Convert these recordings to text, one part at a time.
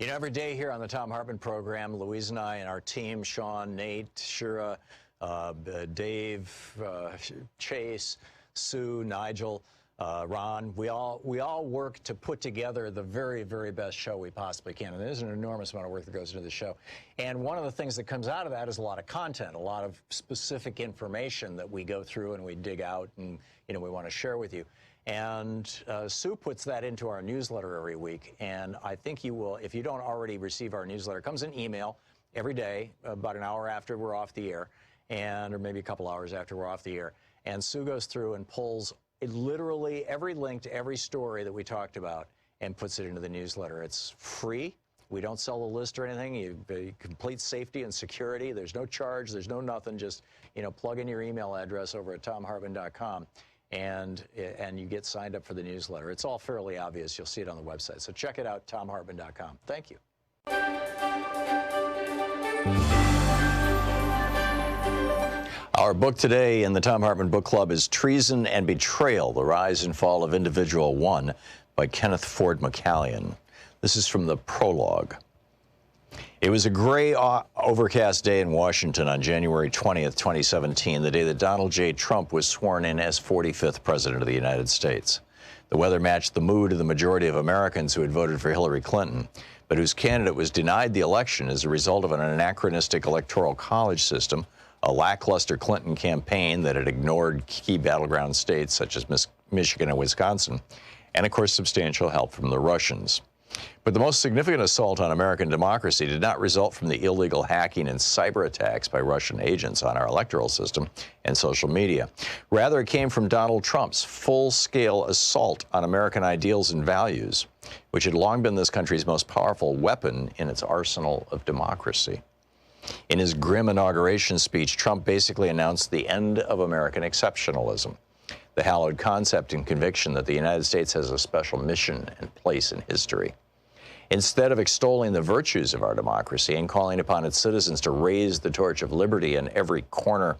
You know, every day here on the Thom Hartmann Program, Louise and I and our team, Sean, Nate, Shira, Dave, Chase, Sue, Nigel, Ron, we all work to put together the very, very best show we possibly can. And there's an enormous amount of work that goes into the show. And one of the things that comes out of that is a lot of content, a lot of specific information that we go through and we dig out and, you know, we want to share with you. And Sue puts that into our newsletter every week. And I think you will, if you don't already receive our newsletter, it comes in email every day, about an hour after we're off the air, or maybe a couple hours after we're off the air. And Sue goes through and pulls literally every link to every story that we talked about and puts it into the newsletter. It's free. We don't sell the list or anything. You complete safety and security. There's no charge. There's no nothing. Just, you know, plug in your email address over at thomhartmann.com. And you get signed up for the newsletter. It's all fairly obvious. You'll see it on the website. So check it out, thomhartmann.com. Thank you. Our book today in the Thom Hartmann Book Club is Treason and Betrayal, The Rise and Fall of Individual One by Kenneth Ford McCallion. This is from the prologue. It was a gray, overcast day in Washington on January 20th, 2017, the day that Donald J. Trump was sworn in as 45th President of the United States. The weather matched the mood of the majority of Americans who had voted for Hillary Clinton, but whose candidate was denied the election as a result of an anachronistic electoral college system, a lackluster Clinton campaign that had ignored key battleground states such as Michigan and Wisconsin, and, of course, substantial help from the Russians. But the most significant assault on American democracy did not result from the illegal hacking and cyber attacks by Russian agents on our electoral system and social media. Rather, it came from Donald Trump's full-scale assault on American ideals and values, which had long been this country's most powerful weapon in its arsenal of democracy. In his grim inauguration speech, Trump basically announced the end of American exceptionalism, the hallowed concept and conviction that the United States has a special mission and place in history. Instead of extolling the virtues of our democracy and calling upon its citizens to raise the torch of liberty in every corner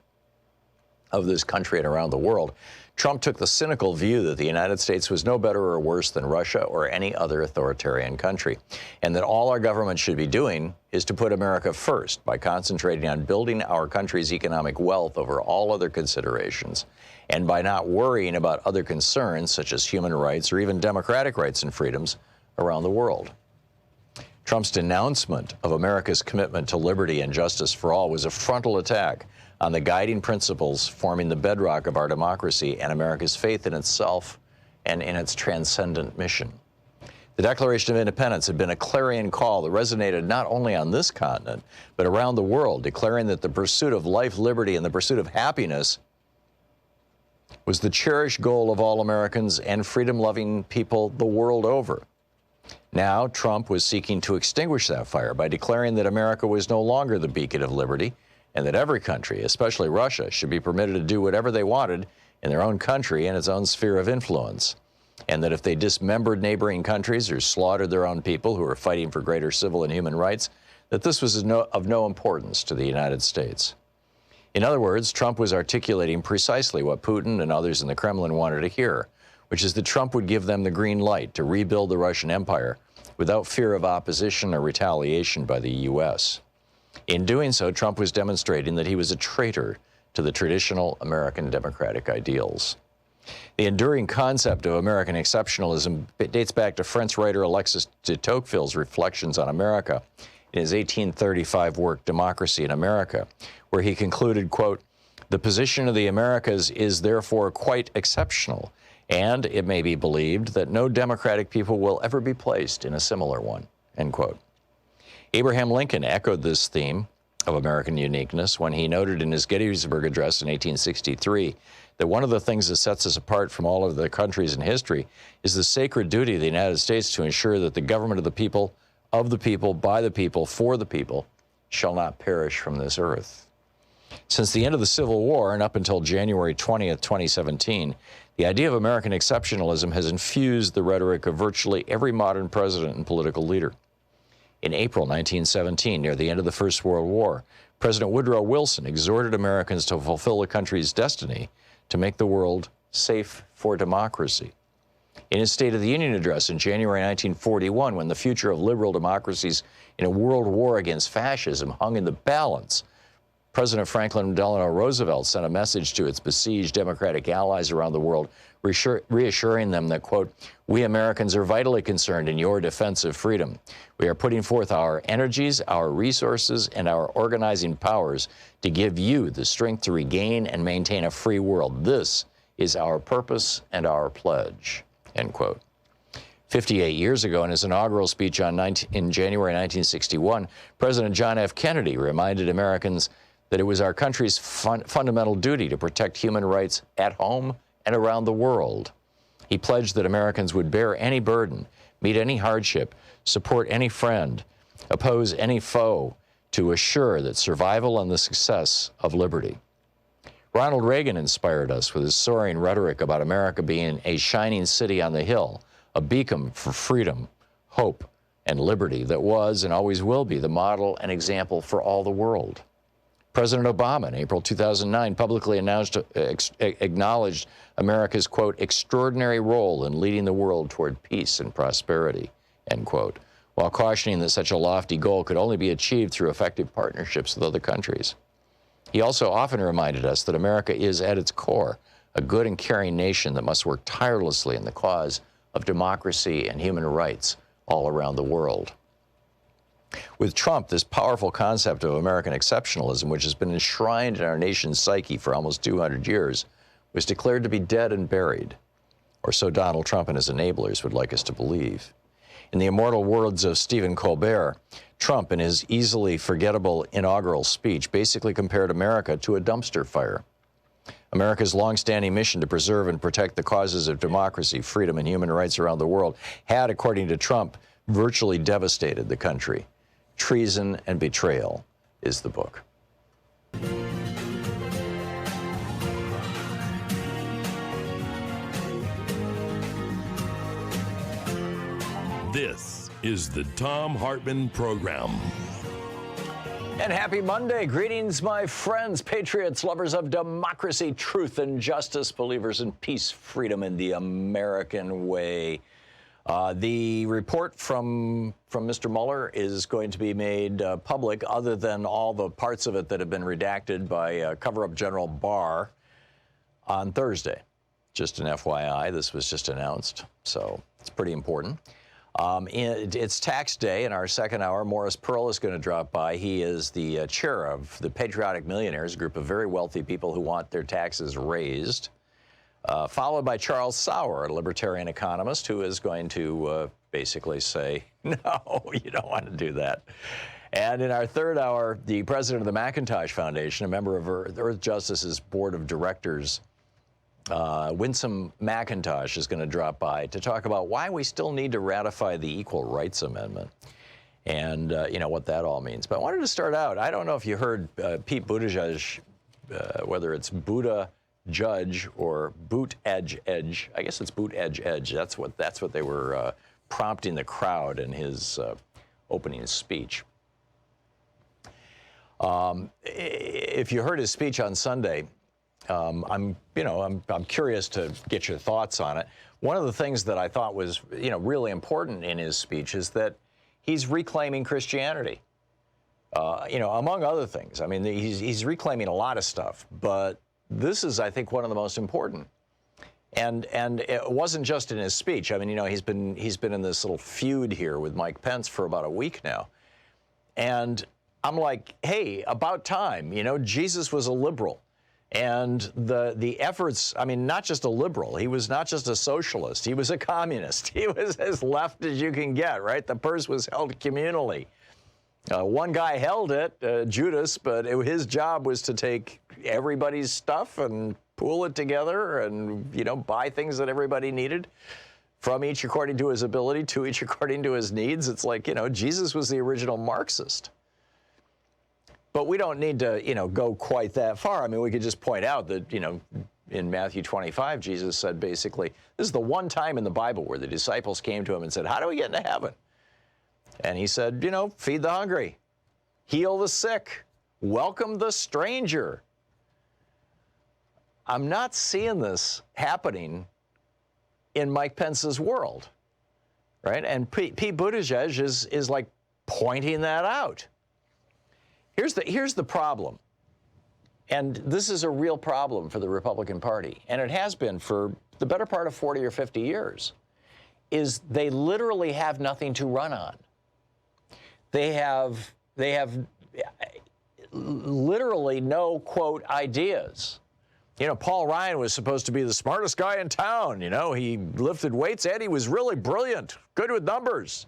of this country and around the world, Trump took the cynical view that the United States was no better or worse than Russia or any other authoritarian country, and that all our government should be doing is to put America first by concentrating on building our country's economic wealth over all other considerations, and by not worrying about other concerns such as human rights or even democratic rights and freedoms around the world. Trump's denouncement of America's commitment to liberty and justice for all was a frontal attack on the guiding principles forming the bedrock of our democracy and America's faith in itself and in its transcendent mission. The Declaration of Independence had been a clarion call that resonated not only on this continent, but around the world, declaring that the pursuit of life, liberty, and the pursuit of happiness was the cherished goal of all Americans and freedom-loving people the world over. Now, Trump was seeking to extinguish that fire by declaring that America was no longer the beacon of liberty and that every country, especially Russia, should be permitted to do whatever they wanted in their own country and its own sphere of influence, and that if they dismembered neighboring countries or slaughtered their own people who were fighting for greater civil and human rights, that this was of no importance to the United States. In other words, Trump was articulating precisely what Putin and others in the Kremlin wanted to hear, which is that Trump would give them the green light to rebuild the Russian Empire without fear of opposition or retaliation by the U.S. In doing so, Trump was demonstrating that he was a traitor to the traditional American democratic ideals. The enduring concept of American exceptionalism dates back to French writer Alexis de Tocqueville's reflections on America in his 1835 work, Democracy in America, where he concluded, quote, "The position of the Americas is therefore quite exceptional, and it may be believed that no democratic people will ever be placed in a similar one," end quote. Abraham Lincoln echoed this theme of American uniqueness when he noted in his Gettysburg Address in 1863 that one of the things that sets us apart from all of the countries in history is the sacred duty of the United States to ensure that the government of the people, by the people, for the people, shall not perish from this earth. Since the end of the Civil War and up until January 20th, 2017, the idea of American exceptionalism has infused the rhetoric of virtually every modern president and political leader. In April 1917, near the end of the First World War, President Woodrow Wilson exhorted Americans to fulfill the country's destiny to make the world safe for democracy. In his State of the Union address in January 1941, when the future of liberal democracies in a world war against fascism hung in the balance, President Franklin Delano Roosevelt sent a message to its besieged democratic allies around the world, reassuring them that, quote, "We Americans are vitally concerned in your defense of freedom. We are putting forth our energies, our resources, and our organizing powers to give you the strength to regain and maintain a free world. This is our purpose and our pledge," end quote. 58 years ago, in his inaugural speech in January 1961, President John F. Kennedy reminded Americans that it was our country's fundamental duty to protect human rights at home and around the world. He pledged that Americans would bear any burden, meet any hardship, support any friend, oppose any foe, to assure that survival and the success of liberty. Ronald Reagan inspired us with his soaring rhetoric about America being a shining city on the hill, a beacon for freedom, hope, and liberty that was and always will be the model and example for all the world. President Obama, in April 2009, publicly acknowledged America's, quote, "extraordinary role in leading the world toward peace and prosperity," end quote, while cautioning that such a lofty goal could only be achieved through effective partnerships with other countries. He also often reminded us that America is, at its core, a good and caring nation that must work tirelessly in the cause of democracy and human rights all around the world. With Trump, this powerful concept of American exceptionalism, which has been enshrined in our nation's psyche for almost 200 years, was declared to be dead and buried, or so Donald Trump and his enablers would like us to believe. In the immortal words of Stephen Colbert, Trump, in his easily forgettable inaugural speech, basically compared America to a dumpster fire. America's longstanding mission to preserve and protect the causes of democracy, freedom, and human rights around the world had, according to Trump, virtually devastated the country. Treason and Betrayal is the book. This is the Thom Hartmann Program. And happy Monday. Greetings, my friends, patriots, lovers of democracy, truth, and justice, believers in peace, freedom, and the American way. The report from Mr. Mueller is going to be made public, other than all the parts of it that have been redacted by cover-up General Barr, on Thursday. Just an FYI, this was just announced, so it's pretty important. It's tax day. In our second hour, Morris Pearl is going to drop by. He is the chair of the Patriotic Millionaires, a group of very wealthy people who want their taxes raised. Followed by Charles Sauer, a libertarian economist, who is going to basically say, no, you don't want to do that. And in our third hour, the president of the McIntosh Foundation, a member of Earth Justice's board of directors, Winsome McIntosh, is going to drop by to talk about why we still need to ratify the Equal Rights Amendment and, what that all means. But I wanted to start out, I don't know if you heard Pete Buttigieg, whether it's Buddha Judge or Boot Edge. I guess it's Boot Edge. That's what they were prompting the crowd in his opening speech. If you heard his speech on Sunday, I'm curious to get your thoughts on it. One of the things that I thought was, really important in his speech is that he's reclaiming Christianity. Among other things. I mean, he's reclaiming a lot of stuff, but this is, I think, one of the most important. And it wasn't just in his speech. I mean, he's been in this little feud here with Mike Pence for about a week now. And I'm like, hey, about time. Jesus was a liberal. And the efforts, I mean, not just a liberal. He was not just a socialist. He was a communist. He was as left as you can get, right? The purse was held communally. One guy held it, Judas, but his job was to take everybody's stuff and pool it together and, buy things that everybody needed, from each according to his ability, to each according to his needs. It's like, Jesus was the original Marxist. But we don't need to, go quite that far. I mean, we could just point out that, in Matthew 25, Jesus said basically, this is the one time in the Bible where the disciples came to him and said, how do we get into heaven? And he said, feed the hungry, heal the sick, welcome the stranger. I'm not seeing this happening in Mike Pence's world, right? And Pete Buttigieg is like pointing that out. Here's the problem, and this is a real problem for the Republican Party, and it has been for the better part of 40 or 50 years, is they literally have nothing to run on. They have literally no, quote, ideas. Paul Ryan was supposed to be the smartest guy in town. He lifted weights and he was really brilliant, good with numbers.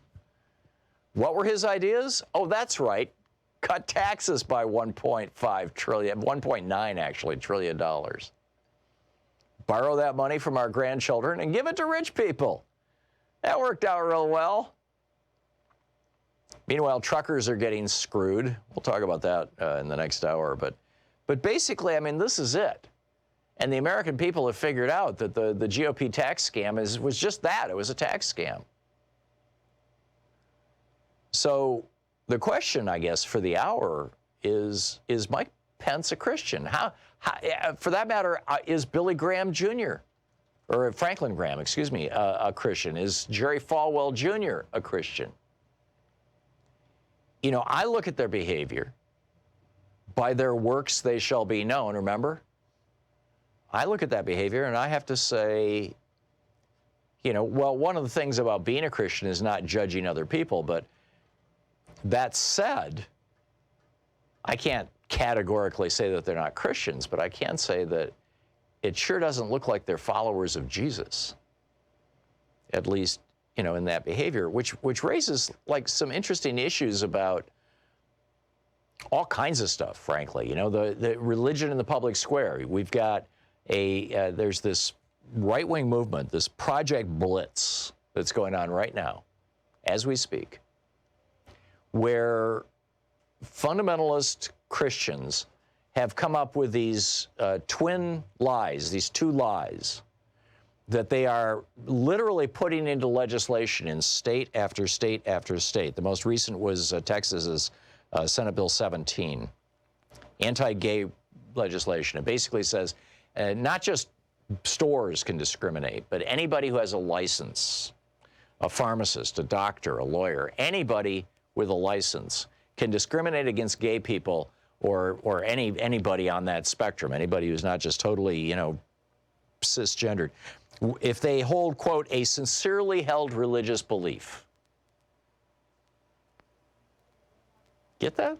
What were his ideas? Oh, that's right. Cut taxes by 1.5 trillion, 1.9 actually trillion dollars. Borrow that money from our grandchildren and give it to rich people. That worked out real well. Meanwhile, truckers are getting screwed. We'll talk about that in the next hour. But basically, I mean, this is it. And the American people have figured out that the GOP tax scam was just that. It was a tax scam. So the question, I guess, for the hour is Mike Pence a Christian? How for that matter, is Billy Graham Jr., or Franklin Graham, excuse me, a Christian? Is Jerry Falwell Jr. a Christian? I look at their behavior. By their works they shall be known, remember? I look at that behavior and I have to say, well, one of the things about being a Christian is not judging other people, but that said, I can't categorically say that they're not Christians, but I can say that it sure doesn't look like they're followers of Jesus, at least, in that behavior, which raises like some interesting issues about all kinds of stuff, frankly. The religion in the public square. We've got there's this right-wing movement, this Project Blitz that's going on right now, as we speak, where fundamentalist Christians have come up with these twin lies, these two lies, that they are literally putting into legislation in state after state after state. The most recent was Texas's Senate Bill 17, anti-gay legislation. It basically says not just stores can discriminate, but anybody who has a license, a pharmacist, a doctor, a lawyer, anybody with a license can discriminate against gay people or anybody on that spectrum, anybody who's not just totally, cisgendered, if they hold, quote, a sincerely held religious belief. Get that?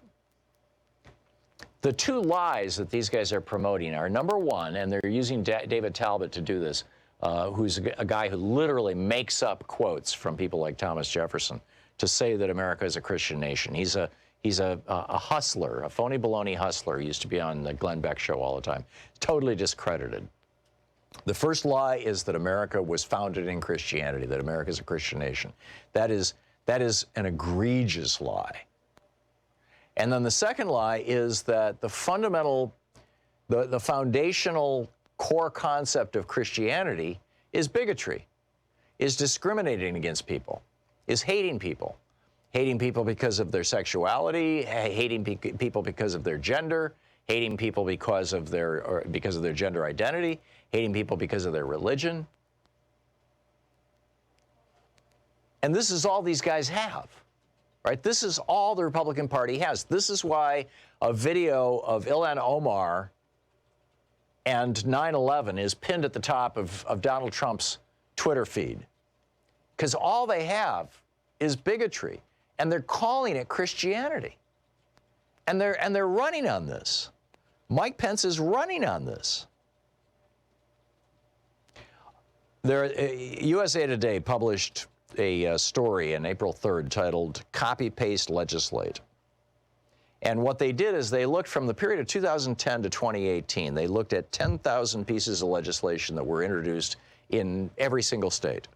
The two lies that these guys are promoting are, number one, and they're using David Talbot to do this, who's a guy who literally makes up quotes from people like Thomas Jefferson to say that America is a Christian nation. He's a hustler, a phony baloney hustler. He used to be on the Glenn Beck show all the time. Totally discredited. The first lie is that America was founded in Christianity, that America is a Christian nation. That is an egregious lie. And then the second lie is that the foundational core concept of Christianity is bigotry, is discriminating against people, is hating people because of their sexuality, hating people because of their gender, hating people because of their gender identity, hating people because of their religion. And this is all these guys have, right? This is all the Republican Party has. This is why a video of Ilhan Omar and 9/11 is pinned at the top of Donald Trump's Twitter feed. Because all they have is bigotry, and they're calling it Christianity. And they're running on this. Mike Pence is running on this. USA Today published a story on April 3rd titled Copy Paste Legislate. And what they did is they looked from the period of 2010 to 2018. They looked at 10,000 pieces of legislation that were introduced in every single state.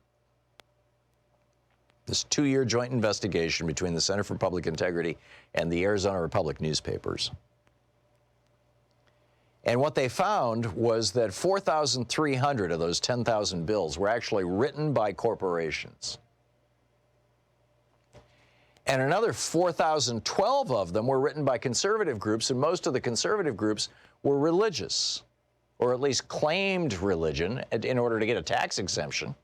This 2-year joint investigation between the Center for Public Integrity and the Arizona Republic newspapers. And what they found was that 4,300 of those 10,000 bills were actually written by corporations. And another 4,012 of them were written by conservative groups, and most of the conservative groups were religious, or at least claimed religion in order to get a tax exemption.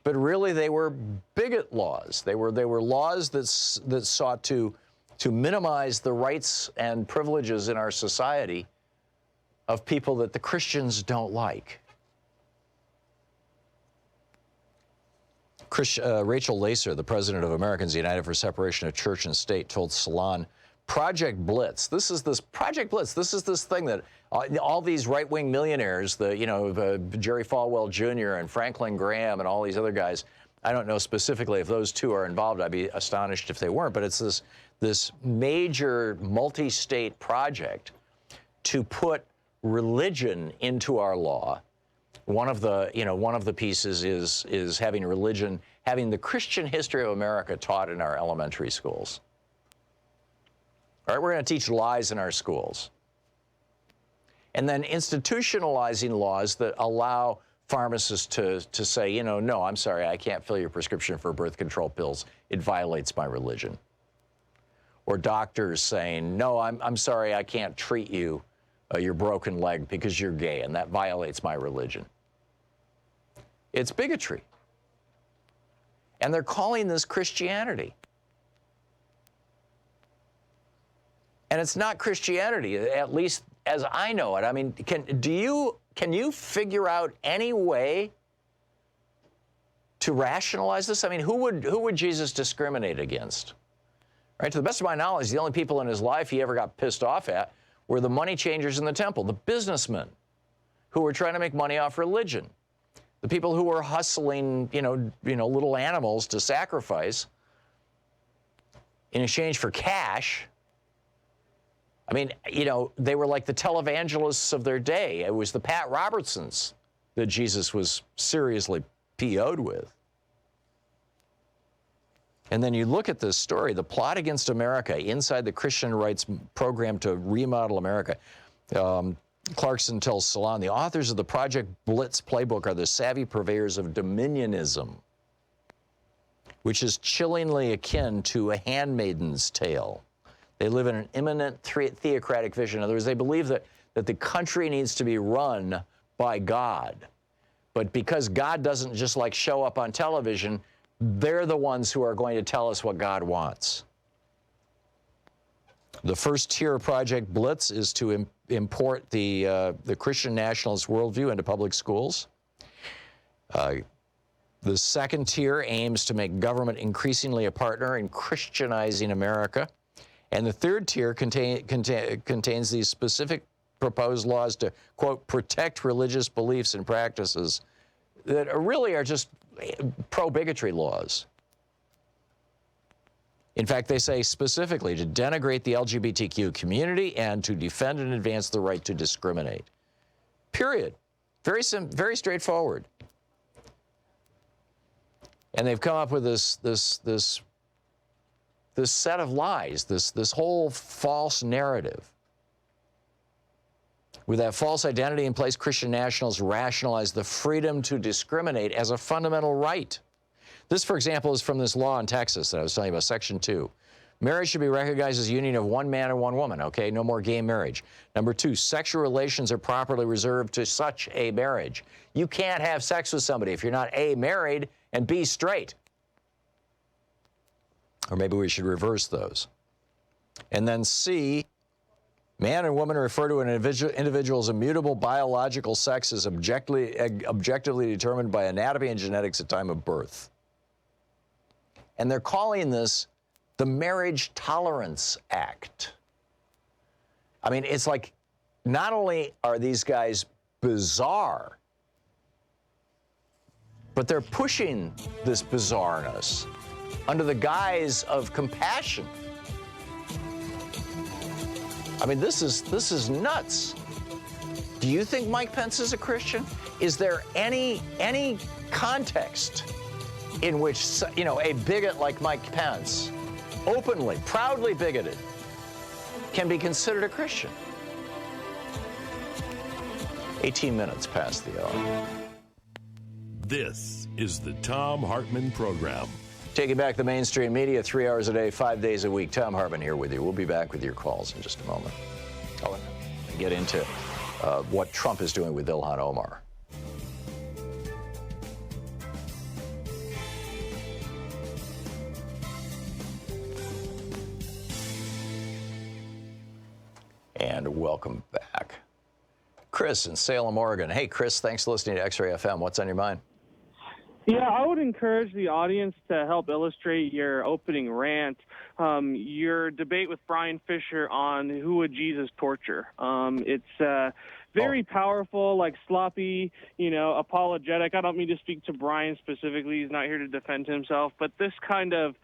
But really, they were bigot laws. They were laws that sought to minimize the rights and privileges in our society of people that the Christians don't like. Rachel Lacer, the president of Americans United for Separation of Church and State, told Salon, Project Blitz. This is this Project Blitz. This is this thing that all these right-wing millionaires, Jerry Falwell Jr. and Franklin Graham and all these other guys. I don't know specifically if those two are involved. I'd be astonished if they weren't. But it's this major multi-state project to put religion into our law. One of the pieces is having religion, having the Christian history of America taught in our elementary schools. All right, we're going to teach lies in our schools. And then institutionalizing laws that allow pharmacists to say, no, I'm sorry, I can't fill your prescription for birth control pills. It violates my religion. Or doctors saying, no, I'm sorry, I can't treat you, your broken leg, because you're gay, and that violates my religion. It's bigotry. And they're calling this Christianity. And it's not Christianity, at least as I know it. I mean, can you figure out any way to rationalize this? I mean, who would Jesus discriminate against? Right? To the best of my knowledge, the only people in his life he ever got pissed off at were the money changers in the temple, the businessmen who were trying to make money off religion, the people who were hustling, little animals to sacrifice in exchange for cash. I mean, they were like the televangelists of their day. It was the Pat Robertsons that Jesus was seriously PO'd with. And then you look at this story, the plot against America inside the Christian rights program to remodel America. Clarkson tells Salon, the authors of the Project Blitz playbook are the savvy purveyors of dominionism, which is chillingly akin to a handmaiden's tale. They live in an imminent theocratic vision. In other words, they believe that the country needs to be run by God. But because God doesn't just show up on television, they're the ones who are going to tell us what God wants. The first tier of Project Blitz is to import the Christian nationalist worldview into public schools. The second tier aims to make government increasingly a partner in Christianizing America. And the third tier contains these specific proposed laws to, quote, protect religious beliefs and practices that really are just pro-bigotry laws. In fact, they say specifically to denigrate the LGBTQ community and to defend and advance the right to discriminate. Period. Very straightforward. And they've come up with this set of lies, this whole false narrative. With that false identity in place, Christian nationalists rationalize the freedom to discriminate as a fundamental right. This, for example, is from this law in Texas that I was telling you about, Section 2, marriage should be recognized as a union of one man and one woman, okay? No more gay marriage. Number 2, sexual relations are properly reserved to such a marriage. You can't have sex with somebody if you're not A, married, and B, straight. Or maybe we should reverse those. And then C, man and woman refer to an individual's immutable biological sex as objectively determined by anatomy and genetics at time of birth. And they're calling this the Marriage Tolerance Act. I mean, it's like, not only are these guys bizarre, but they're pushing this bizarreness under the guise of compassion. I mean, this is nuts. Do you think Mike Pence is a Christian? Is there any context in which, you know, a bigot like Mike Pence, openly, proudly bigoted, can be considered a Christian? 18 minutes past the hour. This is the Thom Hartmann Program. Taking back the mainstream media 3 hours a day, 5 days a week. Thom Hartmann here with you. We'll be back with your calls in just a moment. Oh, and get into what Trump is doing with Ilhan Omar. And welcome back. Chris in Salem, Oregon. Hey, Chris, thanks for listening to X-Ray FM. What's on your mind? Yeah, I would encourage the audience to help illustrate your opening rant, your debate with Brian Fisher on who would Jesus torture. It's very powerful, like sloppy, you know, apologetic. I don't mean to speak to Brian specifically. He's not here to defend himself. But this kind of,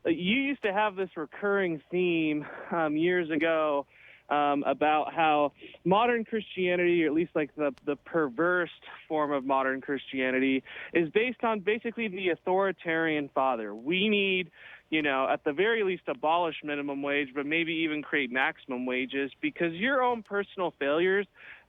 you used to have this recurring theme years ago about how modern Christianity, or at least like the perverse form of modern Christianity, is based on basically the authoritarian father. We need, you know, at the very least abolish minimum wage, but maybe even create maximum wages, because your own personal failures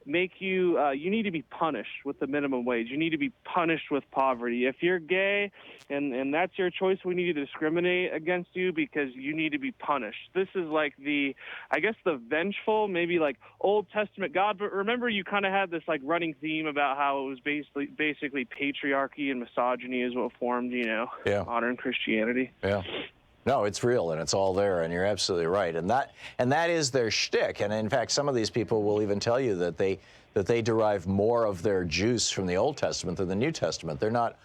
make you, you need to be punished with the minimum wage. You need to be punished with poverty. If you're gay and that's your choice, we need to discriminate against you because you need to be punished. This is like the, I guess, the vengeful, maybe like Old Testament God. But remember, you kind of had this like running theme about how it was basically patriarchy and misogyny is what formed, you know, modern Christianity. Yeah. No, it's real, and it's all there, and you're absolutely right. And that is their shtick. And in fact, some of these people will even tell you that they derive more of their juice from the Old Testament than the New Testament. They're not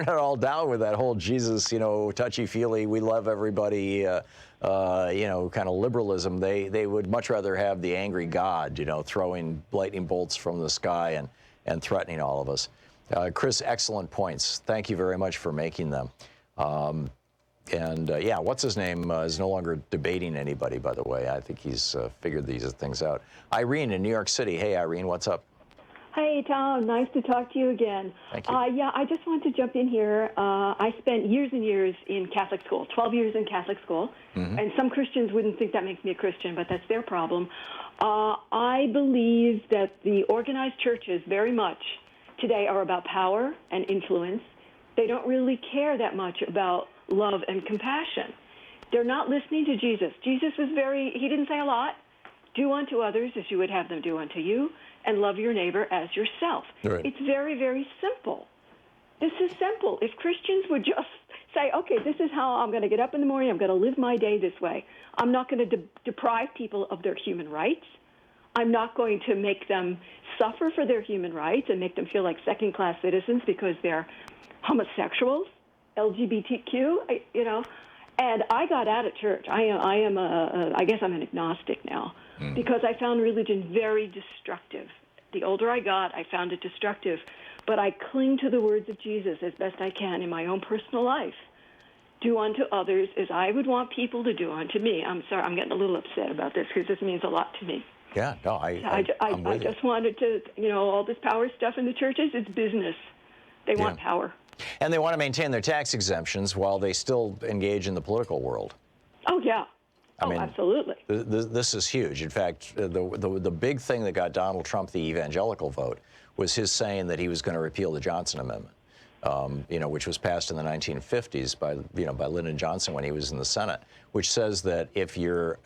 all down with that whole Jesus, you know, touchy-feely, we love everybody, you know, kind of liberalism. They would much rather have the angry God, you know, throwing lightning bolts from the sky and threatening all of us. Chris, excellent points. Thank you very much for making them. Yeah, what's his name is no longer debating anybody, by the way. I think he's figured these things out. Irene in New York City. Hey, Irene, what's up? Hey, Tom. Nice to talk to you again. Thank you. Yeah, I just want to jump in here. I spent years and years in Catholic school, 12 years in Catholic school. Mm-hmm. And some Christians wouldn't think that makes me a Christian, but that's their problem. I believe that the organized churches very much today are about power and influence. They don't really care that much about love and compassion. They're not listening to Jesus. Jesus was he didn't say a lot. Do unto others as you would have them do unto you, and love your neighbor as yourself. Right. It's very, very simple. This is simple. If Christians would just say, okay, this is how I'm going to get up in the morning, I'm going to live my day this way. I'm not going to deprive people of their human rights. I'm not going to make them suffer for their human rights and make them feel like second-class citizens because they're homosexuals, LGBTQ, you know. And I got out of church. I guess I'm an agnostic now because I found religion very destructive. The older I got, I found it destructive. But I cling to the words of Jesus as best I can in my own personal life. Do unto others as I would want people to do unto me. I'm sorry, I'm getting a little upset about this because this means a lot to me. Yeah, no, I just wanted to, you know, all this power stuff in the churches, it's business. They want power. And they want to maintain their tax exemptions while they still engage in the political world. Oh, yeah. I mean, absolutely. This is huge. In fact, the big thing that got Donald Trump the evangelical vote was his saying that he was going to repeal the Johnson Amendment. which was passed in the 1950s by Lyndon Johnson when he was in the Senate, which says that if your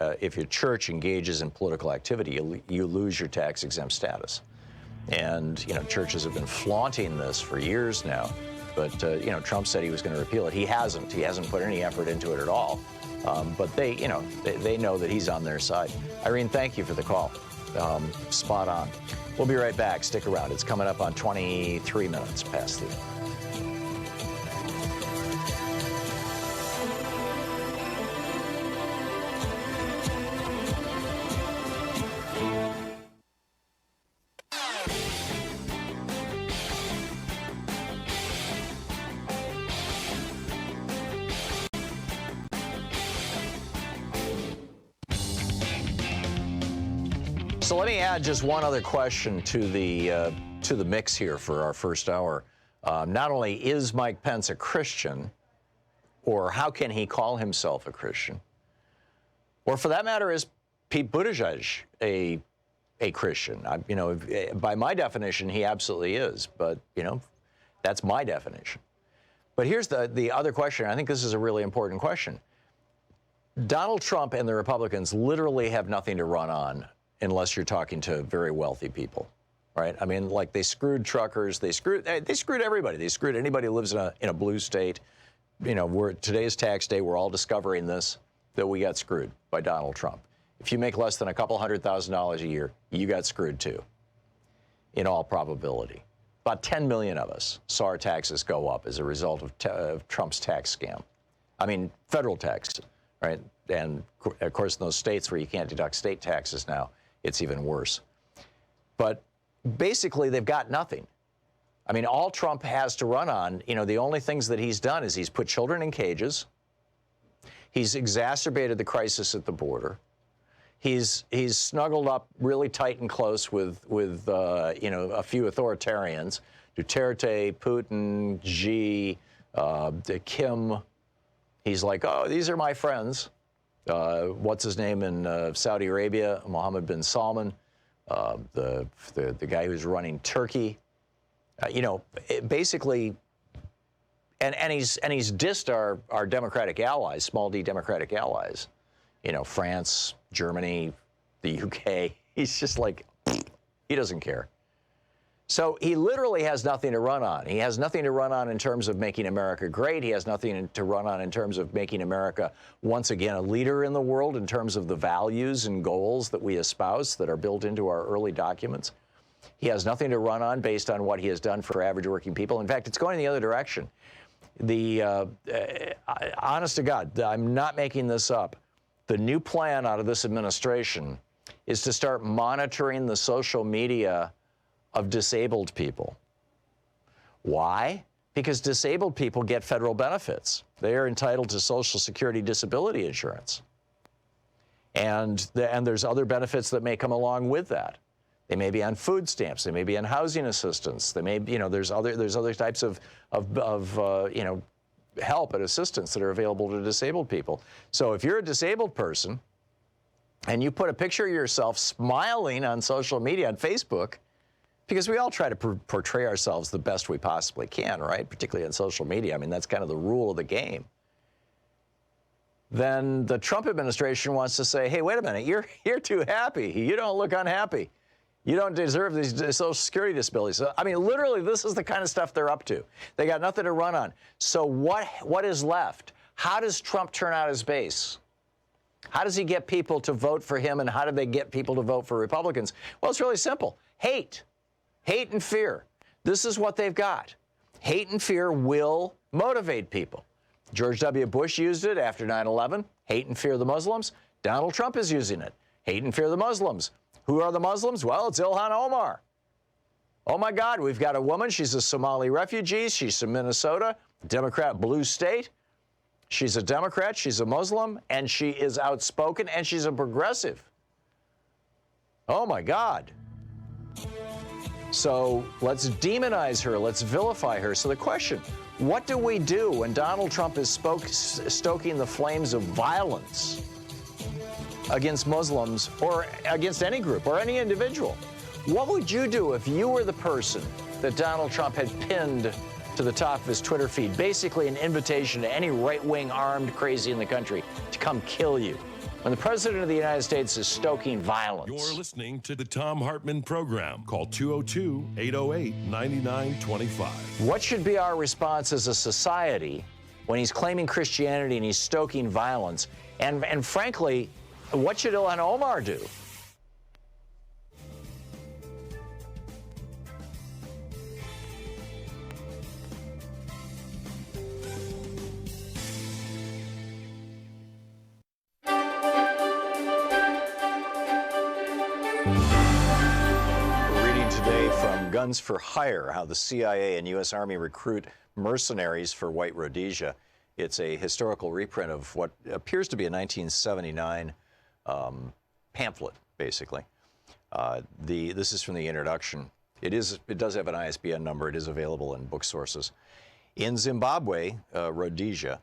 church engages in political activity, you lose your tax-exempt status. And churches have been flaunting this for years now, but Trump said he was going to repeal it. He hasn't. He hasn't put any effort into it at all. But they know that he's on their side. Irene, thank you for the call. Spot on. We'll be right back. Stick around. It's coming up on 23 minutes past the hour. So let me add just one other question to the mix here for our first hour. Not only is Mike Pence a Christian, or how can he call himself a Christian, or for that matter, is Pete Buttigieg a Christian? By my definition, he absolutely is. But that's my definition. But here's the other question. I think this is a really important question. Donald Trump and the Republicans literally have nothing to run on unless you're talking to very wealthy people, right? I mean, like they screwed truckers, they screwed everybody. They screwed anybody who lives in a blue state. Today's tax day, we're all discovering this, that we got screwed by Donald Trump. If you make less than a couple $100,000 a year, you got screwed too, in all probability. About 10 million of us saw our taxes go up as a result of Trump's tax scam. I mean, federal tax, right? And of course, in those states where you can't deduct state taxes now, it's even worse. But basically, they've got nothing. I mean, all Trump has to run on, the only things that he's done is he's put children in cages. He's exacerbated the crisis at the border. He's snuggled up really tight and close with a few authoritarians, Duterte, Putin, Xi, Kim. He's like, oh, these are my friends. What's his name in Saudi Arabia? Mohammed bin Salman, the guy who's running Turkey. Basically, and he's dissed our democratic allies, small d democratic allies. France, Germany, the UK. He's just like, he doesn't care. So he literally has nothing to run on. He has nothing to run on in terms of making America great. He has nothing to run on in terms of making America, once again, a leader in the world in terms of the values and goals that we espouse that are built into our early documents. He has nothing to run on based on what he has done for average working people. In fact, it's going in the other direction. Honest to God, I'm not making this up. The new plan out of this administration is to start monitoring the social media of disabled people. Why? Because disabled people get federal benefits. They are entitled to Social Security disability insurance. And there's other benefits that may come along with that. They may be on food stamps. They may be on housing assistance. They may, there's other types of help and assistance that are available to disabled people. So if you're a disabled person and you put a picture of yourself smiling on social media, on Facebook, because we all try to portray ourselves the best we possibly can, right? Particularly on social media. I mean, that's kind of the rule of the game. Then the Trump administration wants to say, hey, wait a minute, you're too happy. You don't look unhappy. You don't deserve these Social Security disabilities. So, I mean, literally, this is the kind of stuff they're up to. They got nothing to run on. So what is left? How does Trump turn out his base? How does he get people to vote for him, and how do they get people to vote for Republicans? Well, it's really simple. Hate. Hate and fear. This is what they've got. Hate and fear will motivate people. George W. Bush used it after 9/11. Hate and fear the Muslims. Donald Trump is using it. Hate and fear the Muslims. Who are the Muslims? Well, it's Ilhan Omar. Oh, my God, we've got a woman. She's a Somali refugee. She's from Minnesota, Democrat blue state. She's a Democrat. She's a Muslim, and she is outspoken, and she's a progressive. Oh, my God. So let's demonize her. Let's vilify her. So the question, what do we do when Donald Trump is stoking the flames of violence against Muslims or against any group or any individual? What would you do if you were the person that Donald Trump had pinned to the top of his Twitter feed, basically an invitation to any right-wing armed crazy in the country to come kill you. When the President of the United States is stoking violence. You're listening to the Thom Hartmann Program. Call 202-808-9925. What should be our response as a society when he's claiming Christianity and he's stoking violence? And frankly, what should Ilhan Omar do? Guns for Hire, how the CIA and U.S. Army recruit mercenaries for White Rhodesia. It's a historical reprint of what appears to be a 1979 pamphlet, basically. This is from the introduction. It does have an ISBN number. It is available in book sources. In Zimbabwe, Rhodesia,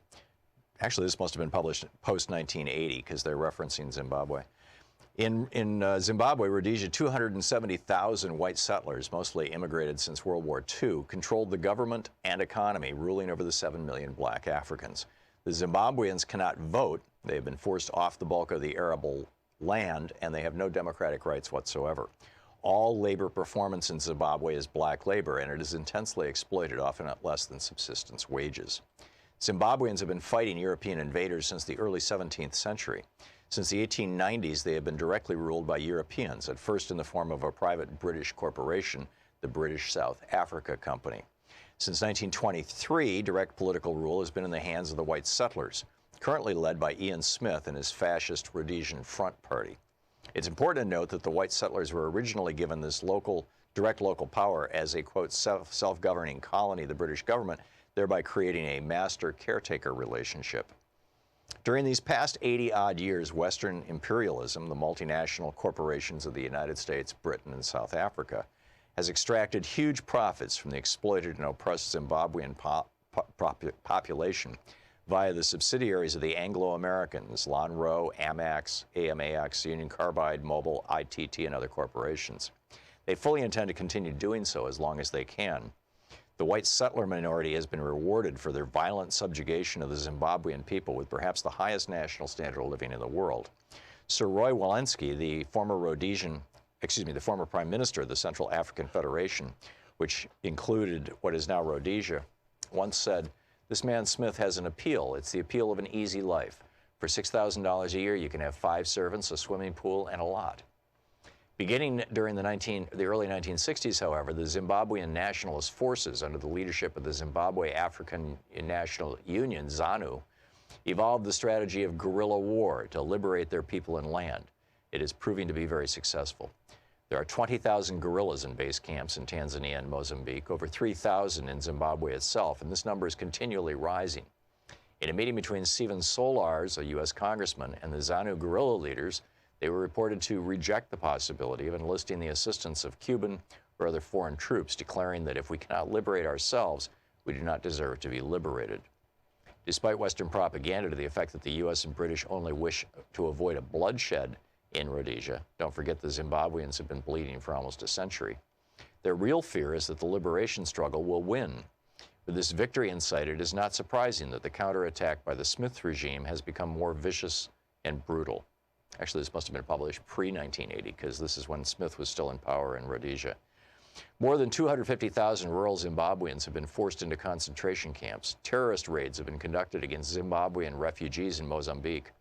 actually this must have been published post-1980 because they're referencing Zimbabwe. In Zimbabwe, Rhodesia, 270,000 white settlers, mostly immigrated since World War II, controlled the government and economy, ruling over the 7 million black Africans. The Zimbabweans cannot vote. They have been forced off the bulk of the arable land, and they have no democratic rights whatsoever. All labor performance in Zimbabwe is black labor, and it is intensely exploited, often at less than subsistence wages. Zimbabweans have been fighting European invaders since the early 17th century. Since the 1890s, they have been directly ruled by Europeans, at first in the form of a private British corporation, the British South Africa Company. Since 1923, direct political rule has been in the hands of the white settlers, currently led by Ian Smith and his fascist Rhodesian Front Party. It's important to note that the white settlers were originally given this direct local power as a, quote, self-governing colony of the British government, thereby creating a master-caretaker relationship. During these past 80-odd years, Western imperialism, the multinational corporations of the United States, Britain, and South Africa, has extracted huge profits from the exploited and oppressed Zimbabwean population via the subsidiaries of the Anglo-Americans, Lonrho, Amex, AMAX, Union Carbide, Mobil, ITT, and other corporations. They fully intend to continue doing so as long as they can. The white settler minority has been rewarded for their violent subjugation of the Zimbabwean people with perhaps the highest national standard of living in the world. Sir Roy Walensky, the former Prime Minister of the Central African Federation, which included what is now Rhodesia, once said, "This man Smith has an appeal. It's the appeal of an easy life. For $6,000 a year, you can have 5 servants, a swimming pool, and a lot." Beginning during the early 1960s, however, the Zimbabwean nationalist forces under the leadership of the Zimbabwe African National Union, ZANU, evolved the strategy of guerrilla war to liberate their people and land. It is proving to be very successful. There are 20,000 guerrillas in base camps in Tanzania and Mozambique, over 3,000 in Zimbabwe itself, and this number is continually rising. In a meeting between Stephen Solars, a U.S. congressman, and the ZANU guerrilla leaders, they were reported to reject the possibility of enlisting the assistance of Cuban or other foreign troops, declaring that if we cannot liberate ourselves, we do not deserve to be liberated. Despite Western propaganda to the effect that the U.S. and British only wish to avoid a bloodshed in Rhodesia, don't forget the Zimbabweans have been bleeding for almost a century, their real fear is that the liberation struggle will win. With this victory in sight, it is not surprising that the counterattack by the Smith regime has become more vicious and brutal. Actually, this must have been published pre-1980 because this is when Smith was still in power in Rhodesia. More than 250,000 rural Zimbabweans have been forced into concentration camps. Terrorist raids have been conducted against Zimbabwean refugees in Mozambique.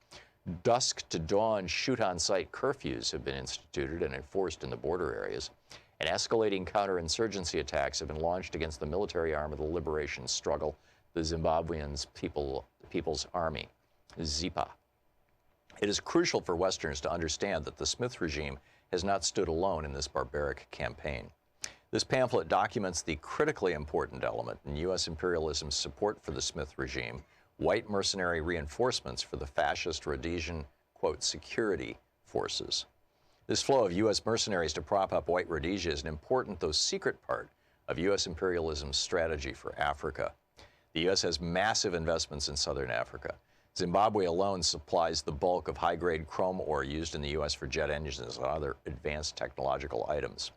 Dusk to dawn shoot-on-sight curfews have been instituted and enforced in the border areas. And escalating counterinsurgency attacks have been launched against the military arm of the liberation struggle, the Zimbabwean People's Army, ZIPA. It is crucial for Westerners to understand that the Smith regime has not stood alone in this barbaric campaign. This pamphlet documents the critically important element in U.S. imperialism's support for the Smith regime, white mercenary reinforcements for the fascist Rhodesian, quote, security forces. This flow of U.S. mercenaries to prop up white Rhodesia is an important, though secret part of U.S. imperialism's strategy for Africa. The U.S. has massive investments in southern Africa. Zimbabwe alone supplies the bulk of high-grade chrome ore used in the U.S. for jet engines and other advanced technological items.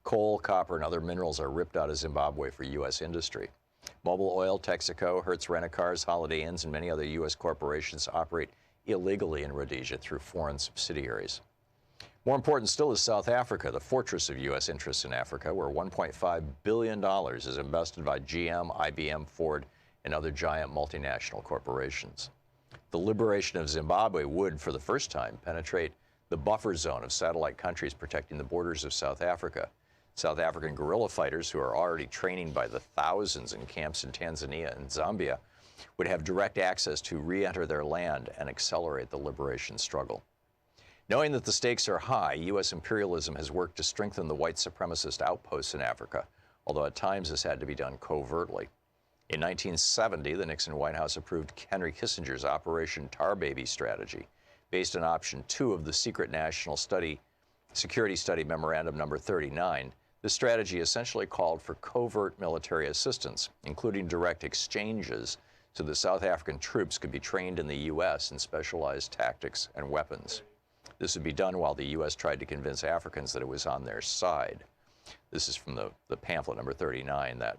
Coal, copper, and other minerals are ripped out of Zimbabwe for U.S. industry. Mobil Oil, Texaco, Hertz Rent-A-Cars, Holiday Inns, and many other U.S. corporations operate illegally in Rhodesia through foreign subsidiaries. More important still is South Africa, the fortress of U.S. interests in Africa, where $1.5 billion is invested by GM, IBM, Ford, and other giant multinational corporations. The liberation of Zimbabwe would, for the first time, penetrate the buffer zone of satellite countries protecting the borders of South Africa. South African guerrilla fighters, who are already training by the thousands in camps in Tanzania and Zambia, would have direct access to re-enter their land and accelerate the liberation struggle. Knowing that the stakes are high, U.S. imperialism has worked to strengthen the white supremacist outposts in Africa, although at times this had to be done covertly. In 1970, the Nixon White House approved Henry Kissinger's Operation Tar Baby strategy, based on Option 2 of the Secret National Security Study Memorandum Number 39. The strategy essentially called for covert military assistance, including direct exchanges, so the South African troops could be trained in the U.S. in specialized tactics and weapons. This would be done while the U.S. tried to convince Africans that it was on their side. This is from the pamphlet number 39, that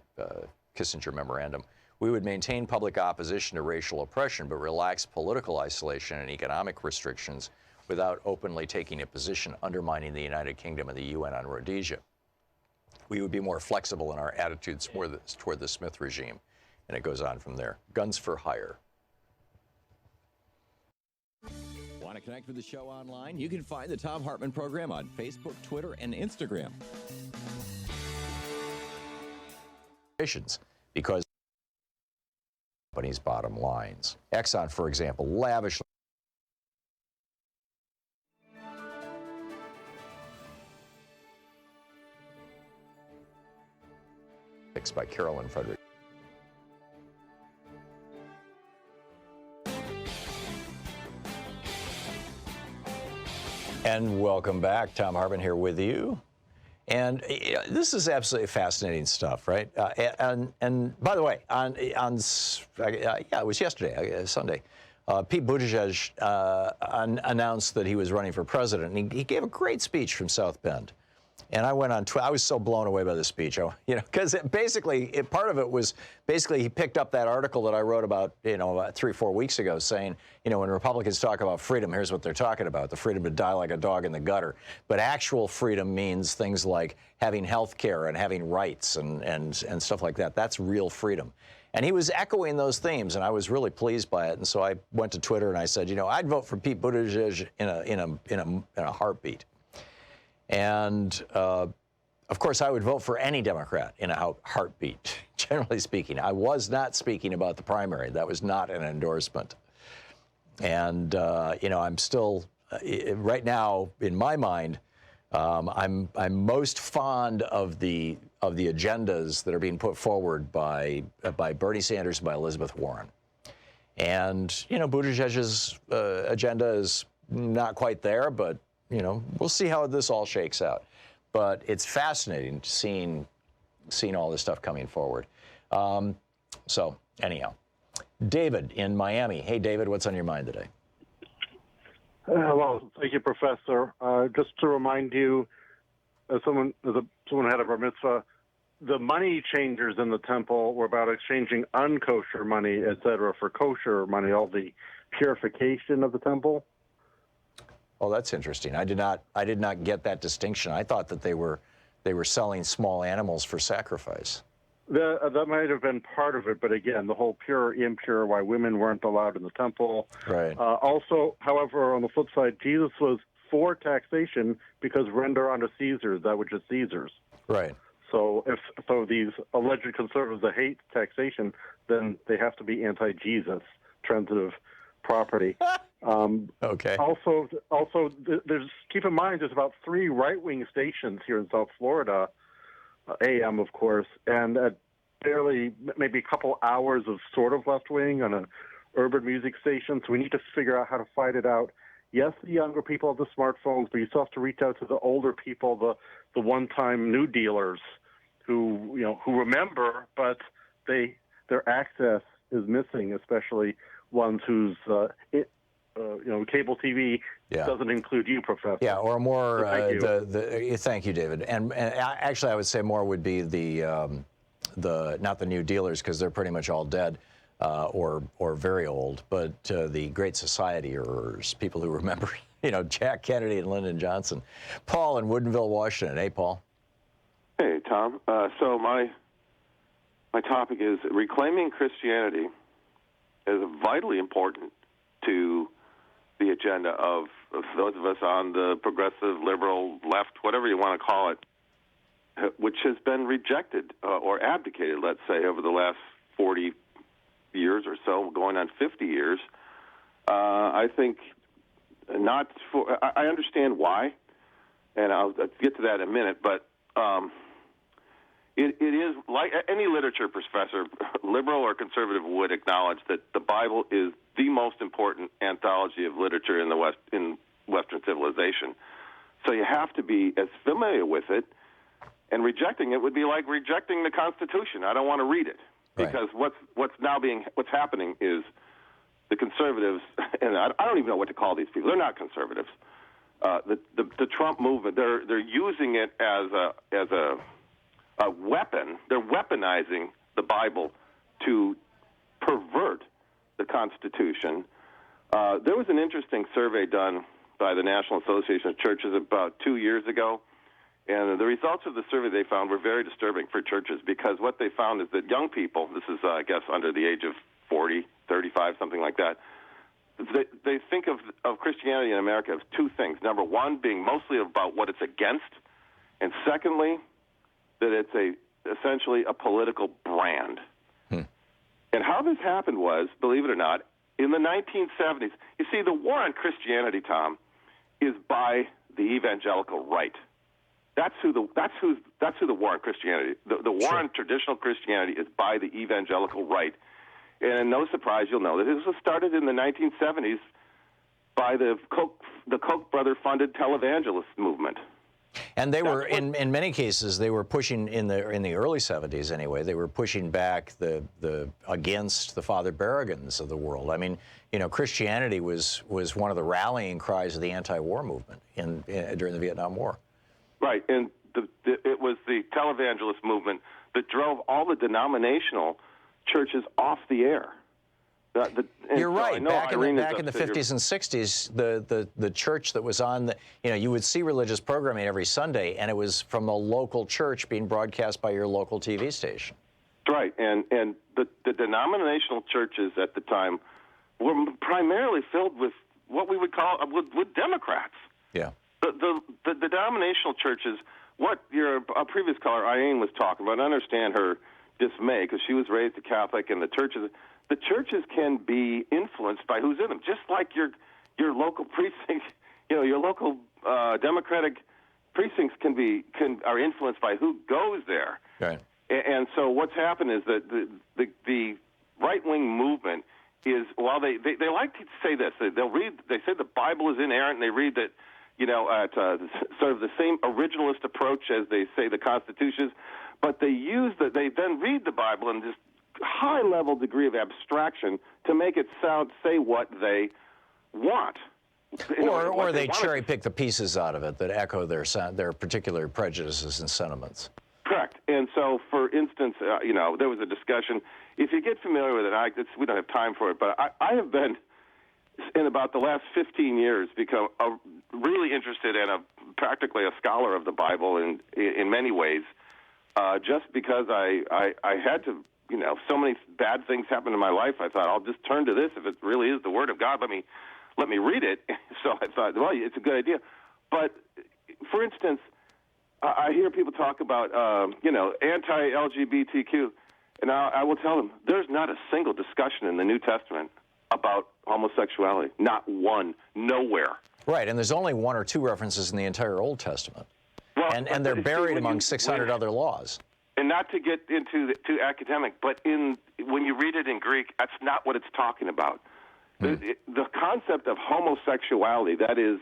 Kissinger memorandum. We would maintain public opposition to racial oppression, but relax political isolation and economic restrictions without openly taking a position undermining the United Kingdom and the UN on Rhodesia. We would be more flexible in our attitudes toward the Smith regime. And it goes on from there. Guns for hire. Want to connect with the show online? You can find the Thom Hartmann Program on Facebook, Twitter, and Instagram. Because companies' bottom lines. Exxon, for example, lavishly by Carolyn Frederick. And welcome back. Thom Hartmann here with you. And this is absolutely fascinating stuff, right? And by the way, it was yesterday, Sunday, Pete Buttigieg announced that he was running for president, and he gave a great speech from South Bend. And I went on I was so blown away by the speech, because part of it was basically he picked up that article that I wrote about, 3 or 4 weeks ago, saying, when Republicans talk about freedom, here's what they're talking about: the freedom to die like a dog in the gutter. But actual freedom means things like having health care and having rights and stuff like that. That's real freedom. And he was echoing those themes, and I was really pleased by it. And so I went to Twitter and I said, I'd vote for Pete Buttigieg in a heartbeat. And, of course, I would vote for any Democrat in a heartbeat, generally speaking. I was not speaking about the primary. That was not an endorsement. And, I'm still, right now, in my mind, I'm most fond of the agendas that are being put forward by Bernie Sanders and by Elizabeth Warren. And, Buttigieg's agenda is not quite there, but we'll see how this all shakes out. But it's fascinating seeing all this stuff coming forward. So anyhow, David in Miami. Hey, David, what's on your mind today? Well, thank you, Professor. Just to remind you, as someone had a bar mitzvah, the money changers in the temple were about exchanging unkosher money, et cetera, for kosher money, all the purification of the temple. Oh, that's interesting. I did not get that distinction. I thought that they were selling small animals for sacrifice. That might have been part of it, but again, the whole pure, impure, why women weren't allowed in the temple. Right. Also, however, on the flip side, Jesus was for taxation because render unto Caesar that which is Caesar's. Right. So if these alleged conservatives that hate taxation, then they have to be anti-Jesus, transitive property. Okay. Also, there's keep in mind there's about 3 right-wing stations here in South Florida, AM of course, and at barely maybe a couple hours of sort of left-wing on an urban music station. So we need to figure out how to fight it out. Yes, the younger people have the smartphones, but you still have to reach out to the older people, the one-time new dealers who remember, but their access is missing, especially ones whose cable TV doesn't include you, Professor. Yeah, or more. So thank you. Thank you, David. And actually, I would say more would be not the New Dealers, because they're pretty much all dead or very old, but the Great Societyers, people who remember, Jack Kennedy and Lyndon Johnson. Paul in Woodinville, Washington. Hey, Paul. Hey, Tom. So my topic is reclaiming Christianity is vitally important to the agenda of those of us on the progressive, liberal, left, whatever you want to call it, which has been rejected or abdicated, let's say, over the last 40 years or so, going on 50 years. I think not for. I understand why, and I'll get to that in a minute, but it is like any literature professor, liberal or conservative, would acknowledge that the Bible is the most important anthology of literature in Western civilization. So you have to be as familiar with it, and rejecting it would be like rejecting the Constitution. I don't want to read it because what's happening is the conservatives, and I don't even know what to call these people. They're not conservatives. The Trump movement, they're using it as a weapon. They're weaponizing the Bible to pervert the Constitution. There was an interesting survey done by the National Association of Churches about 2 years ago, and the results of the survey they found were very disturbing for churches, because what they found is that young people, this is, I guess, under the age of 40, 35, something like that, they think of Christianity in America as two things. Number one, being mostly about what it's against, and secondly, that it's essentially a political brand. And how this happened was, believe it or not, in the 1970s. You see, the war on Christianity, Tom, is by the evangelical right. That's who the war on Christianity. The war on traditional Christianity is by the evangelical right. And no surprise, you'll know that this was started in the 1970s by the Koch brother-funded televangelist movement. And they were, in many cases, they were pushing in the early 70s anyway. They were pushing back the against the Father Berrigans of the world. I mean, Christianity was one of the rallying cries of the anti-war movement during the Vietnam War. Right, and it was the televangelist movement that drove all the denominational churches off the air. You're right. Back in the 50s and 60s, the church that was on you would see religious programming every Sunday, and it was from a local church being broadcast by your local TV station. Right, and the denominational churches at the time were primarily filled with what we would call with Democrats. Yeah. The denominational churches, what your previous caller, Eileen, was talking about, I understand her dismay because she was raised a Catholic, and the churches can be influenced by who's in them, just like your local precinct, your local Democratic precincts are influenced by who goes there. Right. And so what's happened is that the right-wing movement is, while they like to say this, they say the Bible is inerrant, and they read that, at sort of the same originalist approach as they say the Constitution is, but they then read the Bible in this high-level degree of abstraction to make it say what they want. Or they cherry-pick the pieces out of it that echo their particular prejudices and sentiments. Correct. And so, for instance, there was a discussion. If you get familiar with it, we don't have time for it, but I have been, in about the last 15 years, become really interested and practically a scholar of the Bible in many ways, just because I had to, so many bad things happened in my life. I thought, I'll just turn to this. If it really is the Word of God, let me read it. So I thought, well, it's a good idea. But, for instance, I hear people talk about, anti-LGBTQ, and I will tell them, there's not a single discussion in the New Testament about homosexuality. Not one. Nowhere. Right, and there's only one or two references in the entire Old Testament. Well, and they're buried among 600 other laws. And not to get into too academic, but when you read it in Greek, that's not what it's talking about. The concept of homosexuality, that is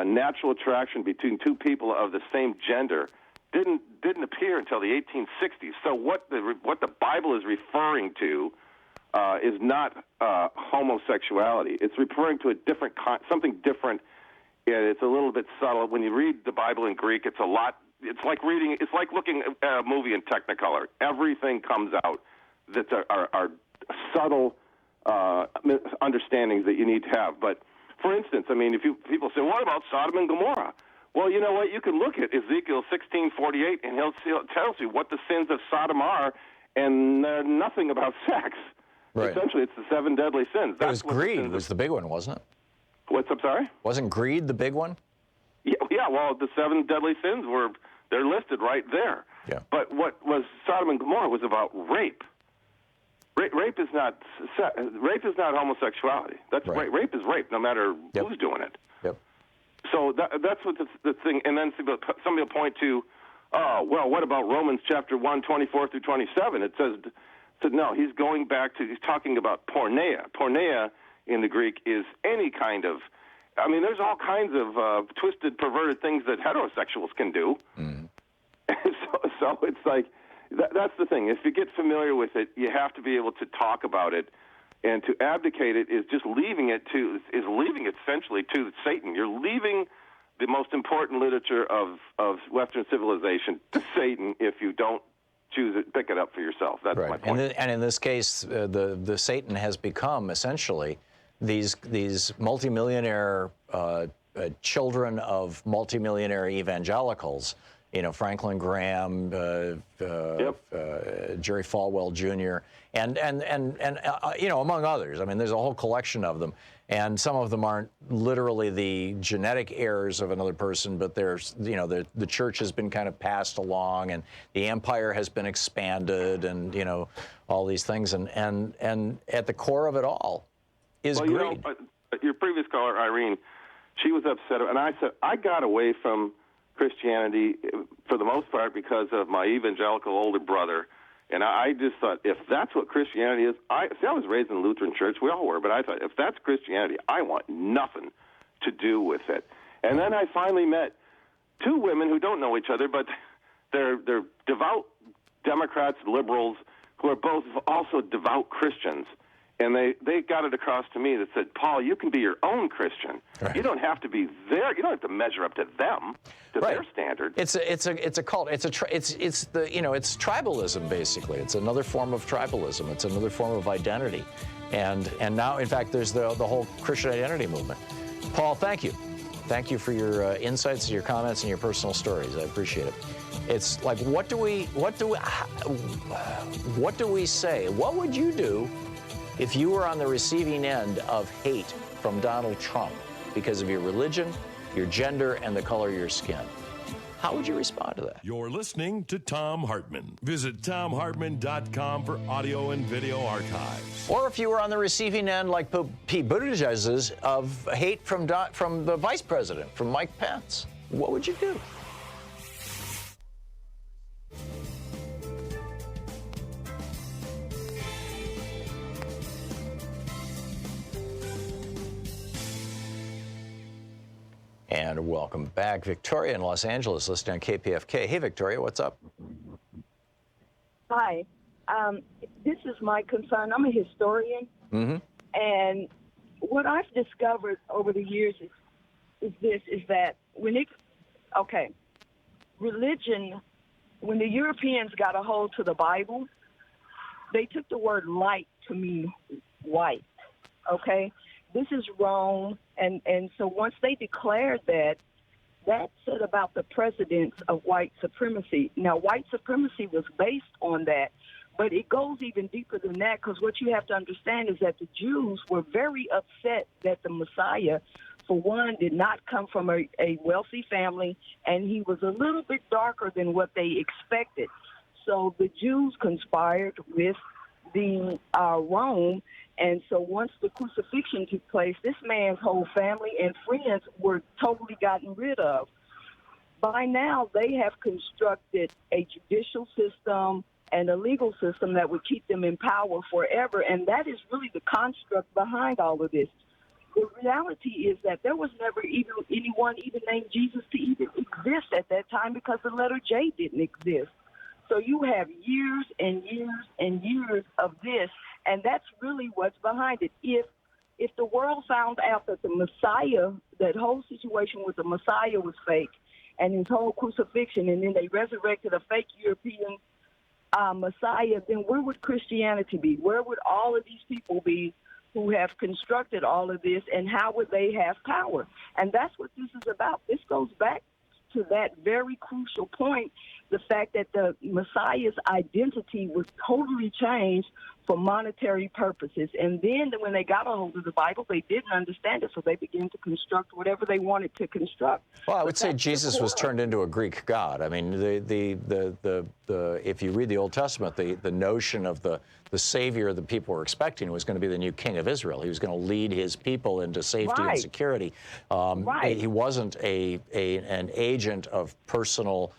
natural attraction between two people of the same gender, didn't appear until the 1860s. So what the Bible is referring to is not homosexuality. It's referring to something different, and it's a little bit subtle. When you read the Bible in Greek, it's a lot. it's like reading. It's like looking at a movie in Technicolor. Everything comes out that are subtle understandings that you need to have. But for instance, I mean, if people say, "What about Sodom and Gomorrah?" Well, you know what? You can look at Ezekiel 16:48, and he'll tells you what the sins of Sodom are, and nothing about sex. Right. Essentially, it's the 7 deadly sins. It was greed was the big one, wasn't it? What's up? Sorry. Wasn't greed the big one? Yeah. Well, the 7 deadly sins they're listed right there. Yeah. But what was Sodom and Gomorrah was about rape. Rape is not homosexuality. That's right. Rape is rape, no matter Yep. who's doing it. Yep. So that's what the thing. And then somebody will point to, oh, well, what about Romans chapter 1, 24 through 27? It says no. He's talking about porneia. Porneia in the Greek is any kind of. I mean, there's all kinds of twisted, perverted things that heterosexuals can do. Mm. So it's like that's the thing. If you get familiar with it, you have to be able to talk about it, and to abdicate it is just leaving it essentially to Satan. You're leaving the most important literature of Western civilization to Satan if you don't choose it, pick it up for yourself. That's right. my point. And in this case, the Satan has become essentially these multimillionaire children of multimillionaire evangelicals. You know, Franklin Graham, Jerry Falwell Jr., and you know, among others. I mean, there's a whole collection of them, and some of them aren't literally the genetic heirs of another person, but there's, you know, the church has been kind of passed along, and the empire has been expanded, and you know, all these things, and at the core of it all is greed. You know, your previous caller, Irene, she was upset, and I said I got away from Christianity for the most part because of my evangelical older brother, and I just thought, if that's what Christianity is, I was raised in the Lutheran church, we all were, but I thought, if that's Christianity, I want nothing to do with it. And then I finally met 2 women who don't know each other, but they're devout Democrats, liberals, who are both also devout Christians. And they got it across to me that said, Paul, you can be your own Christian. Right. You don't have to be there. You don't have to measure up to them, to right. their standard. It's a cult. It's tribalism basically. It's another form of tribalism. It's another form of identity, and now in fact there's the whole Christian identity movement. Paul, thank you for your insights, your comments, and your personal stories. I appreciate it. It's like what do we say? What would you do if you were on the receiving end of hate from Donald Trump because of your religion, your gender, and the color of your skin? How would you respond to that? You're listening to Thom Hartmann. Visit ThomHartmann.com for audio and video archives. Or if you were on the receiving end, like Pete Buttigieg's, of hate from the vice president, from Mike Pence, what would you do? And welcome back. Victoria in Los Angeles, listening on KPFK. Hey, Victoria, what's up? Hi. This is my concern. I'm a historian. Mm-hmm. And what I've discovered over the years is that religion, when the Europeans got a hold to the Bible, they took the word light to mean white, okay? This is Rome, and so once they declared that said about the precedence of white supremacy. Now, white supremacy was based on that, but it goes even deeper than that, because what you have to understand is that the Jews were very upset that the Messiah, for one, did not come from a wealthy family, and he was a little bit darker than what they expected. So the Jews conspired with the Rome. And so once the crucifixion took place, this man's whole family and friends were totally gotten rid of. By now, they have constructed a judicial system and a legal system that would keep them in power forever, and that is really the construct behind all of this. The reality is that there was never anyone even named Jesus to even exist at that time, because the letter J didn't exist. So you have years and years and years of this, and that's really what's behind it. If the world found out that the Messiah, that whole situation with the Messiah was fake, and his whole crucifixion, and then they resurrected a fake European Messiah, then where would Christianity be? Where would all of these people be who have constructed all of this, and how would they have power? And that's what this is about. This goes back to that very crucial point, the fact that the Messiah's identity was totally changed for monetary purposes. And then when they got a hold of the Bible, they didn't understand it, so they began to construct whatever they wanted to construct. Well, I would say Jesus was turned into a Greek god. I mean, if you read the Old Testament, the notion of the savior the people were expecting was going to be the new king of Israel. He was going to lead his people into safety and security. He wasn't an agent of personal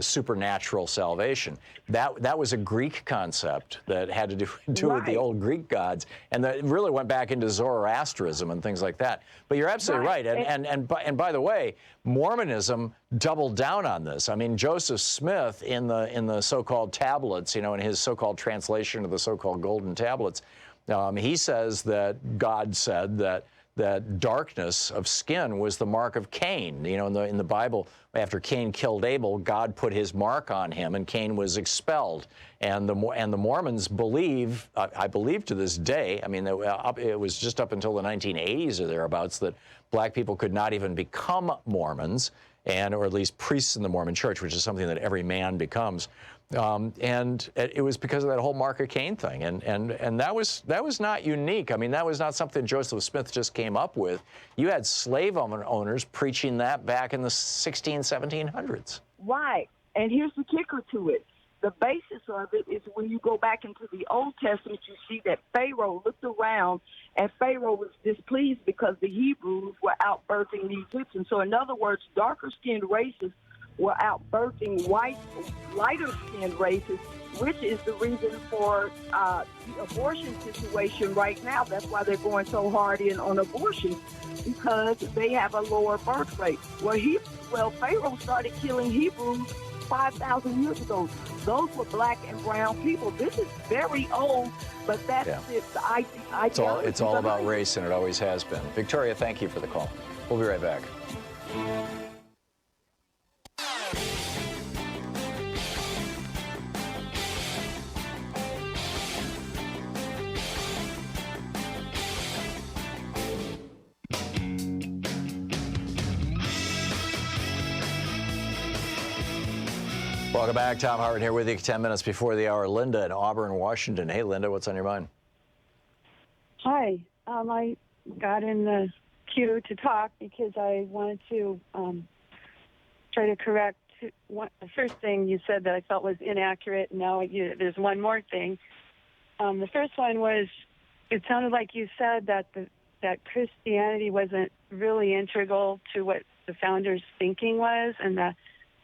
supernatural salvation. That was a Greek concept that had to do with the old Greek gods, and that really went back into Zoroastrianism and things like that. But you're absolutely right. And by the way, Mormonism doubled down on this. I mean, Joseph Smith in the so-called tablets, in his so-called translation of the so-called golden tablets, he says that God said that darkness of skin was the mark of Cain. In the Bible, after Cain killed Abel, God put his mark on him, and Cain was expelled. And the Mormons believe, I believe to this day, I mean, it was just up until the 1980s or thereabouts that black people could not even become Mormons, or at least priests in the Mormon Church, which is something that every man becomes. And it was because of that whole Mark of Cain thing, and that was not unique. I mean, that was not something Joseph Smith just came up with. You had slave owners preaching that back in the 1700s. Right, and here's the kicker to it. The basis of it is when you go back into the Old Testament, you see that Pharaoh looked around, and Pharaoh was displeased because the Hebrews were outbirthing the Egyptians. So in other words, darker-skinned races were outbirthing white, lighter-skinned races, which is the reason for the abortion situation right now. That's why they're going so hard in on abortion, because they have a lower birth rate. Well, Pharaoh started killing Hebrews 5,000 years ago. Those were black and brown people. This is very old, but that's the idea. It's all about race, and it always has been. Victoria, thank you for the call. We'll be right back. Welcome back. Thom Hartmann here with you 10 minutes before the hour. Linda in Auburn, Washington. Hey, Linda, what's on your mind? Hi. I got in the queue to talk because I wanted to try to correct the first thing you said that I felt was inaccurate. Now there's one more thing. The first one was, it sounded like you said that that Christianity wasn't really integral to what the founders' thinking was and the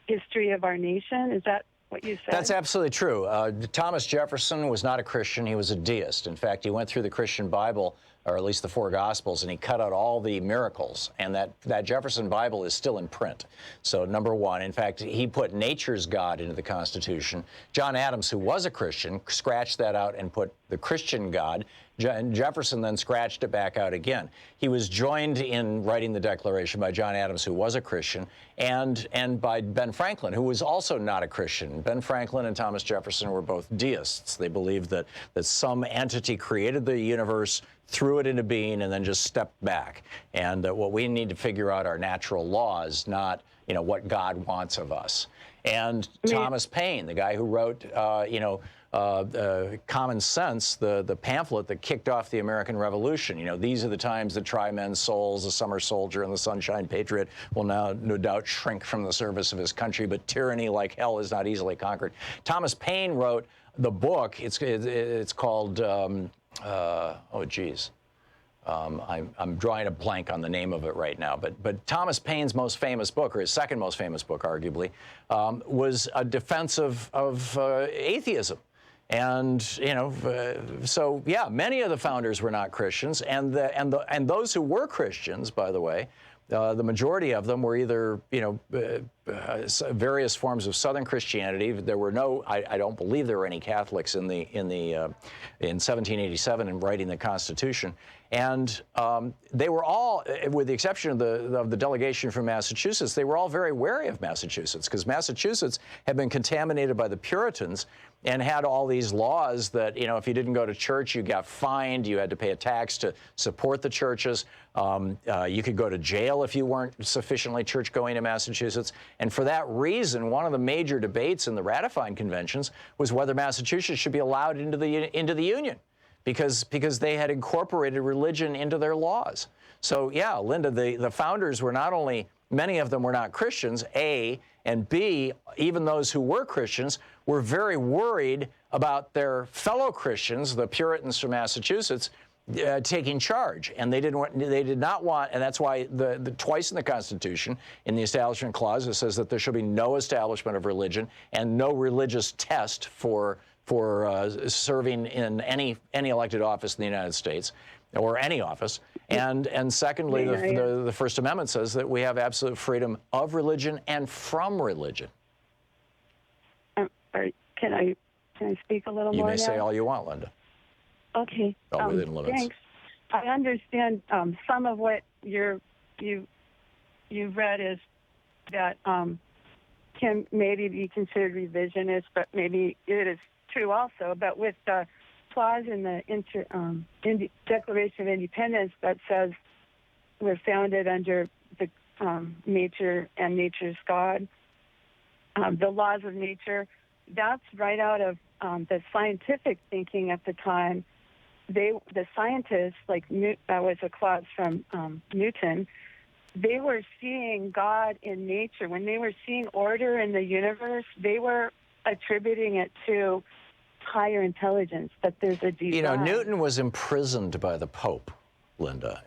history of our nation. Is that what you said? That's absolutely true. Thomas Jefferson was not a Christian. He was a deist. In fact, he went through the Christian Bible, or at least the four Gospels, and he cut out all the miracles. And that Jefferson Bible is still in print. So, number one, in fact, he put nature's God into the Constitution. John Adams, who was a Christian, scratched that out and put the Christian God. And Jefferson then scratched it back out again. He was joined in writing the Declaration by John Adams, who was a Christian, and by Ben Franklin, who was also not a Christian. Ben Franklin and Thomas Jefferson were both deists. They believed that some entity created the universe, threw it into being, and then just stepped back. And that what we need to figure out are natural laws, not what God wants of us. And Thomas Paine, the guy who wrote Common Sense, the pamphlet that kicked off the American Revolution. These are the times that try men's souls. The summer soldier and the sunshine patriot will now no doubt shrink from the service of his country, but tyranny like hell is not easily conquered. Thomas Paine wrote the book. It's called I'm drawing a blank on the name of it right now, but Thomas Paine's most famous book, or his second most famous book, arguably, was a defense of atheism. And so yeah, many of the founders were not Christians, and those who were Christians, by the way, the majority of them were either, various forms of Southern Christianity. There were no, I don't believe there were any Catholics in 1787 in writing the Constitution. And they were all, with the exception of the delegation from Massachusetts, they were all very wary of Massachusetts, because Massachusetts had been contaminated by the Puritans and had all these laws that, if you didn't go to church, you got fined, you had to pay a tax to support the churches. You could go to jail if you weren't sufficiently church-going in Massachusetts. And for that reason, one of the major debates in the ratifying conventions was whether Massachusetts should be allowed into the Union, because they had incorporated religion into their laws. So, yeah, Linda, the founders were not only, many of them were not Christians, A, and B, even those who were Christians were very worried about their fellow Christians, the Puritans from Massachusetts, taking charge, and they did not want, and that's why the twice in the Constitution, in the Establishment Clause, it says that there shall be no establishment of religion and no religious test for serving in any elected office in the United States, or any office. And secondly, the First Amendment says that we have absolute freedom of religion and from religion. Can I speak a little more? You may now? say all you want, Linda. Okay. All within limits. Thanks. I understand some of what you've read is that can maybe be considered revisionist, but maybe it is true also. But with the clause in the Declaration of Independence that says we're founded under the nature and nature's God, the laws of nature, that's right out of the scientific thinking at the time. The scientists, like that was a clause from Newton, they were seeing God in nature. When they were seeing order in the universe, they were attributing it to higher intelligence, that there's a design. Newton was imprisoned by the Pope, Linda.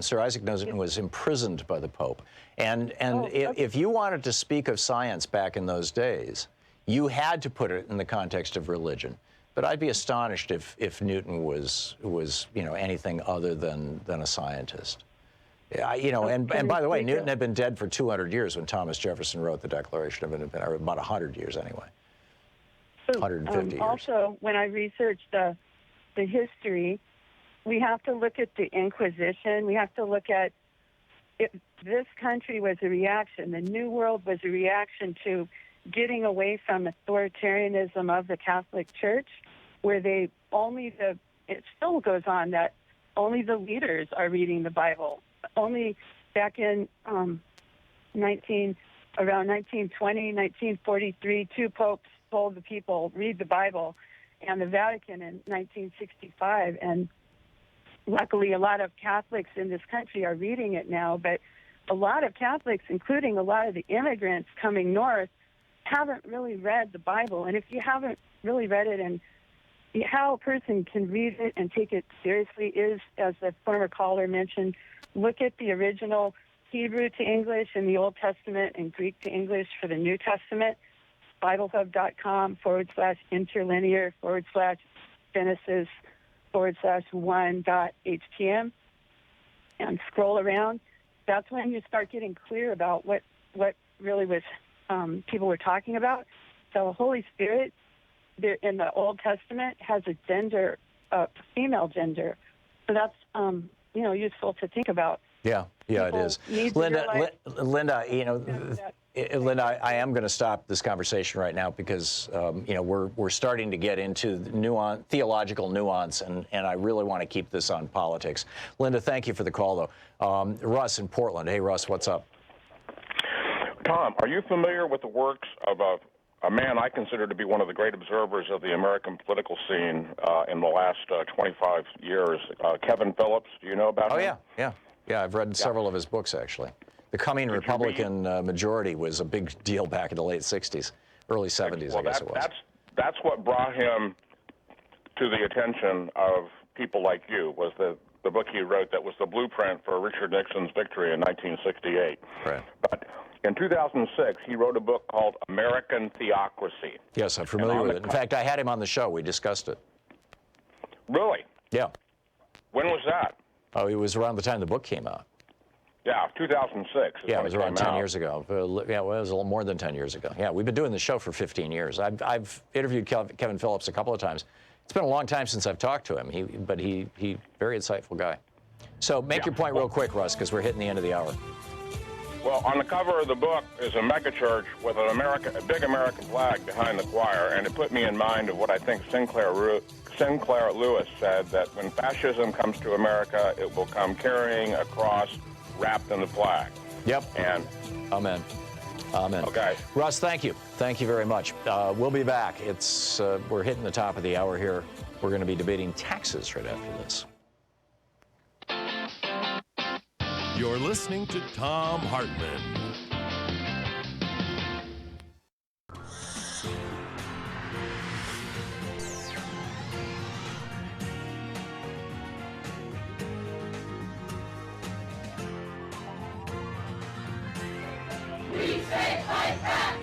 Sir Isaac Newton was imprisoned by the Pope. And if you wanted to speak of science back in those days, you had to put it in the context of religion. But I'd be astonished if Newton was anything other than a scientist. And by the way, Newton had been dead for 200 years when Thomas Jefferson wrote the Declaration of Independence, or about 100 years anyway. 150 years. Also, when I researched the history, we have to look at the Inquisition. We have to look at this country was a reaction. The New World was a reaction to getting away from authoritarianism of the Catholic Church, where it still goes on that only the leaders are reading the Bible. Only back in around 1920, 1943, two popes told the people, read the Bible, and the Vatican in 1965. And luckily, a lot of Catholics in this country are reading it now, but a lot of Catholics, including a lot of the immigrants coming north, haven't really read the Bible. And if you haven't really read it, and how a person can read it and take it seriously is, as the former caller mentioned, look at the original Hebrew to English in the Old Testament and Greek to English for the New Testament, BibleHub.com/interlinear/Genesis/1.htm, and scroll around. That's when you start getting clear about what really was people were talking about. So Holy Spirit in the Old Testament has a gender, female gender. So that's useful to think about. Yeah, it is. Linda, I am going to stop this conversation right now because we're starting to get into theological nuance, and I really want to keep this on politics. Linda, thank you for the call, though. Russ in Portland. Hey, Russ, what's up? Tom, are you familiar with the works of a man I consider to be one of the great observers of the American political scene in the last 25 years, Kevin Phillips? Do you know about him? Yeah, I've read several of his books, actually. The coming Republican majority was a big deal back in the late 60s, early 70s, I guess it was. That's what brought him to the attention of people like you, was the book he wrote that was the blueprint for Richard Nixon's victory in 1968. Right. But in 2006, he wrote a book called American Theocracy. Yes, I'm familiar with it. In fact, I had him on the show. We discussed it. Really? Yeah. When was that? Oh, it was around the time the book came out. Yeah, 2006. Yeah, it was around 10 years ago. Yeah, well, it was a little more than 10 years ago. Yeah, we've been doing the show for 15 years. I've interviewed Kevin Phillips a couple of times. It's been a long time since I've talked to him, but he very insightful guy. So make your point real quick, Russ, because we're hitting the end of the hour. Well, on the cover of the book is a megachurch with a big American flag behind the choir, and it put me in mind of what I think Sinclair Lewis said, that when fascism comes to America, it will come carrying a cross wrapped in the flag. Yep. And amen. Amen. Okay. Russ, thank you. Thank you very much. We'll be back. We're hitting the top of the hour here. We're going to be debating taxes right after this. You're listening to Thom Hartmann. We say fight back!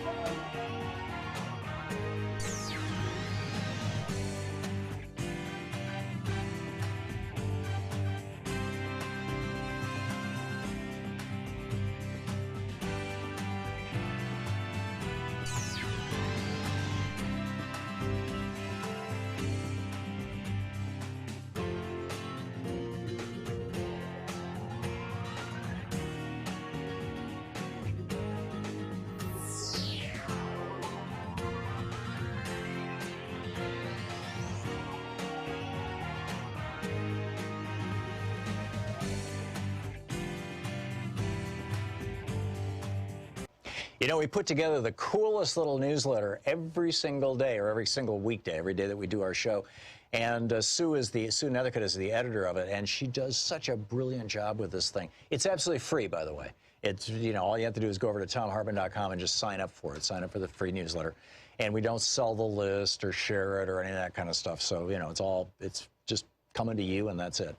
You know, we put together the coolest little newsletter every single day, or every single weekday, every day that we do our show. And Sue Nethercutt is the editor of it, and she does such a brilliant job with this thing. It's absolutely free, by the way. It's, you know, all you have to do is go over to thomhartmann.com and just sign up for it. Sign up for the free newsletter. And we don't sell the list or share it or any of that kind of stuff. So, you know, it's just coming to you, and that's it.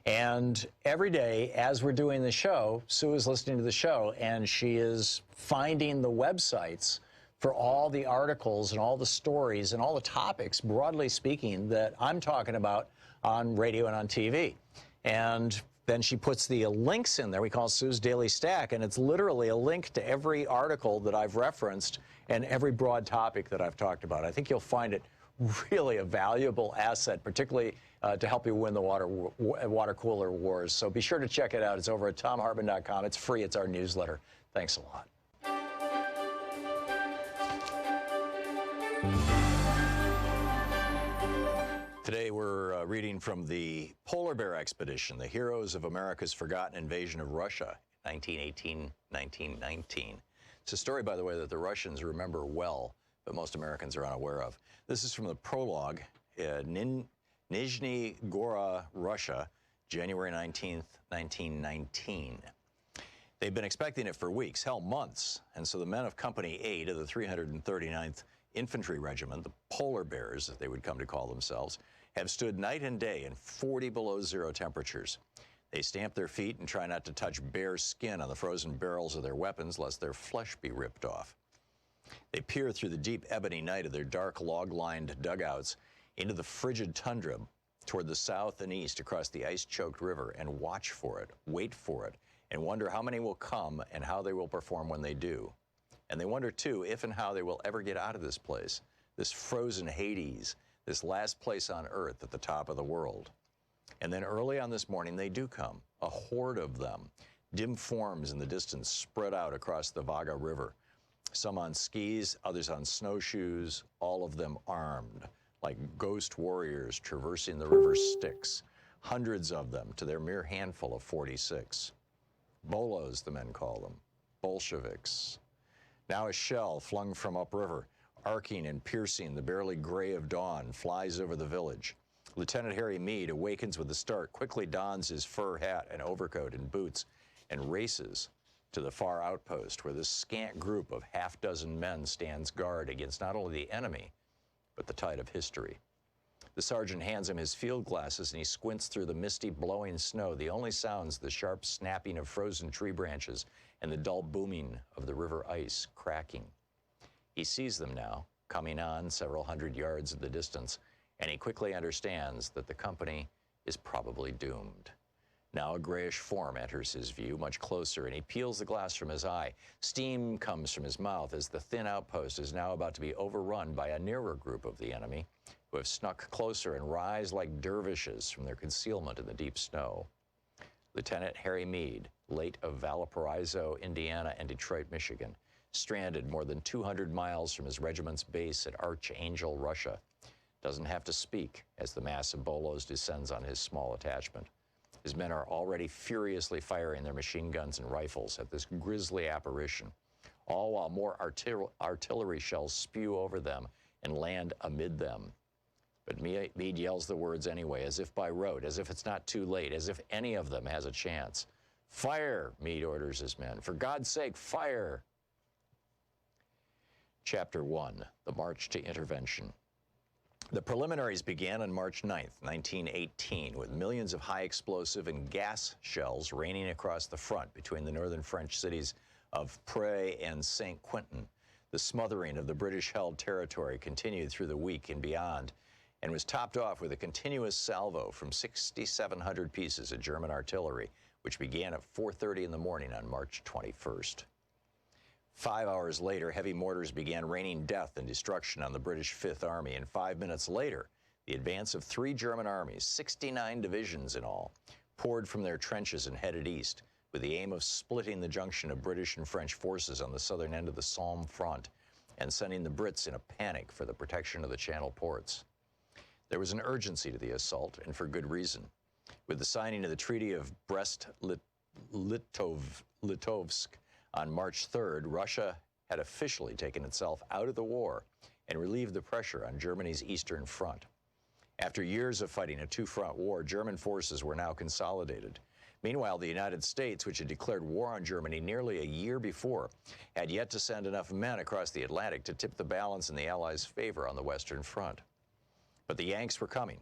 And every day, as we're doing the show, Sue is listening to the show, and she is finding the websites for all the articles and all the stories and all the topics, broadly speaking, that I'm talking about on radio and on TV. And then she puts the links in there. We call Sue's Daily Stack, and it's literally a link to every article that I've referenced and every broad topic that I've talked about. I think you'll find it really a valuable asset, particularly to help you win the water cooler wars. So be sure to check it out. It's over at thomhartmann.com. It's free. It's our newsletter. Thanks a lot. Today we're reading from the Polar Bear Expedition, the heroes of America's forgotten invasion of Russia, 1918-1919. It's a story, by the way, that the Russians remember well, but most Americans are unaware of. This is from the prologue, Nizhny Gora, Russia, January 19th, 1919. They've been expecting it for weeks, hell, months, and so the men of Company 8 of the 339th Infantry Regiment, the Polar Bears, as they would come to call themselves, have stood night and day in 40 below zero temperatures. They stamp their feet and try not to touch bare skin on the frozen barrels of their weapons, lest their flesh be ripped off. They peer through the deep ebony night of their dark log-lined dugouts into the frigid tundra toward the south and east across the ice-choked river and watch for it, wait for it, and wonder how many will come and how they will perform when they do. And they wonder, too, if and how they will ever get out of this place, this frozen Hades, this last place on Earth at the top of the world. And then early on this morning, they do come, a horde of them, dim forms in the distance spread out across the Vaga River. Some on skis, others on snowshoes, all of them armed, like ghost warriors traversing the river's Styx. Hundreds of them to their mere handful of 46. Bolos, the men call them, Bolsheviks. Now a shell flung from upriver, arcing and piercing the barely gray of dawn, flies over the village. Lieutenant Harry Meade awakens with a start, quickly dons his fur hat and overcoat and boots, and races to the far outpost where this scant group of half-dozen men stands guard against not only the enemy, but the tide of history. The sergeant hands him his field glasses, and he squints through the misty, blowing snow. The only sounds, the sharp snapping of frozen tree branches and the dull booming of the river ice cracking. He sees them now, coming on several hundred yards in the distance, and he quickly understands that the company is probably doomed. Now a grayish form enters his view much closer, and he peels the glass from his eye. Steam comes from his mouth as the thin outpost is now about to be overrun by a nearer group of the enemy, who have snuck closer and rise like dervishes from their concealment in the deep snow. Lieutenant Harry Meade, late of Valparaiso, Indiana, and Detroit, Michigan, stranded more than 200 miles from his regiment's base at Archangel, Russia, doesn't have to speak as the mass of bolos descends on his small attachment. His men are already furiously firing their machine guns and rifles at this grisly apparition, all while more artillery shells spew over them and land amid them. But Meade yells the words anyway, as if by rote, as if it's not too late, as if any of them has a chance. Fire, Meade orders his men. For God's sake, fire. Chapter 1, the March to Intervention. The preliminaries began on March 9th, 1918, with millions of high explosive and gas shells raining across the front between the northern French cities of Pré and Saint-Quentin. The smothering of the British-held territory continued through the week and beyond, and was topped off with a continuous salvo from 6,700 pieces of German artillery, which began at 4:30 in the morning on March 21st. 5 hours later, heavy mortars began raining death and destruction on the British Fifth Army, and 5 minutes later, the advance of 3 German armies, 69 divisions in all, poured from their trenches and headed east, with the aim of splitting the junction of British and French forces on the southern end of the Somme front, and sending the Brits in a panic for the protection of the Channel ports. There was an urgency to the assault, and for good reason. With the signing of the Treaty of Brest-Litovsk on March 3rd, Russia had officially taken itself out of the war and relieved the pressure on Germany's eastern front. After years of fighting a two-front war, German forces were now consolidated. Meanwhile, the United States, which had declared war on Germany nearly a year before, had yet to send enough men across the Atlantic to tip the balance in the Allies' favor on the Western Front. But the Yanks were coming.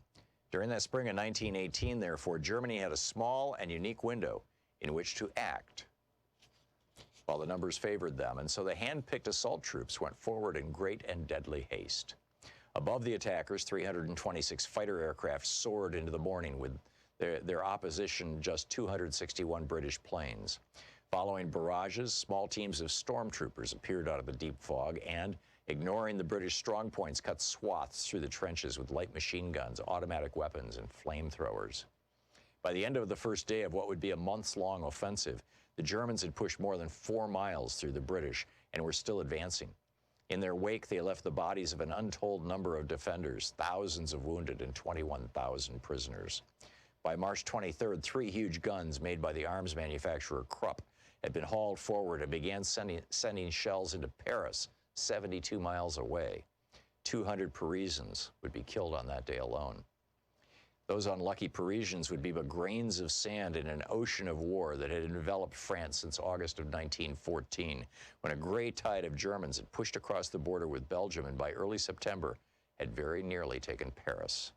During that spring of 1918, therefore, Germany had a small and unique window in which to act, while the numbers favored them, and so the hand-picked assault troops went forward in great and deadly haste. Above the attackers, 326 fighter aircraft soared into the morning, with their opposition just 261 British planes. Following barrages, small teams of stormtroopers appeared out of the deep fog and, ignoring the British strongpoints, cut swaths through the trenches with light machine guns, automatic weapons, and flamethrowers. By the end of the first day of what would be a months-long offensive, the Germans had pushed more than 4 miles through the British and were still advancing. In their wake, they left the bodies of an untold number of defenders, thousands of wounded, and 21,000 prisoners. By March 23rd, 3 huge guns made by the arms manufacturer Krupp had been hauled forward and began sending shells into Paris, 72 miles away. 200 Parisians would be killed on that day alone. Those unlucky Parisians would be but grains of sand in an ocean of war that had enveloped France since August of 1914, when a gray tide of Germans had pushed across the border with Belgium and by early September had very nearly taken Paris.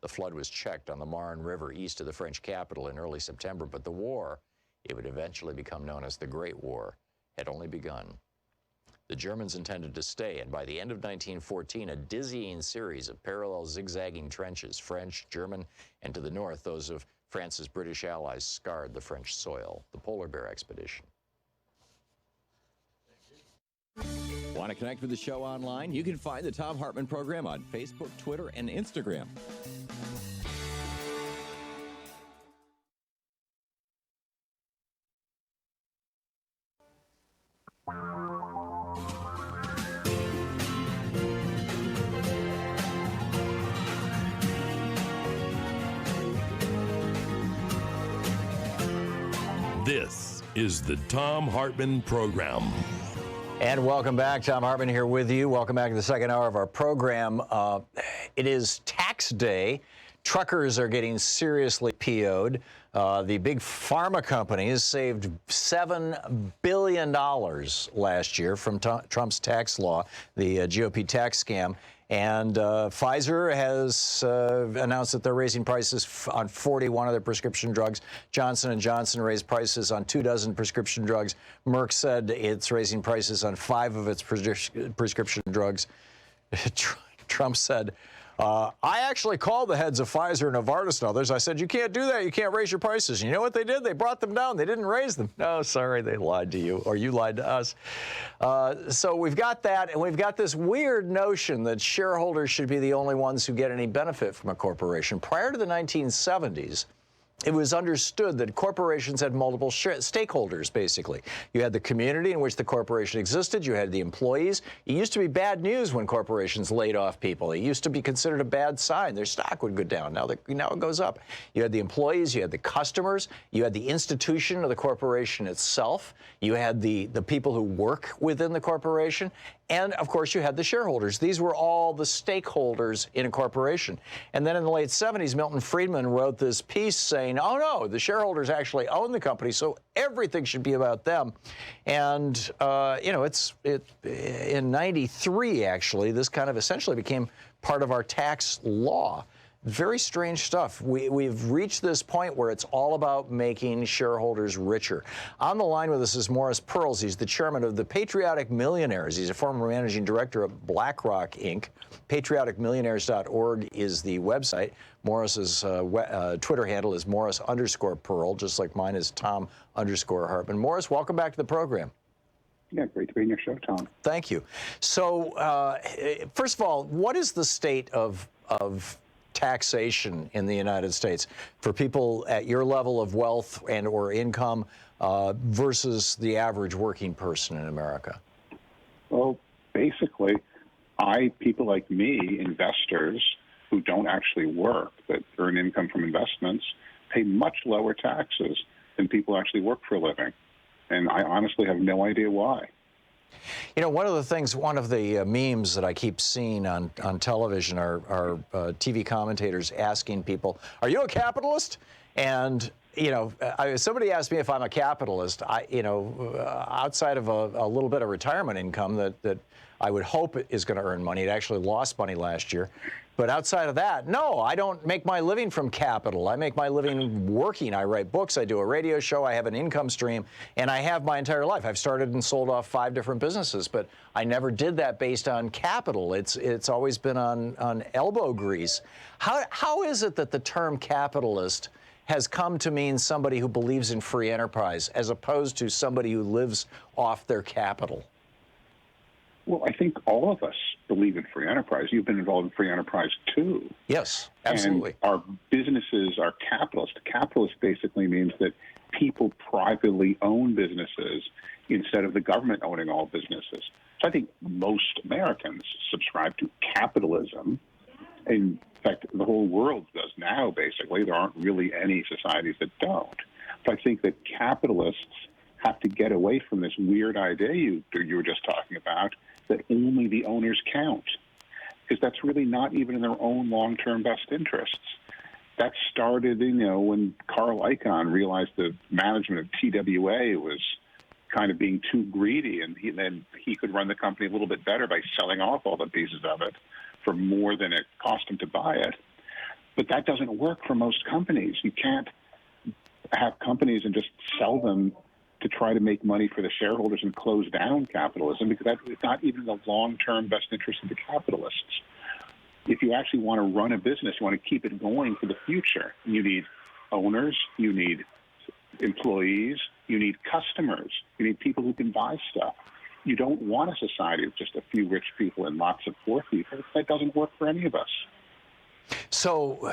The flood was checked on the Marne River east of the French capital in early September, but the war, it would eventually become known as the Great War, had only begun. The Germans intended to stay, and by the end of 1914, a dizzying series of parallel zigzagging trenches, French, German, and to the north, those of France's British allies, scarred the French soil. The Polar Bear Expedition. Want to connect with the show online? You can find the Thom Hartmann Program on Facebook, Twitter, and Instagram. This is the Thom Hartmann Program. And welcome back. Thom Hartmann here with you. Welcome back to the second hour of our program. It is tax day. Truckers are getting seriously PO'd. The big pharma companies saved $7 billion last year from Trump's tax law, the GOP tax scam. And Pfizer has announced that they're raising prices on 41 of their prescription drugs. Johnson & Johnson raised prices on 24 prescription drugs. Merck said it's raising prices on 5 of its prescription drugs. Trump said I actually called the heads of Pfizer and Novartis and others. I said, you can't do that. You can't raise your prices. And you know what they did? They brought them down. They didn't raise them. No, sorry, they lied to you, or you lied to us. So we've got that, and we've got this weird notion that shareholders should be the only ones who get any benefit from a corporation. Prior to the 1970s, it was understood that corporations had multiple stakeholders, basically. You had the community in which the corporation existed. You had the employees. It used to be bad news when corporations laid off people. It used to be considered a bad sign. Their stock would go down. Now it goes up. You had the employees. You had the customers. You had the institution of the corporation itself. You had the people who work within the corporation. And, of course, you had the shareholders. These were all the stakeholders in a corporation. And then in the late 70s, Milton Friedman wrote this piece saying, oh, no, the shareholders actually own the company, so everything should be about them. And, in 93, actually, this kind of essentially became part of our tax law. Very strange stuff. We've reached this point where it's all about making shareholders richer. On the line with us is Morris Pearls. He's the chairman of the Patriotic Millionaires. He's a former managing director of BlackRock, Inc. PatrioticMillionaires.org is the website. Morris's Twitter handle is Morris_Pearl, just like mine is Thom_Hartmann. Morris, welcome back to the program. Yeah, great to be on your show, Tom. Thank you. So, first of all, what is the state of taxation in the United States for people at your level of wealth and or income versus the average working person in America? Well, basically, people like me, investors who don't actually work but earn income from investments, pay much lower taxes than people who actually work for a living. And I honestly have no idea why. You know, one of the memes that I keep seeing on television are TV commentators asking people, are you a capitalist? And, you know, somebody asked me if I'm a capitalist. Outside of a little bit of retirement income that I would hope is going to earn money. It actually lost money last year. But outside of that, no, I don't make my living from capital. I make my living working. I write books. I do a radio show. I have an income stream. And I have my entire life. I've started and sold off 5 different businesses. But I never did that based on capital. It's always been on elbow grease. How is it that the term capitalist has come to mean somebody who believes in free enterprise as opposed to somebody who lives off their capital? Well, I think all of us believe in free enterprise. You've been involved in free enterprise, too. Yes, absolutely. And our businesses are capitalist. Capitalist basically means that people privately own businesses instead of the government owning all businesses. So I think most Americans subscribe to capitalism. In fact, the whole world does now, basically. There aren't really any societies that don't. So I think that capitalists have to get away from this weird idea you were just talking about, that only the owners count, because that's really not even in their own long-term best interests. That started, when Carl Icahn realized the management of TWA was kind of being too greedy, and then he could run the company a little bit better by selling off all the pieces of it for more than it cost him to buy it. But that doesn't work for most companies. You can't have companies and just sell them to try to make money for the shareholders and close down capitalism, because that is not even the long-term best interest of the capitalists. If you actually want to run a business, you want to keep it going for the future, you need owners, you need employees, you need customers, you need people who can buy stuff. You don't want a society of just a few rich people and lots of poor people. That doesn't work for any of us. So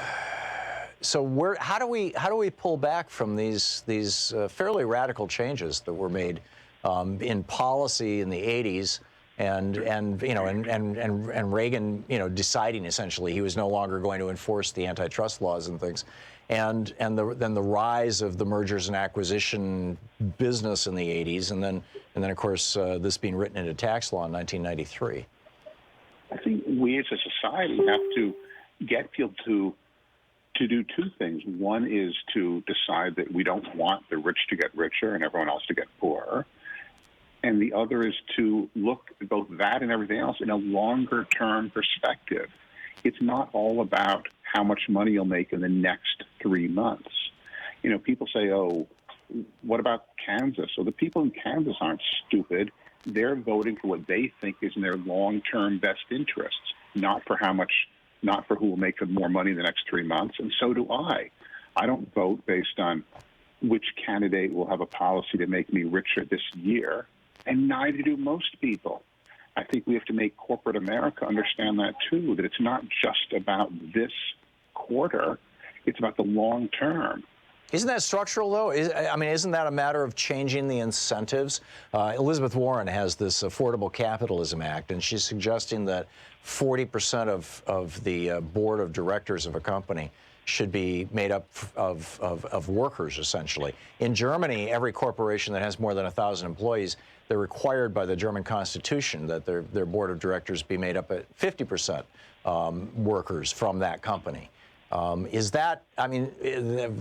how do we pull back from these fairly radical changes that were made in policy in the 80s, and Reagan deciding essentially he was no longer going to enforce the antitrust laws and things, and then the rise of the mergers and acquisition business in the 80s, and then of course this being written into tax law in 1993. I think we as a society have to get people to do 2 things. One is to decide that we don't want the rich to get richer and everyone else to get poorer. And the other is to look at both that and everything else in a longer-term perspective. It's not all about how much money you'll make in the next 3 months. People say, oh, what about Kansas? So the people in Kansas aren't stupid. They're voting for what they think is in their long-term best interests, not for how much not for who will make them more money in the next 3 months, and so do I. I don't vote based on which candidate will have a policy to make me richer this year, and neither do most people. I think we have to make corporate America understand that, too, that it's not just about this quarter. It's about the long term. Isn't that structural, though? Isn't that a matter of changing the incentives? Elizabeth Warren has this Affordable Capitalism Act, and she's suggesting that 40% of the board of directors of a company should be made up of workers, essentially. In Germany, every corporation that has more than 1,000 employees, they're required by the German Constitution that their board of directors be made up at 50% workers from that company. Is that? I mean,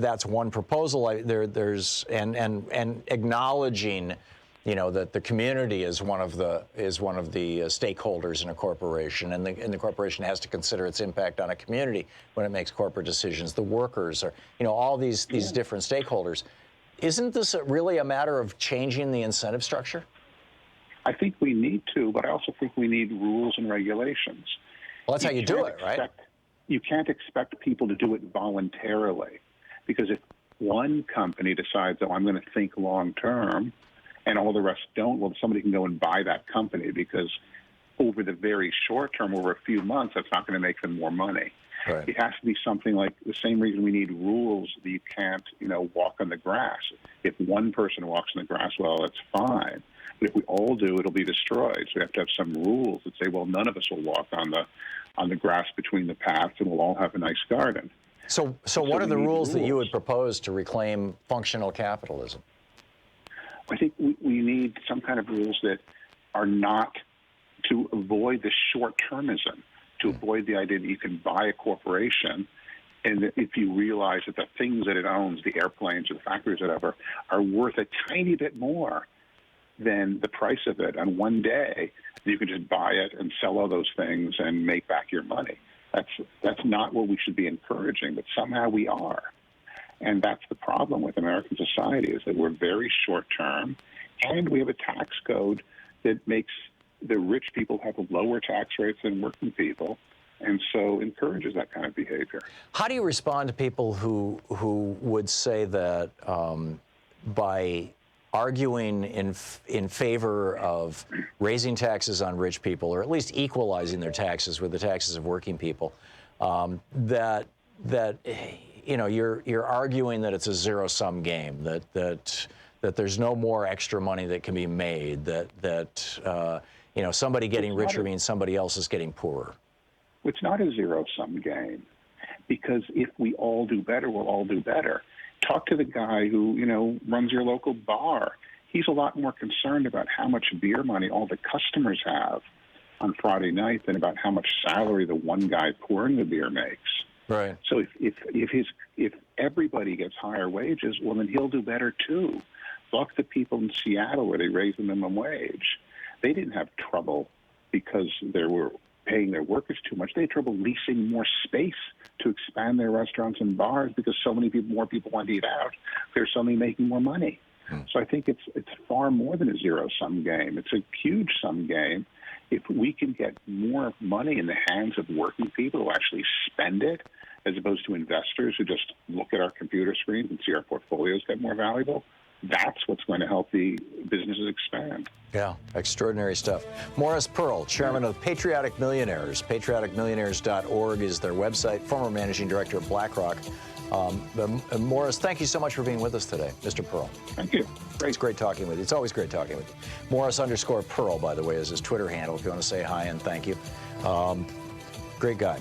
that's one proposal. There's acknowledging, that the community is one of the stakeholders in a corporation, and the corporation has to consider its impact on a community when it makes corporate decisions. The workers are, all these different stakeholders. Isn't this really a matter of changing the incentive structure? I think we need to, but I also think we need rules and regulations. Well, that's how you do it, right? You can't expect people to do it voluntarily, because if one company decides, I'm going to think long term, and all the rest don't, well, somebody can go and buy that company, because over the very short term, over a few months, that's not going to make them more money. Right. It has to be something like the same reason we need rules that you can't, walk on the grass. If one person walks on the grass, well, that's fine. But if we all do, it'll be destroyed. So we have to have some rules that say, well, none of us will walk on the grass between the paths, and we'll all have a nice garden. So what are the rules that you would propose to reclaim functional capitalism? I think we need some kind of rules that are not to avoid the short-termism, to avoid the idea that you can buy a corporation, and that if you realize that the things that it owns, the airplanes or the factories, whatever, are worth a tiny bit more than the price of it, on one day you can just buy it and sell all those things and make back your money. That's not what we should be encouraging, but somehow we are. And that's the problem with American society, is that we're very short-term, and we have a tax code that makes the rich people have lower tax rates than working people, and so encourages that kind of behavior. How do you respond to people who would say that by arguing in favor of raising taxes on rich people, or at least equalizing their taxes with the taxes of working people, that you're arguing that it's a zero-sum game, that there's no more extra money that can be made, that somebody getting richer means somebody else is getting poorer? It's not a zero-sum game, because if we all do better, we'll all do better. Talk to the guy who, runs your local bar. He's a lot more concerned about how much beer money all the customers have on Friday night than about how much salary the one guy pouring the beer makes. Right. So if everybody gets higher wages, well, then he'll do better too. Look at the people in Seattle where they raised the minimum wage. They didn't have trouble because they were paying their workers too much. They had trouble leasing more space to expand their restaurants and bars because so many more people want to eat out. They're suddenly making more money. So I think it's far more than a zero-sum game. It's a huge sum game. If we can get more money in the hands of working people who actually spend it, as opposed to investors who just look at our computer screens and see our portfolios get more valuable, that's what's going to help the businesses expand. Yeah, extraordinary stuff. Morris Pearl, chairman of Patriotic Millionaires. Patrioticmillionaires.org is their website, former managing director of BlackRock. Morris, thank you so much for being with us today, Mr. Pearl. Thank you. It's great talking with you. It's always great talking with you. Morris_Pearl, by the way, is his Twitter handle if you want to say hi and thank you. Great guy.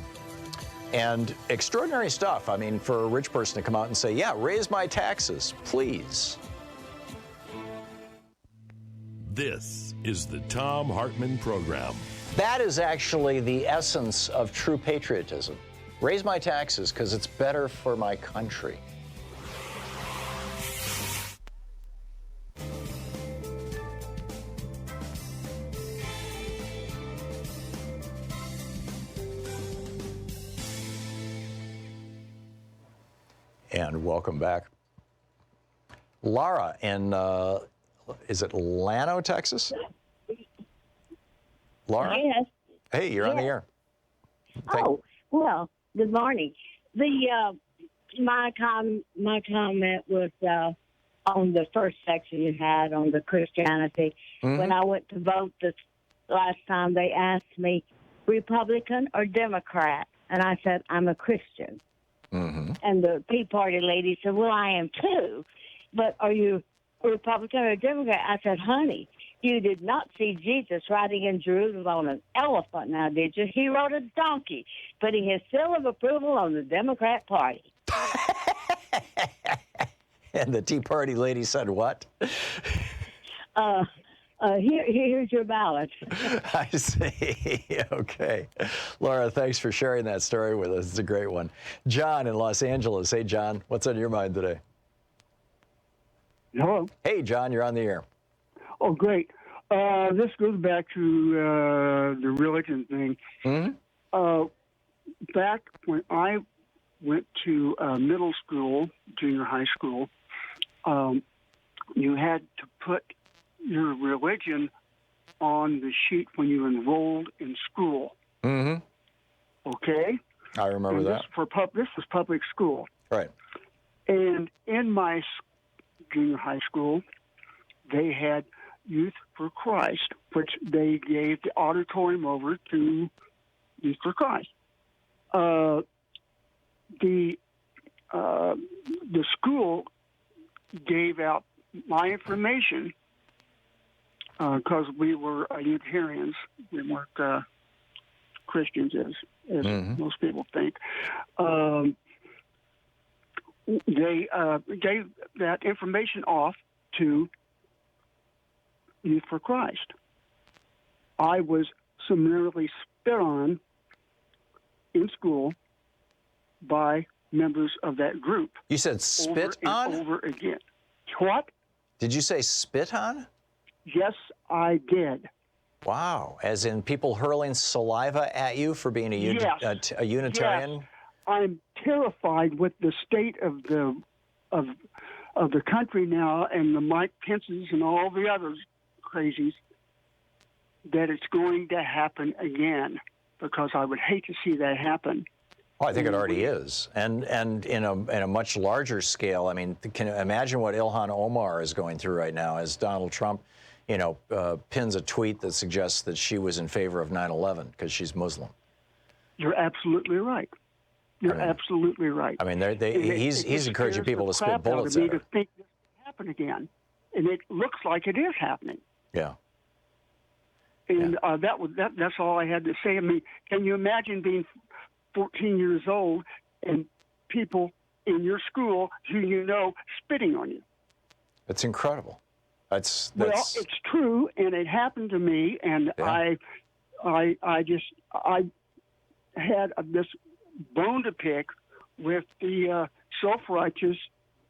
And extraordinary stuff. I mean, for a rich person to come out and say, yeah, raise my taxes, please. This is the Thom Hartmann Program. That is actually the essence of true patriotism. Raise my taxes because it's better for my country. And welcome back. Lara in, is it Llano, Texas? Lara? Yes. Hey, you're on the air. Well, good morning. My comment was on the first section you had on the Christianity. Mm-hmm. When I went to vote this last time, they asked me Republican or Democrat, and I said I'm a Christian. Mm-hmm. And the Tea Party lady said, "Well, I am too, but are you a Republican or a Democrat?" I said, "Honey, you did not see Jesus riding in Jerusalem on an elephant, now did you? He rode a donkey, putting his seal of approval on the Democrat Party." And the Tea Party lady said what? Here's your ballot. I see. Okay. Laura, thanks for sharing that story with us. It's a great one. John in Los Angeles. Hey, John, what's on your mind today? Hello. Hey, John, you're on the air. Oh, great. This goes back to the religion thing. Mm-hmm. Back when I went to middle school, junior high school, you had to put your religion on the sheet when you enrolled in school. Mm-hmm. Okay? I remember and that. This was public school. Right. And in my junior high school, they had Youth for Christ, which they gave the auditorium over to Youth for Christ. The school gave out my information because we were Unitarians. We weren't Christians, as most people think. They gave that information off to Youth for Christ. I was summarily spit on in school by members of that group. You said spit on? Over again. What? Did you say spit on? Yes, I did. Wow. As in people hurling saliva at you for being a Unitarian? Yes. I'm terrified with the state of the country now, and the Mike Pences and all the others crazies, that it's going to happen again, because I would hate to see that happen. Oh, I think it already is, and in a much larger scale. I mean, can you imagine what Ilhan Omar is going through right now as Donald Trump, pins a tweet that suggests that she was in favor of 9/11 because she's Muslim. You're absolutely right. You're absolutely right. I mean, he's encouraging people to spit bullets at her. To think this will happen again, and it looks like it is happening. Yeah. And that's all I had to say. I mean, can you imagine being 14 years old and people in your school who you know spitting on you? That's incredible. That's well, it's true, and it happened to me, and I had this bone to pick with the self-righteous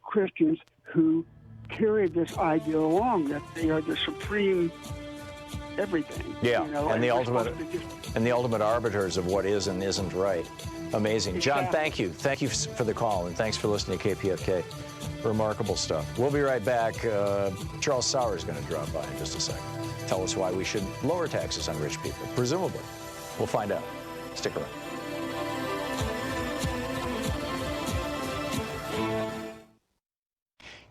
Christians who carry this idea along that they are the supreme everything. Yeah, and the ultimate arbiters of what is and isn't right. Amazing. Exactly. John, thank you. Thank you for the call, and thanks for listening to KPFK. Remarkable stuff. We'll be right back. Charles Sauer is going to drop by in just a second. Tell us why we should lower taxes on rich people, presumably. We'll find out. Stick around.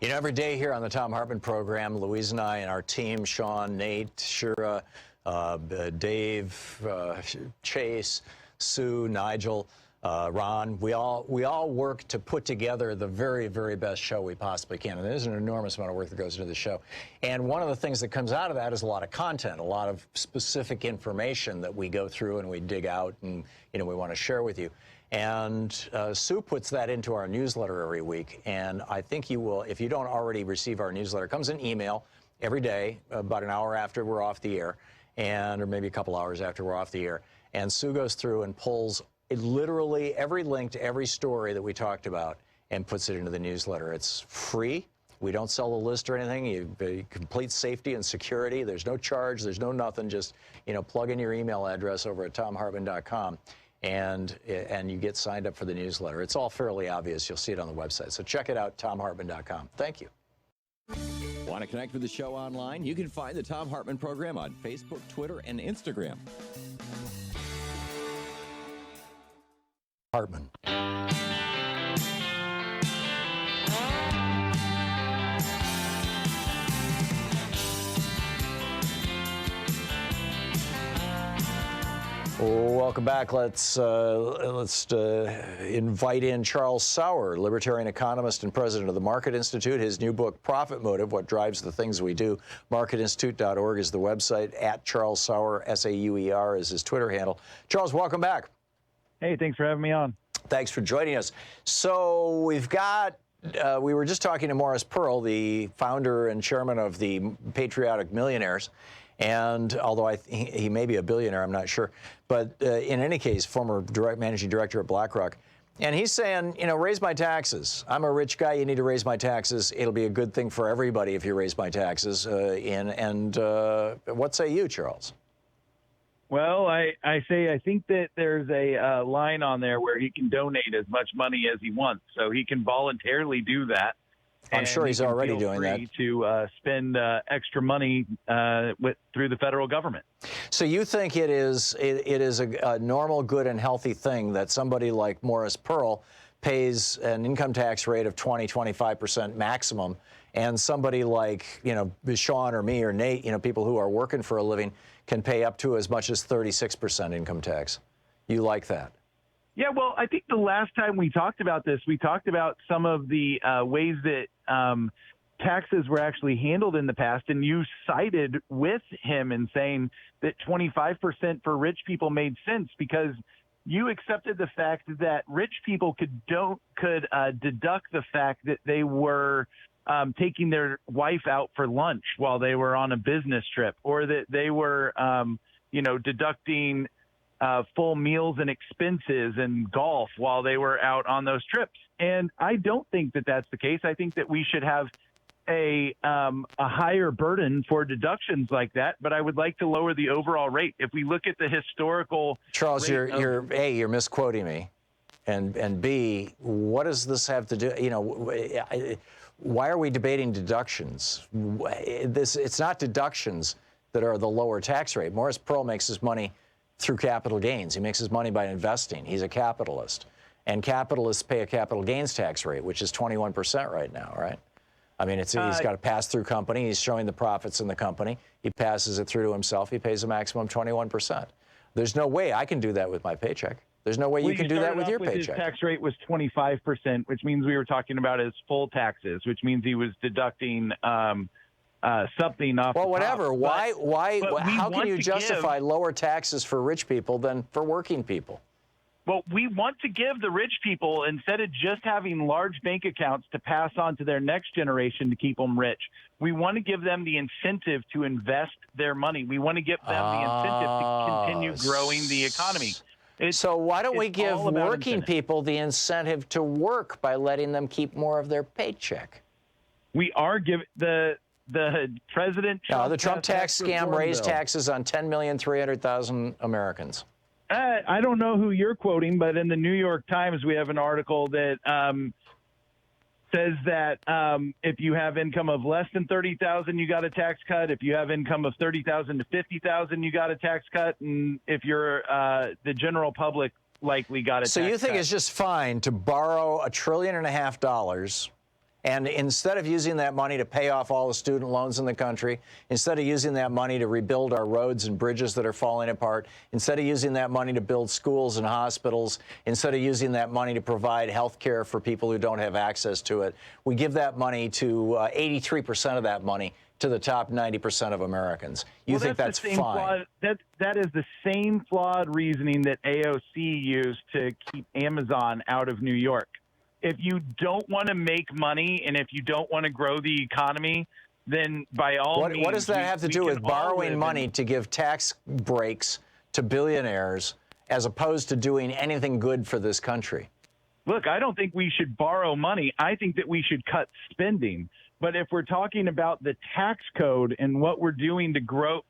Every day here on the Thom Hartmann Program, Louise and I and our team, Sean, Nate, Shira, Dave, Chase, Sue, Nigel, Ron, we all work to put together the very, very best show we possibly can. And there's an enormous amount of work that goes into the show. And one of the things that comes out of that is a lot of content, a lot of specific information that we go through and we dig out and we want to share with you. And Sue puts that into our newsletter every week. And I think you will, if you don't already receive our newsletter, it comes in email every day, about an hour after we're off the air, or maybe a couple hours after we're off the air. And Sue goes through and pulls literally every link to every story that we talked about and puts it into the newsletter. It's free. We don't sell the list or anything. You complete safety and security. There's no charge. There's no nothing. Just plug in your email address over at thomhartmann.com. And you get signed up for the newsletter. It's all fairly obvious. You'll see it on the website. So check it out, thomhartmann.com. Thank you. Want to connect with the show online? You can find the Thom Hartmann Program on Facebook, Twitter, and Instagram. Hartmann. Welcome back. Let's invite in Charles Sauer, libertarian economist and president of the Market Institute. His new book, Profit Motive: What Drives the Things We Do. MarketInstitute.org is the website. At Charles Sauer, S-A-U-E-R, is his Twitter handle. Charles, welcome back. Hey, thanks for having me on. Thanks for joining us. So we've got, we were just talking to Morris Pearl, the founder and chairman of the Patriotic Millionaires. And although he may be a billionaire, I'm not sure. But in any case, former managing director at BlackRock. And he's saying, you know, raise my taxes. I'm a rich guy. You need to raise my taxes. It'll be a good thing for everybody if you raise my taxes. What say you, Charles? Well, I think that there's a line on there where he can donate as much money as he wants. So he can voluntarily do that. I'm sure he's already doing that. To spend extra money through the federal government. So you think it is a normal, good, and healthy thing that somebody like Morris Pearl pays an income tax rate of 25% maximum, and somebody like, you know, Sean or me or Nate, you know, people who are working for a living, can pay up to as much as 36% income tax? You like that? Yeah, well, I think the last time we talked about this, we talked about some of the ways that taxes were actually handled in the past, and you sided with him in saying that 25% for rich people made sense because you accepted the fact that rich people could deduct the fact that they were taking their wife out for lunch while they were on a business trip, or that they were, deducting full meals and expenses and golf while they were out on those trips. And I don't think that that's the case. I think that we should have a higher burden for deductions like that, but I would like to lower the overall rate. If we look at the historical Charles, you're A, you're misquoting me, and B, what does this have to do? You know, why are we debating deductions? It's not deductions that are the lower tax rate. Morris Pearl makes his money through capital gains. He makes his money by investing. He's a capitalist. And capitalists pay a capital gains tax rate, which is 21% right now, right? I mean, he's got a pass-through company. He's showing the profits in the company. He passes it through to himself. He pays a maximum 21%. There's no way I can do that with my paycheck. There's no way you can do that with your paycheck. His tax rate was 25%, which means we were talking about his full taxes, which means he was deducting something off. Well, whatever. But how can you justify lower taxes for rich people than for working people? Well, we want to give the rich people, instead of just having large bank accounts to pass on to their next generation to keep them rich, we want to give them the incentive to invest their money. We want to give them the incentive to continue growing the economy. So why don't we give working people the incentive to work by letting them keep more of their paycheck? We are giving the president. The Trump tax scam raised taxes on 10,300,000 Americans. I don't know who you're quoting, but in the New York Times, we have an article that says that if you have income of less than $30,000, you got a tax cut. If you have income of $30,000 to $50,000, you got a tax cut. And if you're the general public, likely got a tax cut. So you think it's just fine to borrow $1.5 trillion, and instead of using that money to pay off all the student loans in the country, instead of using that money to rebuild our roads and bridges that are falling apart, instead of using that money to build schools and hospitals, instead of using that money to provide health care for people who don't have access to it, we give that money to 83% of that money to the top 90% of Americans. You think that's fine? That is the same flawed reasoning that AOC used to keep Amazon out of New York. If you don't want to make money and if you don't want to grow the economy, then by all means... What does that have to do with borrowing money to give tax breaks to billionaires as opposed to doing anything good for this country? Look, I don't think we should borrow money. I think that we should cut spending. But if we're talking about the tax code and what we're doing to grow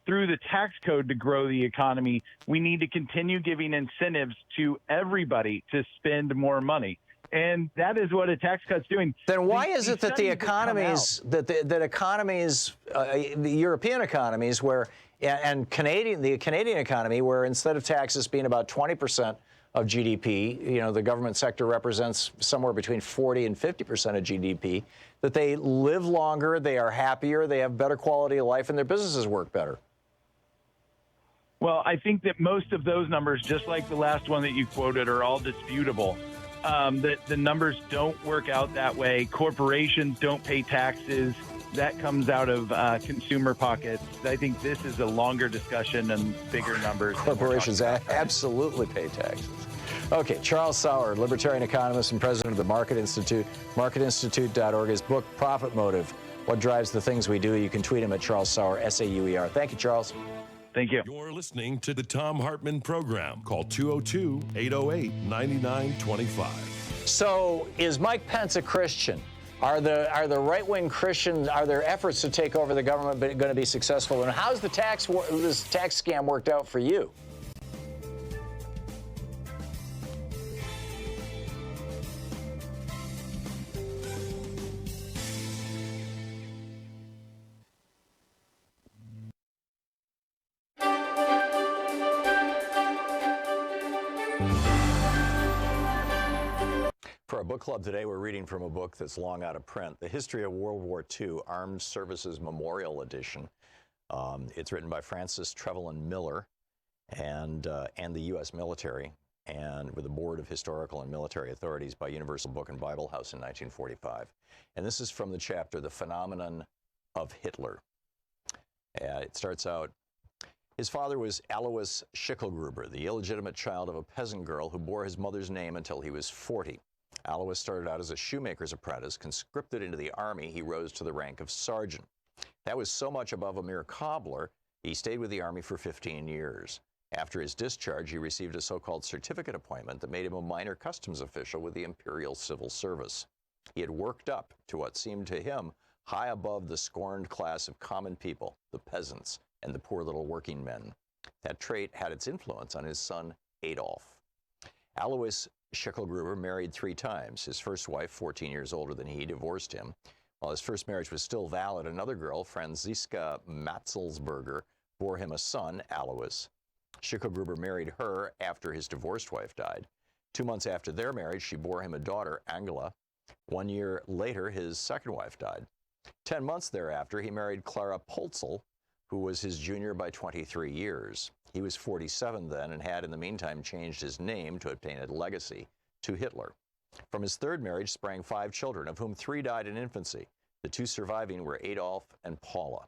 through the tax code to grow the economy, we need to continue giving incentives to everybody to spend more money. And that is what a tax cut's doing. Then why is it that the economies, the European economies, the Canadian economy, where instead of taxes being about 20% of GDP, you know, the government sector represents somewhere between 40 and 50% of GDP, that they live longer, they are happier, they have better quality of life, and their businesses work better. Well, I think that most of those numbers, just like the last one that you quoted, are all disputable. The numbers don't work out that way. Corporations don't pay taxes. That comes out of consumer pockets. I think this is a longer discussion and bigger numbers. Corporations absolutely pay taxes. Okay, Charles Sauer, libertarian economist and president of the Market Institute, marketinstitute.org. His book, Profit Motive, What Drives the Things We Do. You can tweet him at Charles Sauer, S-A-U-E-R. Thank you, Charles. Thank you. You're listening to the Thom Hartmann Program. Call 202-808-9925. So is Mike Pence a Christian? Are the right-wing Christians, are their efforts to take over the government going to be successful? And how's this tax scam worked out for you? For our book club today, we're reading from a book that's long out of print, The History of World War II, Armed Services Memorial Edition. It's written by Francis Trevelyan Miller and the U.S. military, and with a board of historical and military authorities by Universal Book and Bible House in 1945. And this is from the chapter, The Phenomenon of Hitler. It starts out, his father was Alois Schicklgruber, the illegitimate child of a peasant girl who bore his mother's name until he was 40. Alois started out as a shoemaker's apprentice. Conscripted into the army, he rose to the rank of sergeant. That was so much above a mere cobbler, he stayed with the army for 15 years. After his discharge, he received a so-called certificate appointment that made him a minor customs official with the Imperial Civil Service. He had worked up to what seemed to him high above the scorned class of common people, the peasants, and the poor little working men. That trait had its influence on his son, Adolf. Alois Schicklgruber married 3 times. His first wife, 14 years older than he, divorced him. While his first marriage was still valid, another girl, Franziska Matzelsberger, bore him a son, Alois. Schicklgruber married her after his divorced wife died. 2 months after their marriage, she bore him a daughter, Angela. 1 year later, his second wife died. 10 months thereafter, he married Clara Polzel, who was his junior by 23 years. He was 47 then and had in the meantime changed his name to obtain a legacy to Hitler. From his third marriage sprang 5 children, of whom 3 died in infancy. The 2 surviving were Adolf and Paula.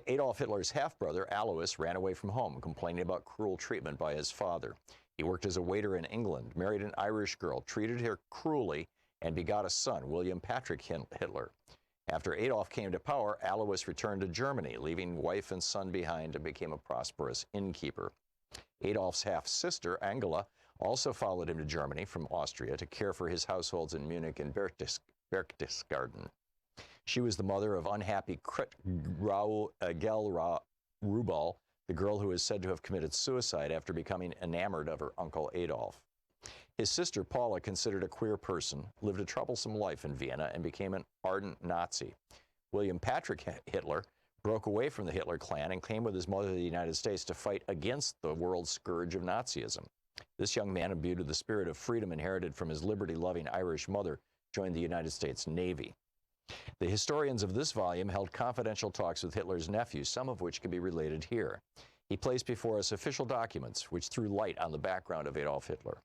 Adolf Hitler's half-brother, Alois, ran away from home, complaining about cruel treatment by his father. He worked as a waiter in England, married an Irish girl, treated her cruelly, and begot a son, William Patrick Hitler. After Adolf came to power, Alois returned to Germany, leaving wife and son behind, and became a prosperous innkeeper. Adolf's half-sister, Angela, also followed him to Germany from Austria to care for his households in Munich and Berchtesgaden. She was the mother of unhappy Gel Rubal, the girl who is said to have committed suicide after becoming enamored of her uncle Adolf. His sister Paula, considered a queer person, lived a troublesome life in Vienna and became an ardent Nazi. William Patrick Hitler broke away from the Hitler clan and came with his mother to the United States to fight against the world scourge of Nazism. This young man, imbued with the spirit of freedom inherited from his liberty-loving Irish mother, joined the United States Navy. The historians of this volume held confidential talks with Hitler's nephews, some of which can be related here. He placed before us official documents which threw light on the background of Adolf Hitler.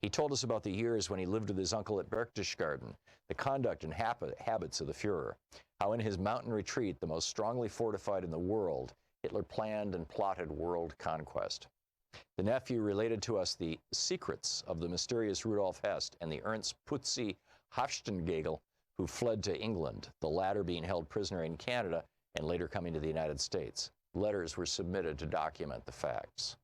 He told us about the years when he lived with his uncle at Berchtesgaden, the conduct and habits of the Fuhrer, how in his mountain retreat, the most strongly fortified in the world, Hitler planned and plotted world conquest. The nephew related to us the secrets of the mysterious Rudolf Hess and the Ernst Putzi Hofstadtgegel, who fled to England, the latter being held prisoner in Canada and later coming to the United States. Letters were submitted to document the facts.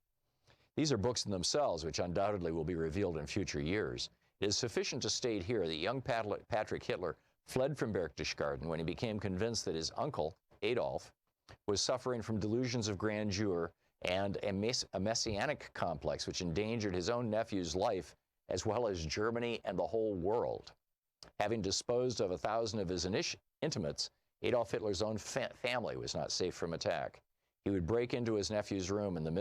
These are books in themselves, which undoubtedly will be revealed in future years. It is sufficient to state here that young Patrick Hitler fled from Berchtesgaden when he became convinced that his uncle, Adolf, was suffering from delusions of grandeur and a messianic complex which endangered his own nephew's life as well as Germany and the whole world. Having disposed of 1,000 of his intimates, Adolf Hitler's own family was not safe from attack. He would break into his nephew's room in the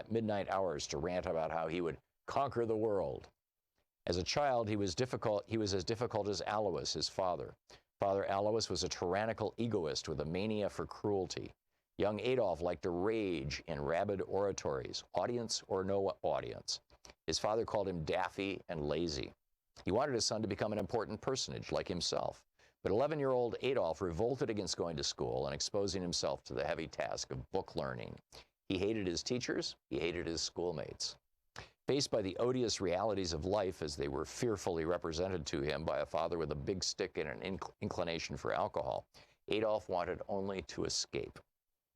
midnight hours to rant about how he would conquer the world. As a child, he was as difficult as Alois, his father. Father Alois was a tyrannical egoist with a mania for cruelty. Young Adolf liked to rage in rabid oratories, audience or no audience. His father called him daffy and lazy. He wanted his son to become an important personage like himself. But 11-year-old Adolf revolted against going to school and exposing himself to the heavy task of book learning. He hated his teachers, he hated his schoolmates. Faced by the odious realities of life as they were fearfully represented to him by a father with a big stick and an inclination for alcohol, Adolf wanted only to escape.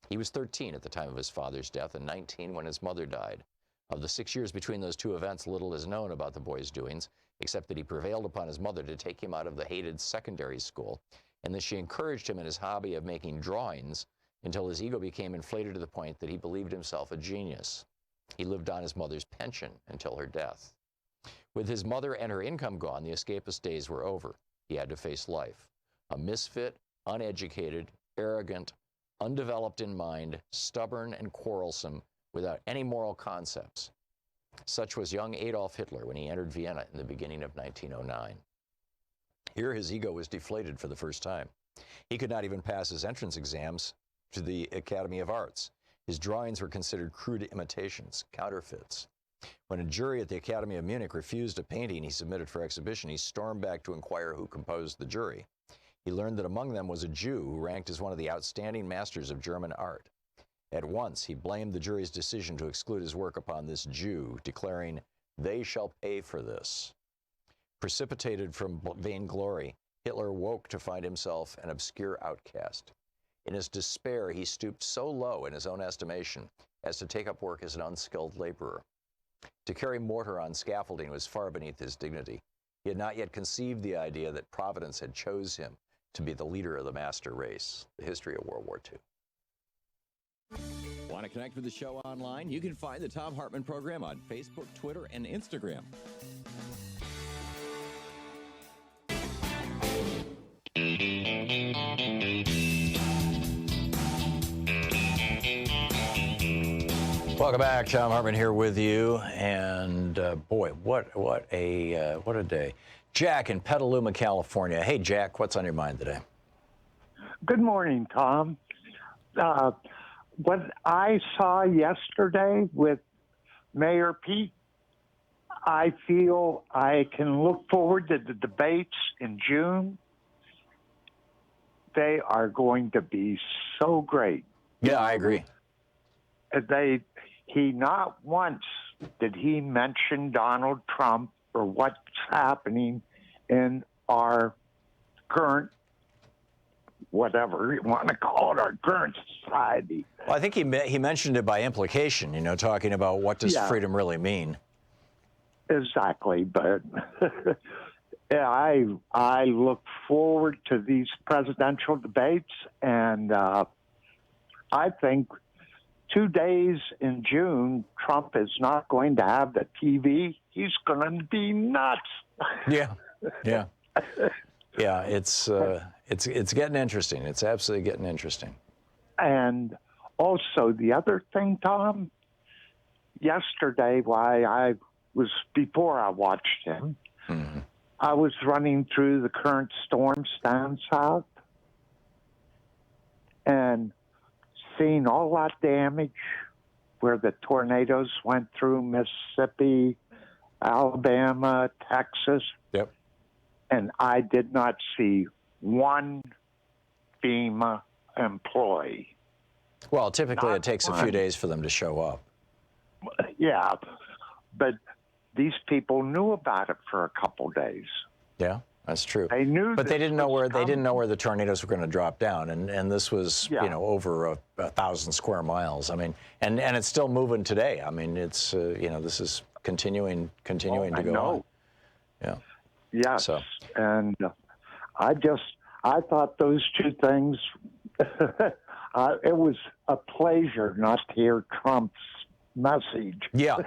He was 13 at the time of his father's death and 19 when his mother died. Of the 6 years between those two events, little is known about the boy's doings, except that he prevailed upon his mother to take him out of the hated secondary school, and that she encouraged him in his hobby of making drawings until his ego became inflated to the point that he believed himself a genius. He lived on his mother's pension until her death. With his mother and her income gone, the escapist days were over. He had to face life. A misfit, uneducated, arrogant, undeveloped in mind, stubborn and quarrelsome, without any moral concepts. Such was young Adolf Hitler when he entered Vienna in the beginning of 1909. Here his ego was deflated for the first time. He could not even pass his entrance exams to the Academy of Arts. His drawings were considered crude imitations, counterfeits. When a jury at the Academy of Munich refused a painting he submitted for exhibition, he stormed back to inquire who composed the jury. He learned that among them was a Jew who ranked as one of the outstanding masters of German art. At once, he blamed the jury's decision to exclude his work upon this Jew, declaring, "They shall pay for this." Precipitated from vainglory, Hitler woke to find himself an obscure outcast. In his despair, he stooped so low in his own estimation as to take up work as an unskilled laborer. To carry mortar on scaffolding was far beneath his dignity. He had not yet conceived the idea that Providence had chose him to be the leader of the master race. The history of World War II. Want to connect with the show online? You can find the Thom Hartmann Program on Facebook, Twitter, and Instagram. Welcome back. Thom Hartmann here with you, and boy, what a day. Jack in Petaluma, California. Hey, Jack, what's on your mind today? Good morning, Tom. What I saw yesterday with Mayor Pete, I feel I can look forward to the debates in June. They are going to be so great. Yeah, I agree. He not once did he mention Donald Trump or what's happening in our current, whatever you want to call it, our current society. Well, I think he mentioned it by implication, you know, talking about what does freedom really mean. Exactly, but I look forward to these presidential debates, and I think 2 days in June, Trump is not going to have the TV. He's going to be nuts. Yeah. It's getting interesting. It's absolutely getting interesting. And also the other thing, Tom, yesterday, before I watched him, I was running through the current storms down south and seeing all that damage where the tornadoes went through Mississippi, Alabama, Texas. Yep. And I did not see one FEMA employee. Well, typically it takes a few days for them to show up. Yeah, but these people knew about it for a couple days. Yeah, that's true. They knew, but they didn't know where the tornadoes were going to drop down, and this was over 1,000 square miles. I mean, and it's still moving today. I mean, it's this is continuing to go on. Yeah. Yeah. So. And I thought those two things. It was a pleasure not to hear Trump's message. Yeah.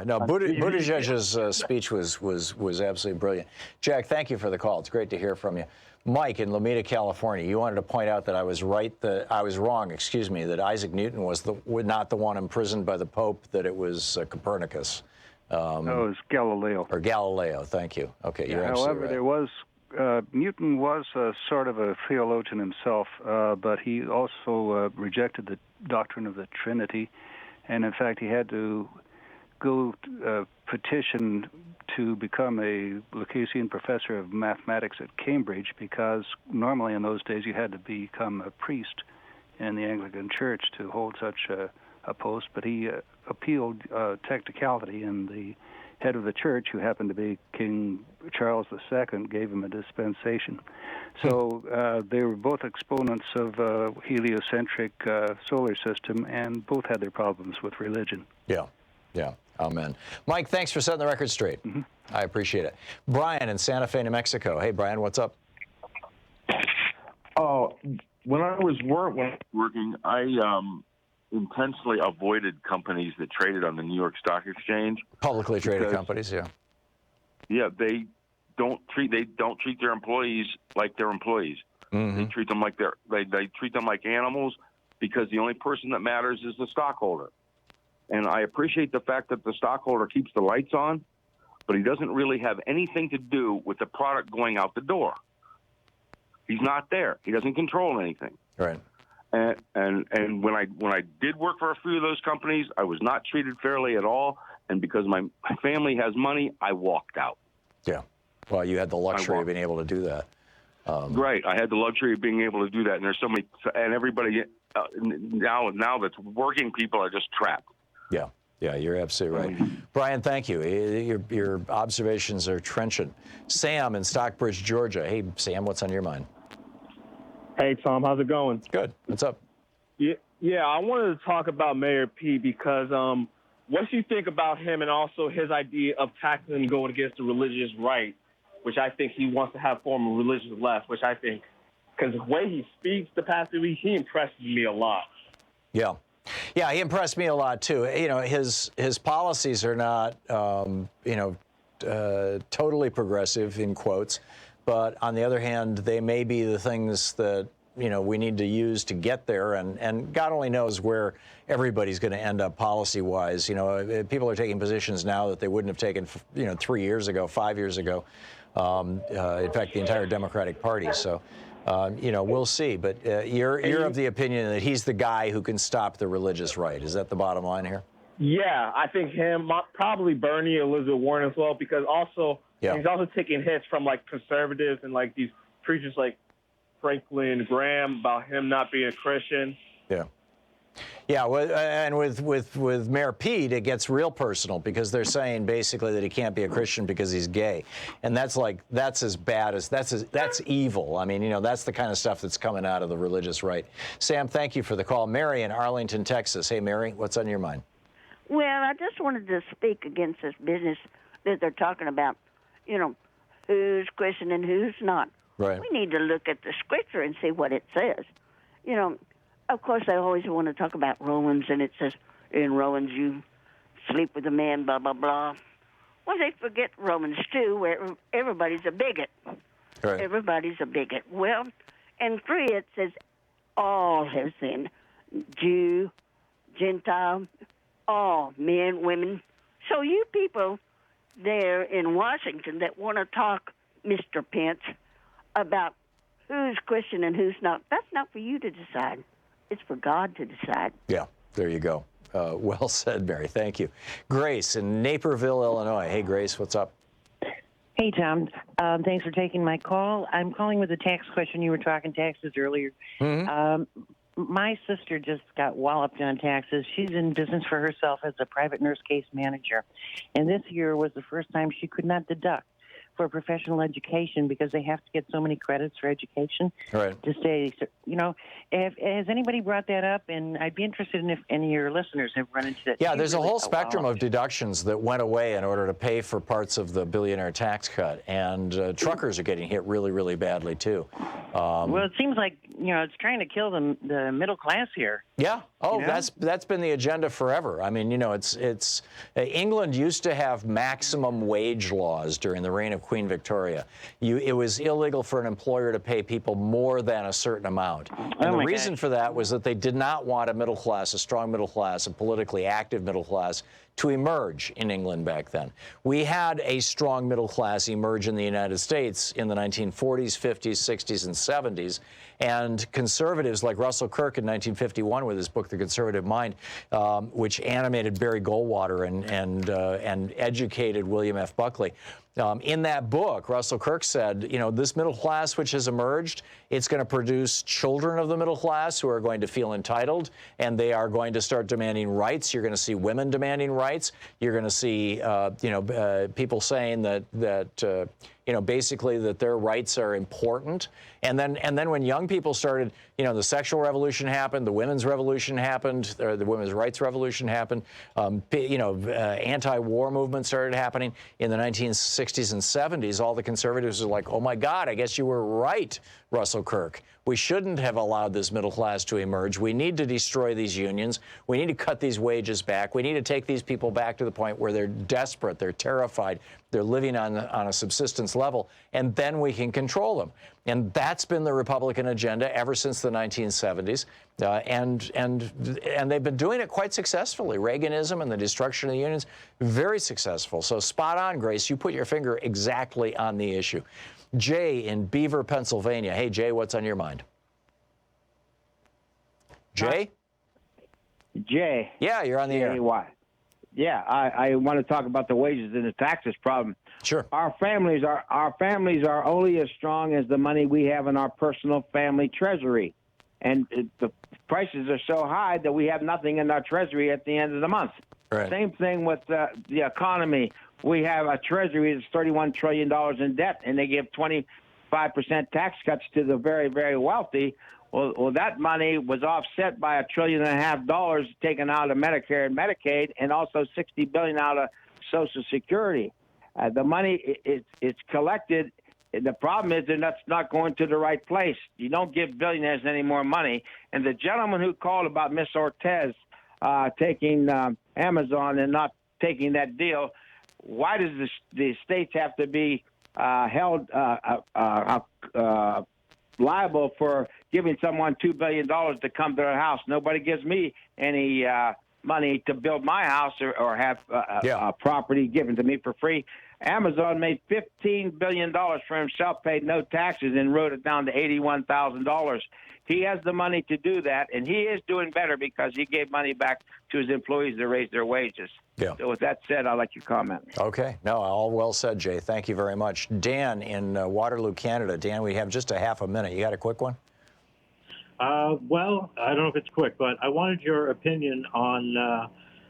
No, Buttigieg's speech was absolutely brilliant. Jack, thank you for the call. It's great to hear from you. Mike in Lomita, California, you wanted to point out that I was wrong, that Isaac Newton was not the one imprisoned by the Pope, that it was Copernicus. No, it was Galileo. Or Galileo, thank you. Okay, you're absolutely however, right. there was Newton was sort of a theologian himself, but he also rejected the doctrine of the Trinity, and in fact, he had to go petition to become a Lucasian professor of mathematics at Cambridge, because normally in those days you had to become a priest in the Anglican Church to hold such a post, but he appealed technicality, and the head of the church, who happened to be King Charles II, gave him a dispensation. So they were both exponents of heliocentric solar system, and both had their problems with religion. Yeah, yeah, amen. Mike, thanks for setting the record straight. I appreciate it. Brian in Santa Fe, New Mexico. Hey, Brian, what's up? Oh, when I was working, I intentionally avoided companies that traded on the New York Stock Exchange. Publicly traded companies, yeah. Yeah, they don't treat their employees like they're employees. They treat them like they treat them like animals, because the only person that matters is the stockholder. And I appreciate the fact that the stockholder keeps the lights on, but he doesn't really have anything to do with the product going out the door. He's not there. He doesn't control anything. Right. And when I did work for a few of those companies, I was not treated fairly at all. And because my family has money, I walked out. Yeah. Well, you had the luxury of being able to do that. Right. I had the luxury of being able to do that. And there's so many, and everybody now that's working people are just trapped. Yeah. Yeah, you're absolutely right. Brian, thank you. Your observations are trenchant. Sam in Stockbridge, Georgia. Hey, Sam, what's on your mind? Hey, Tom, how's it going? Good. What's up? Yeah, I wanted to talk about Mayor Pete, because what do you think about him and also his idea of taxing going against the religious right, which I think he wants to have form of religious left, which I think, because the way he speaks the past 2 weeks, he impresses me a lot. Yeah. Yeah, he impressed me a lot, too. You know, his policies are not, totally progressive, in quotes. But on the other hand, they may be the things that, we need to use to get there. And God only knows where everybody's going to end up policy-wise. People are taking positions now that they wouldn't have taken, 3 years ago, 5 years ago. In fact, the entire Democratic Party. So, we'll see. But you're of the opinion that he's the guy who can stop the religious right. Is that the bottom line here? Yeah, I think him, probably Bernie, Elizabeth Warren as well, because also he's also taking hits from like conservatives and like these preachers like Franklin Graham about him not being a Christian. Yeah. Yeah, and with Mayor Pete, it gets real personal, because they're saying basically that he can't be a Christian because he's gay, and that's as bad as that's evil. I mean, that's the kind of stuff that's coming out of the religious right. Sam, thank you for the call. Mary in Arlington, Texas. Hey, Mary, what's on your mind? Well, I just wanted to speak against this business that they're talking about. Who's Christian and who's not. Right. We need to look at the scripture and see what it says. Of course, they always want to talk about Romans, and it says, in Romans, you sleep with a man, blah, blah, blah. Well, they forget Romans 2, where everybody's a bigot. Right. Everybody's a bigot. Well, in 3, it says, all have sinned. Jew, Gentile, all, men, women. So you people there in Washington that want to talk, Mr. Pence, about who's Christian and who's not, that's not for you to decide. It's for God to decide. Yeah, there you go. Well said, Mary. Thank you. Grace in Naperville, Illinois. Hey, Grace, what's up? Hey, Tom. Thanks for taking my call. I'm calling with a tax question. You were talking taxes earlier. My sister just got walloped on taxes. She's in business for herself as a private nurse case manager. And this year was the first time she could not deduct for professional education, because they have to get so many credits for education to stay. Has anybody brought that up? And I'd be interested in if any of your listeners have run into that. Yeah, there's a whole spectrum of deductions that went away in order to pay for parts of the billionaire tax cut, and truckers are getting hit really, really badly too. Well, it seems like it's trying to kill the middle class here. Yeah. Oh, that's been the agenda forever. I mean, it's England used to have maximum wage laws during the reign of Queen Victoria. It was illegal for an employer to pay people more than a certain amount. And the reason for that was that they did not want a middle class, a strong middle class, a politically active middle class, to emerge in England back then. We had a strong middle class emerge in the United States in the 1940s, 50s, 60s, and 70s. And conservatives like Russell Kirk in 1951 with his book, The Conservative Mind, which animated Barry Goldwater and educated William F. Buckley. In that book, Russell Kirk said, you know, this middle class which has emerged, it's going to produce children of the middle class who are going to feel entitled, and they are going to start demanding rights. You're going to see women demanding rights. You're going to see, people saying that you know, basically that their rights are important. And then when young people started, you know, the sexual revolution happened, the women's revolution happened, or the women's rights revolution happened, anti-war movement started happening in the 1960s and 70s. All the conservatives were like, oh my God, I guess you were right, Russell Kirk. We shouldn't have allowed this middle class to emerge. We need to destroy these unions. We need to cut these wages back. We need to take these people back to the point where they're desperate, they're terrified, they're living on a subsistence level, and then we can control them. And that's been the Republican agenda ever since the 1970s, and they've been doing it quite successfully. Reaganism and the destruction of the unions, very successful. So spot on, Grace. You put your finger exactly on the issue. Jay in Beaver, Pennsylvania. Hey, Jay, what's on your mind? Jay? Jay. Yeah, you're on the air. Yeah, I want to talk about the wages and the taxes problem. Sure. Our families are only as strong as the money we have in our personal family treasury, and the prices are so high that we have nothing in our treasury at the end of the month. Right. Same thing with the economy. We have a treasury that's $31 trillion in debt, and they give 25% tax cuts to the very, very wealthy. Well, that money was offset by $1.5 trillion taken out of Medicare and Medicaid, and also $60 billion out of Social Security. The money it's collected. The problem is that that's not going to the right place. You don't give billionaires any more money. And the gentleman who called about Miss Ortez taking Amazon and not taking that deal, why does the states have to be held liable for giving someone $2 billion to come to their house? Nobody gives me any money to build my house or have property given to me for free. Amazon made $15 billion for himself, paid no taxes, and wrote it down to $81,000. He has the money to do that, and he is doing better because he gave money back to his employees to raise their wages. Yeah. So with that said, I'll let you comment. Okay. No, all well said, Jay. Thank you very much. Dan in Waterloo, Canada. Dan, we have just a half a minute. You got a quick one? Well, I don't know if it's quick, but I wanted your opinion on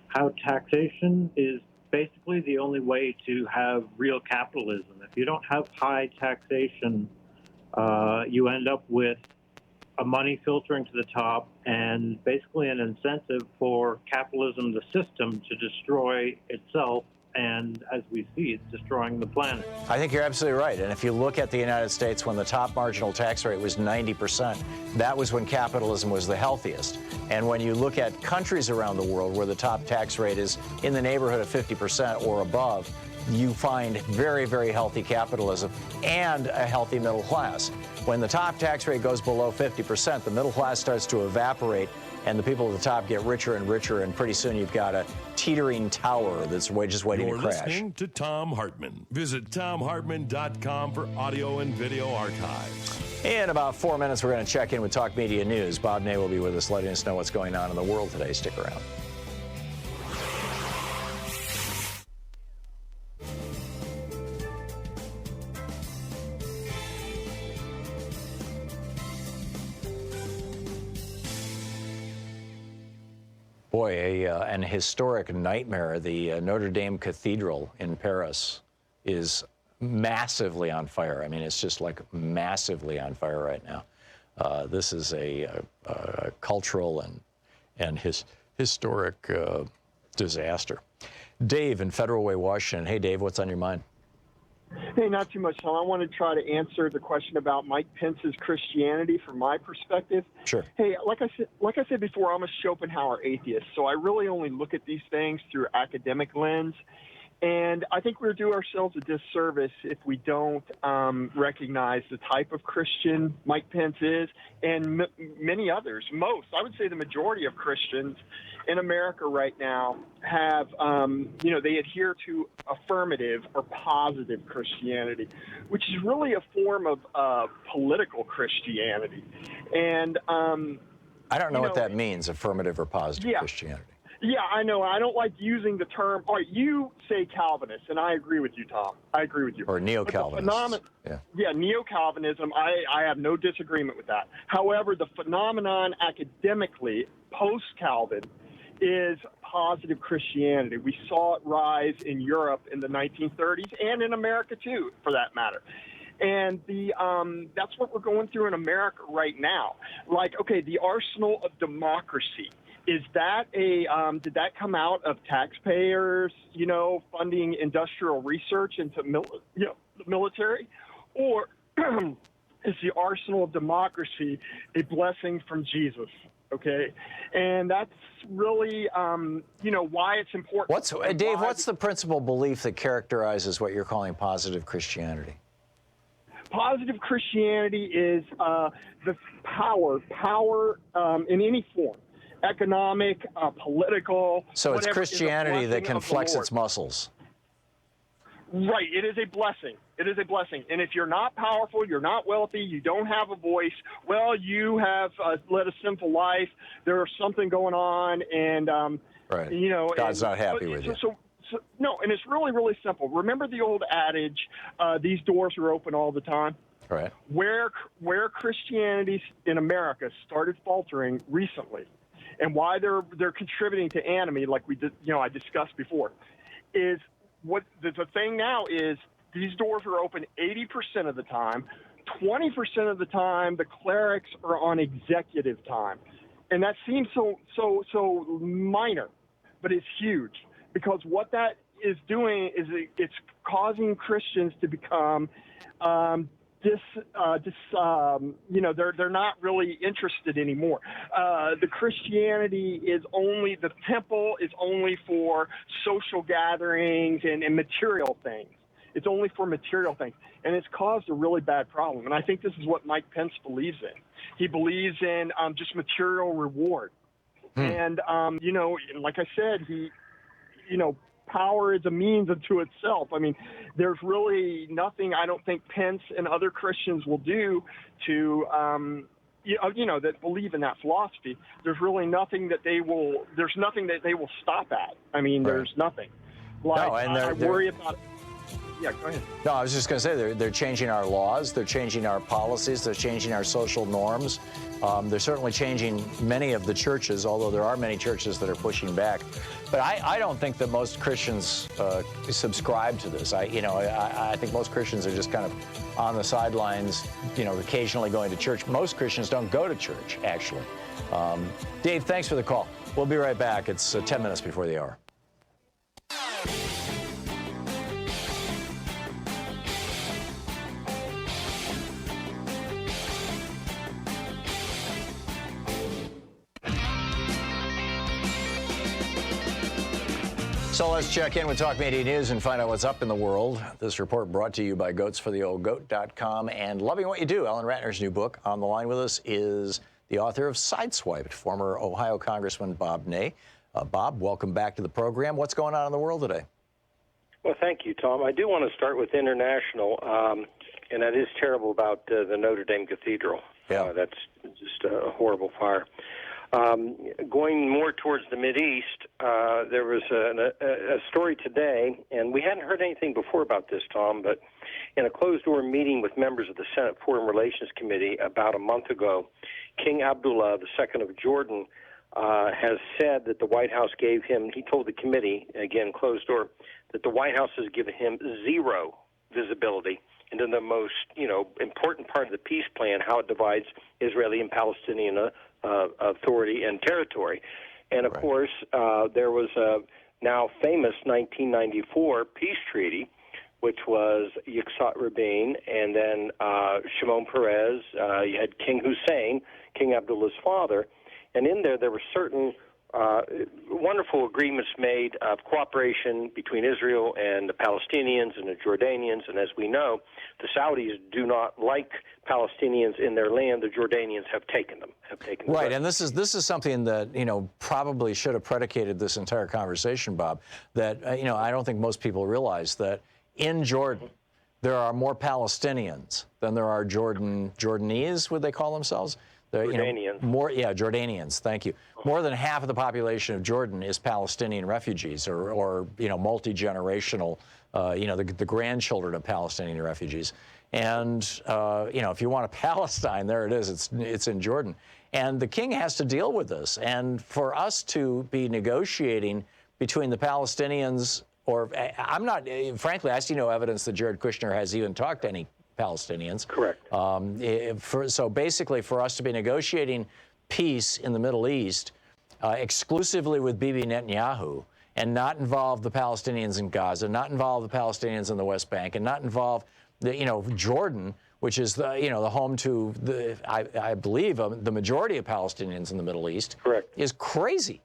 how taxation is basically the only way to have real capitalism. If you don't have high taxation, you end up with a money filtering to the top and basically an incentive for capitalism, the system, to destroy itself. And as we see, it's destroying the planet. I think you're absolutely right. And if you look at the United States, when the top marginal tax rate was 90%, that was when capitalism was the healthiest. And when you look at countries around the world where the top tax rate is in the neighborhood of 50% or above, you find very, very healthy capitalism and a healthy middle class. When the top tax rate goes below 50%, the middle class starts to evaporate, and the people at the top get richer and richer, and pretty soon you've got a teetering tower that's just waiting to crash. You're listening to Thom Hartmann. Visit ThomHartmann.com for audio and video archives. In about 4 minutes, we're going to check in with Talk Media News. Bob Ney will be with us, letting us know what's going on in the world today. Stick around. Boy, an historic nightmare. The Notre Dame Cathedral in Paris is massively on fire. I mean, it's just like massively on fire right now. This is a cultural and historic disaster. Dave in Federal Way, Washington. Hey, Dave, what's on your mind? Hey, not too much, Tom. I want to try to answer the question about Mike Pence's Christianity from my perspective. Sure. Hey, like I said before, I'm a Schopenhauer atheist, so I really only look at these things through academic lens. And I think we'll do ourselves a disservice if we don't recognize the type of Christian Mike Pence is, and many others. Most, I would say the majority of Christians in America right now have, they adhere to affirmative or positive Christianity, which is really a form of political Christianity. And I don't know what that means, affirmative or positive Christianity. Yeah, I know. I don't like using the term. All right, you say Calvinist, and I agree with you, Tom. I agree with you. Or neo-Calvinists. Yeah, neo-Calvinism, I have no disagreement with that. However, the phenomenon academically, post-Calvin, is positive Christianity. We saw it rise in Europe in the 1930s and in America, too, for that matter. And that's what we're going through in America right now. Like, okay, the arsenal of democracy. Is that did that come out of taxpayers, funding industrial research into the military? Or is the arsenal of democracy a blessing from Jesus? Okay. And that's really, why it's important. Dave, what's the principal belief that characterizes what you're calling positive Christianity? Positive Christianity is the power in any form. Economic, political. So it's Christianity that can flex its muscles. Right. It is a blessing. It is a blessing. And if you're not powerful, you're not wealthy, you don't have a voice, well, you have led a sinful life. There's something going on, and right. God's not happy with you. So, no, and it's really, really simple. Remember the old adage, these doors are open all the time? Right. Where Christianity in America started faltering recently, and why they're contributing to enemy, like we did, I discussed before, is what the thing now is these doors are open 80% of the time. 20% of the time, the clerics are on executive time, and that seems so minor, but it's huge, because what that is doing is it's causing Christians to become they're not really interested anymore. The Christianity is only, the temple is only for social gatherings and material things. It's only for material things. And it's caused a really bad problem. And I think this is what Mike Pence believes in. He believes in just material reward. And, like I said, power is a means unto itself. I mean, there's really nothing I don't think Pence and other Christians will do to, that believe in that philosophy. There's really nothing that they will stop at. I mean, there's nothing. Like, I worry about it. Yeah, go ahead. No, I was just going to say they're changing our laws, they're changing our policies, they're changing our social norms. They're certainly changing many of the churches, although there are many churches that are pushing back. But I don't think that most Christians subscribe to this. I think most Christians are just kind of on the sidelines, occasionally going to church. Most Christians don't go to church, actually. Dave, thanks for the call. We'll be right back. It's 10 minutes before the hour. So let's check in with Talk Media News and find out what's up in the world. This report brought to you by goatsfortheoldgoat.com and Loving What You Do. Ellen Ratner's new book. On the line with us is the author of Sideswiped, former Ohio Congressman Bob Ney. Bob, welcome back to the program. What's going on in the world today? Well, thank you, Tom. I do want to start with international, and that is terrible about the Notre Dame Cathedral. Yeah. That's just a horrible fire. Going more towards the Mideast, there was a story today, and we hadn't heard anything before about this, Tom, but in a closed-door meeting with members of the Senate Foreign Relations Committee about a month ago, King Abdullah II of Jordan has said that the White House gave him, he told the committee, again, closed door, that the White House has given him zero visibility into the most, important part of the peace plan, how it divides Israeli and Palestinian authority and territory. And, of course, there was a now famous 1994 peace treaty, which was Yitzhak Rabin and then Shimon Peres. You had King Hussein, King Abdullah's father. And in there were certain wonderful agreements made of cooperation between Israel and the Palestinians and the Jordanians. And as we know, the Saudis do not like Palestinians in their land. The Jordanians have taken them. Right, and this is something that, you know, probably should have predicated this entire conversation, Bob, that, you know, I don't think most people realize that in Jordan, there are more Palestinians than there are Jordanese, would they call themselves? Jordanians. Jordanians, thank you. More than half of the population of Jordan is Palestinian refugees or you know, multi-generational, you know, the grandchildren of Palestinian refugees. And, you know, if you want a Palestine, there it is, it's in Jordan. And the king has to deal with this. And for us to be negotiating between the Palestinians, or I'm not, frankly, I see no evidence that Jared Kushner has even talked to any Palestinians. Correct. So basically, for us to be negotiating peace in the Middle East exclusively with Bibi Netanyahu and not involve the Palestinians in Gaza, not involve the Palestinians in the West Bank, and not involve Jordan, which is the home to I believe the majority of Palestinians in the Middle East. Correct. Is crazy.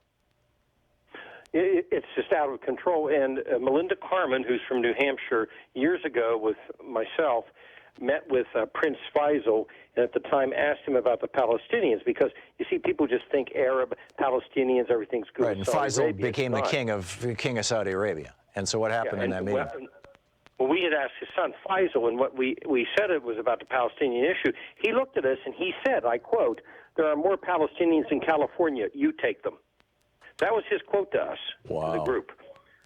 It's just out of control. And Melinda Carmen, who's from New Hampshire, years ago with myself, met with Prince Faisal, and at the time asked him about the Palestinians, because you see, people just think Arab, Palestinians, everything's good. Right, and Faisal became the king of Saudi Arabia. And so what happened in that meeting? Well, we had asked his son Faisal, and what we said it was about the Palestinian issue. He looked at us and he said, I quote, "There are more Palestinians in California. You take them." That was his quote to us, to the group.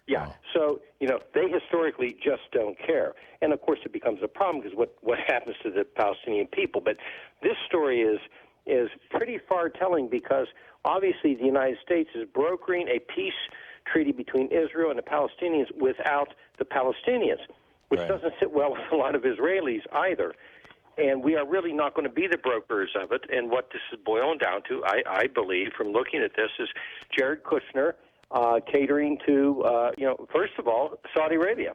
Yeah. Wow. So, you know, they historically just don't care. And, of course, it becomes a problem because what happens to the Palestinian people. But this story is pretty far-telling because, obviously, the United States is brokering a peace treaty between Israel and the Palestinians without the Palestinians, which doesn't sit well with a lot of Israelis either. And we are really not going to be the brokers of it. And what this is boiling down to, I believe, from looking at this, is Jared Kushner catering to, first of all, Saudi Arabia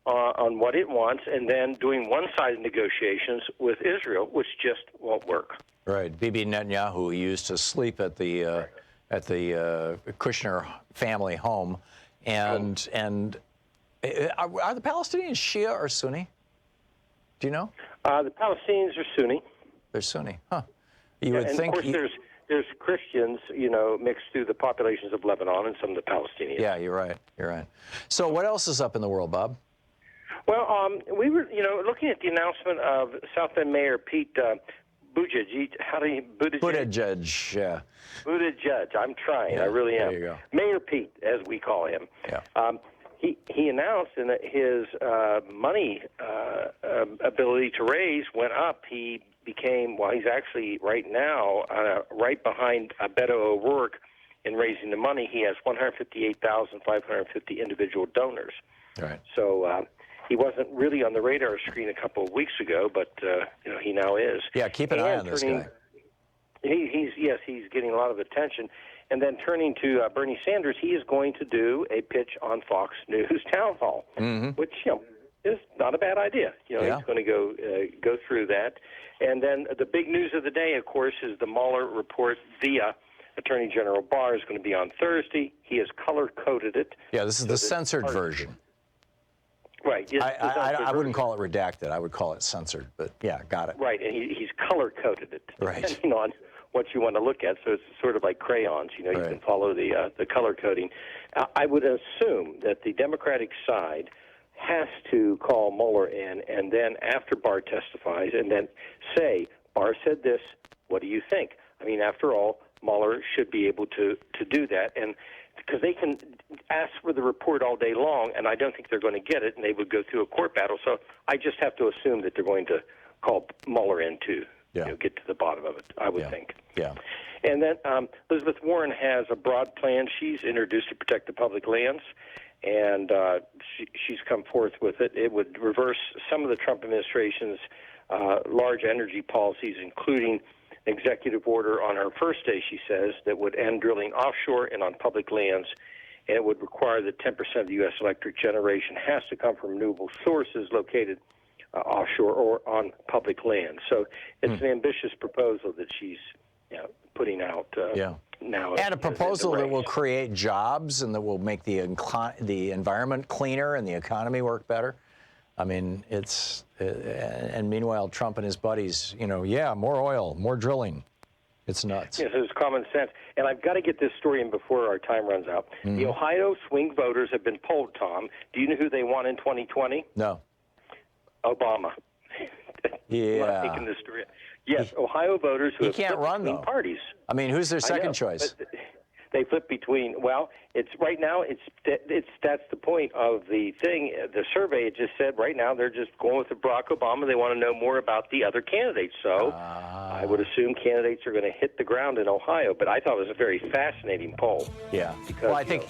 on what it wants, and then doing one-sided negotiations with Israel, which just won't work. Right. Bibi Netanyahu used to sleep at the Kushner family home, and are the Palestinians Shia or Sunni? Do you know? The Palestinians are Sunni. They're Sunni, huh? You would think. Of course, there's Christians, mixed through the populations of Lebanon and some of the Palestinians. Yeah, you're right. You're right. So, what else is up in the world, Bob? Well, we were, looking at the announcement of South Bend Mayor Pete Buttigieg. Buttigieg, yeah. Buttigieg. I'm trying. Yeah, I really am. There you go. Mayor Pete, as we call him. Yeah. He announced that his money ability to raise went up. He became, he's actually right now right behind Beto O'Rourke in raising the money. He has 158,550 individual donors. Right. So he wasn't really on the radar screen a couple of weeks ago, but he now is. Yeah, keep an eye on this guy. He's getting a lot of attention. And then turning to Bernie Sanders, he is going to do a pitch on Fox News Town Hall, which is not a bad idea. He's going to go through that. And then the big news of the day, of course, is the Mueller report via Attorney General Barr is going to be on Thursday. He has color-coded it. Yeah, this is the censored version. Right. I wouldn't call it redacted. I would call it censored. But yeah, got it. Right, and he's color-coded it, right, depending on what you want to look at. So it's sort of like crayons. You can follow the color coding. I would assume that the Democratic side has to call Mueller in, and then after Barr testifies, and then say, Barr said this, what do you think? I mean, after all, Mueller should be able to do that, and because they can ask for the report all day long, and I don't think they're going to get it, and they would go through a court battle. So I just have to assume that they're going to call Mueller in to get to the bottom of it, I would think. Yeah. And then Elizabeth Warren has a broad plan she's introduced to protect the public lands, and she's come forth with it. It would reverse some of the Trump administration's large energy policies, including an executive order on her first day, she says, that would end drilling offshore and on public lands, and it would require that 10% of U.S. electric generation has to come from renewable sources located offshore or on public land. So it's an ambitious proposal that she's putting out now. And a proposal in the that will race. create jobs and that will make the environment cleaner and the economy work better. I mean, it's and meanwhile, Trump and his buddies, yeah, more oil, more drilling. It's nuts. Yes, it's common sense. And I've got to get this story in before our time runs out. Mm-hmm. The Ohio swing voters have been polled, Tom. Do you know who they won in 2020? No. Obama. Yeah. I'm not thinking this story. Yes, Ohio voters who He have can't flipped run, between though. parties. I mean, who's their I second know, choice? but they flip between. Well, it's right now. That's the point of the thing. The survey it just said right now they're just going with the Barack Obama. They want to know more about the other candidates. So I would assume candidates are going to hit the ground in Ohio. But I thought it was a very fascinating poll. Yeah. Because Well, I think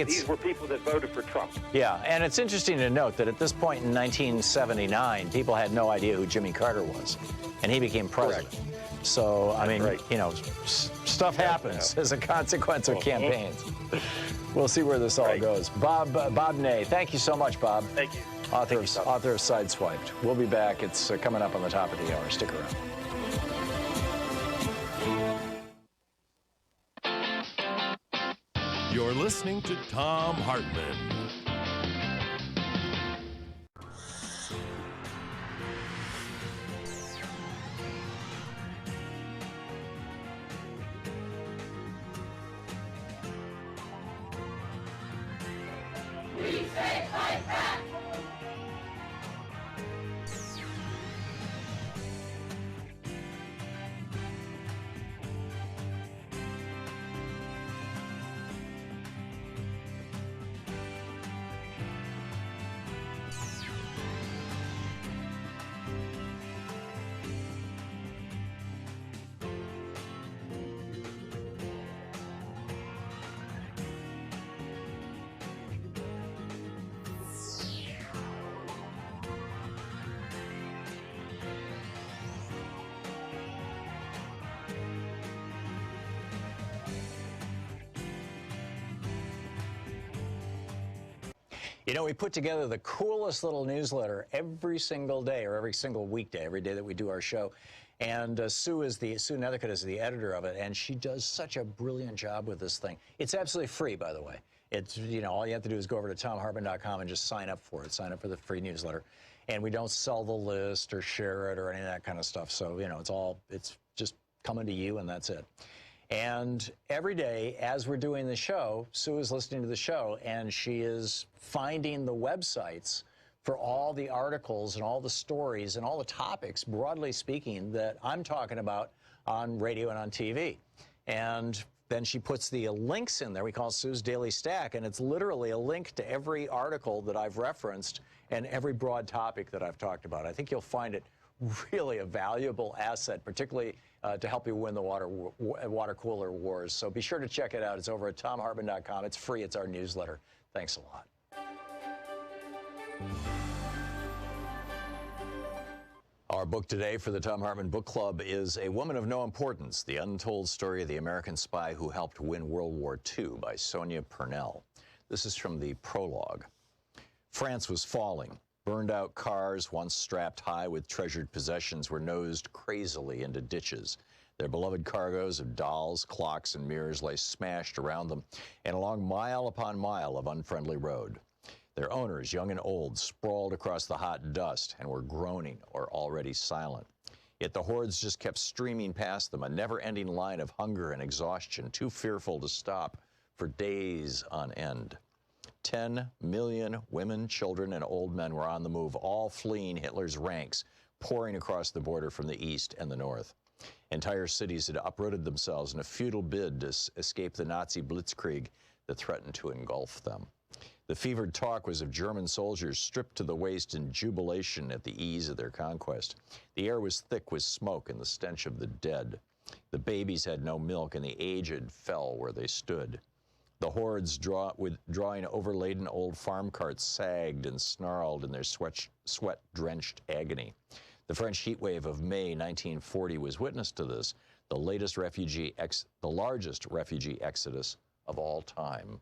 these were people that voted for Trump. Yeah, and it's interesting to note that at this point in 1979, people had no idea who Jimmy Carter was, and he became president. Correct. So, I mean, stuff happens as a consequence of campaigns. We'll see where this all goes. Bob Ney, thank you so much, Bob. Thank you. Author of Sideswiped. We'll be back. It's coming up on the top of the hour. Stick around. You're listening to Thom Hartmann. We put together the coolest little newsletter every single day or every single weekday, every day that we do our show. And Sue Nethercutt is the editor of it, and she does such a brilliant job with this thing. It's absolutely free, by the way. It's, all you have to do is go over to thomhartmann.com and just sign up for it. Sign up for the free newsletter. And we don't sell the list or share it or any of that kind of stuff. So, it's just coming to you, and that's it. And every day, as we're doing the show, Sue is listening to the show, and she is finding the websites for all the articles and all the stories and all the topics, broadly speaking, that I'm talking about on radio and on TV. And then she puts the links in there. We call it Sue's Daily Stack, and it's literally a link to every article that I've referenced and every broad topic that I've talked about. I think you'll find it really a valuable asset, particularly to help you win the water cooler wars. So be sure to check it out. It's over at thomhartmann.com. It's free. It's our newsletter. Thanks a lot. Our book today for the Thom Hartmann Book Club is A Woman of No Importance, The Untold Story of the American Spy Who Helped Win World War II by Sonia Purnell. This is from the prologue. France was falling. Burned-out cars, once strapped high with treasured possessions, were nosed crazily into ditches. Their beloved cargoes of dolls, clocks, and mirrors lay smashed around them and along mile upon mile of unfriendly road. Their owners, young and old, sprawled across the hot dust and were groaning or already silent. Yet the hordes just kept streaming past them, a never-ending line of hunger and exhaustion, too fearful to stop for days on end. 10 million women, children, and old men were on the move, all fleeing Hitler's ranks, pouring across the border from the east and the north. Entire cities had uprooted themselves in a futile bid to escape the Nazi blitzkrieg that threatened to engulf them. The fevered talk was of German soldiers stripped to the waist in jubilation at the ease of their conquest. The air was thick with smoke and the stench of the dead. The babies had no milk, and the aged fell where they stood. The hordes drawing overladen old farm carts sagged and snarled in their sweat-drenched agony. The French heat wave of May 1940 was witness to this, the largest refugee exodus of all time.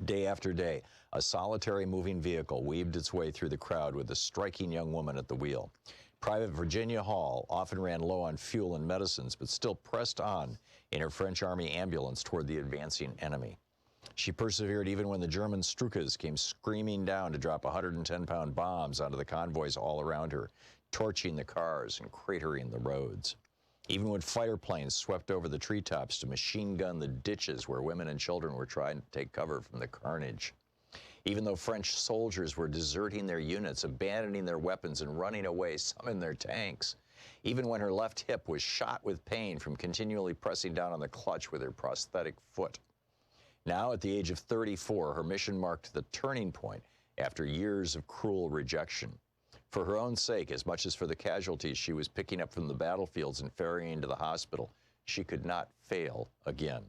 Day after day, a solitary moving vehicle weaved its way through the crowd with a striking young woman at the wheel. Private Virginia Hall often ran low on fuel and medicines, but still pressed on in her French Army ambulance toward the advancing enemy. She persevered even when the German Stukas came screaming down to drop 110-pound bombs onto the convoys all around her, torching the cars and cratering the roads. Even when fighter planes swept over the treetops to machine gun the ditches where women and children were trying to take cover from the carnage. Even though French soldiers were deserting their units, abandoning their weapons and running away, some in their tanks. Even when her left hip was shot with pain from continually pressing down on the clutch with her prosthetic foot. Now, at the age of 34, her mission marked the turning point after years of cruel rejection. For her own sake, as much as for the casualties she was picking up from the battlefields and ferrying to the hospital, she could not fail again.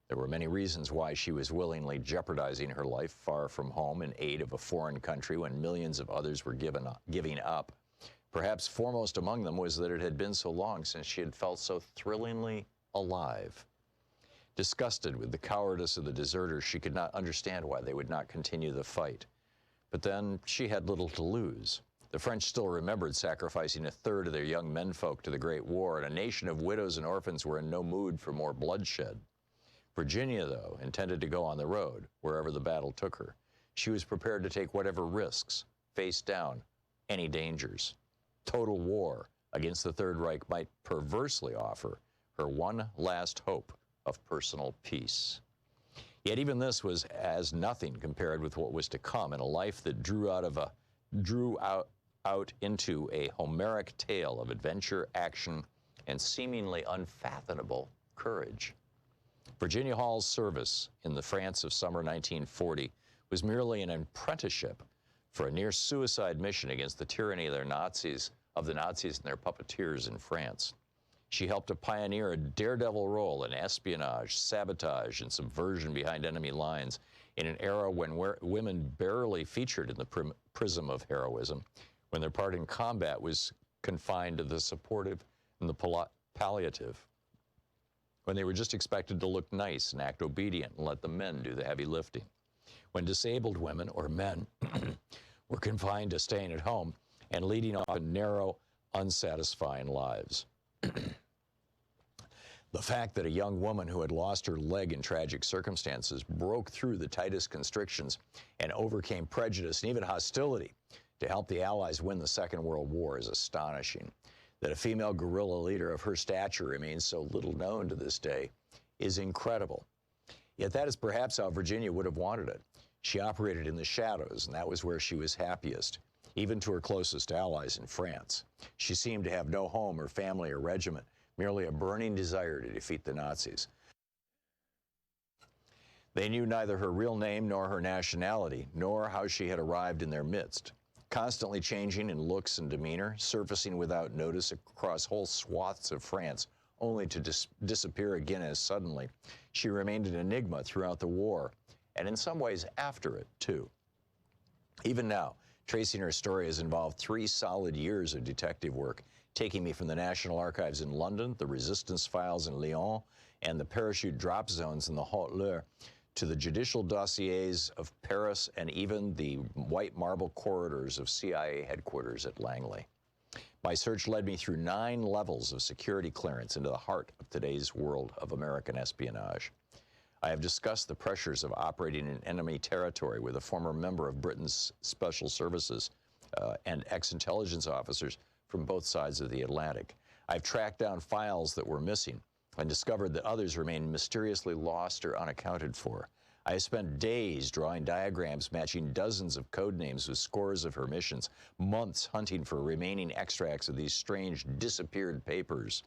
There were many reasons why she was willingly jeopardizing her life far from home in aid of a foreign country when millions of others were giving up. Perhaps foremost among them was that it had been so long since she had felt so thrillingly alive. Disgusted with the cowardice of the deserters, she could not understand why they would not continue the fight. But then she had little to lose. The French still remembered sacrificing a third of their young menfolk to the Great War, and a nation of widows and orphans were in no mood for more bloodshed. Virginia, though, intended to go on the road, wherever the battle took her. She was prepared to take whatever risks, face down any dangers. Total war against the Third Reich might perversely offer her one last hope of personal peace. Yet even this was as nothing compared with what was to come in a life that drew out into a Homeric tale of adventure, action, and seemingly unfathomable courage. Virginia Hall's service in the France of summer 1940 was merely an apprenticeship for a near-suicide mission against the tyranny of the Nazis and their puppeteers in France. She helped to pioneer a daredevil role in espionage, sabotage, and subversion behind enemy lines in an era when women barely featured in the prism of heroism, when their part in combat was confined to the supportive and the palliative, when they were just expected to look nice and act obedient and let the men do the heavy lifting, when disabled women or men were confined to staying at home and leading often narrow, unsatisfying lives. The fact that a young woman who had lost her leg in tragic circumstances broke through the tightest constrictions and overcame prejudice and even hostility to help the Allies win the Second World War is astonishing. That a female guerrilla leader of her stature remains so little known to this day is incredible. Yet that is perhaps how Virginia would have wanted it. She operated in the shadows, and that was where she was happiest, even to her closest allies in France. She seemed to have no home or family or regiment, merely a burning desire to defeat the Nazis. They knew neither her real name nor her nationality, nor how she had arrived in their midst. Constantly changing in looks and demeanor, surfacing without notice across whole swaths of France, only to disappear again as suddenly, she remained an enigma throughout the war, and in some ways after it, too. Even now, tracing her story has involved 3 solid years of detective work, taking me from the National Archives in London, the Resistance Files in Lyon, and the parachute drop zones in the Haute-Loire, to the judicial dossiers of Paris and even the white marble corridors of CIA headquarters at Langley. My search led me through 9 levels of security clearance into the heart of today's world of American espionage. I have discussed the pressures of operating in enemy territory with a former member of Britain's Special Services and ex-intelligence officers from both sides of the Atlantic. I've tracked down files that were missing and discovered that others remain mysteriously lost or unaccounted for. I have spent days drawing diagrams matching dozens of code names with scores of her missions, months hunting for remaining extracts of these strange disappeared papers,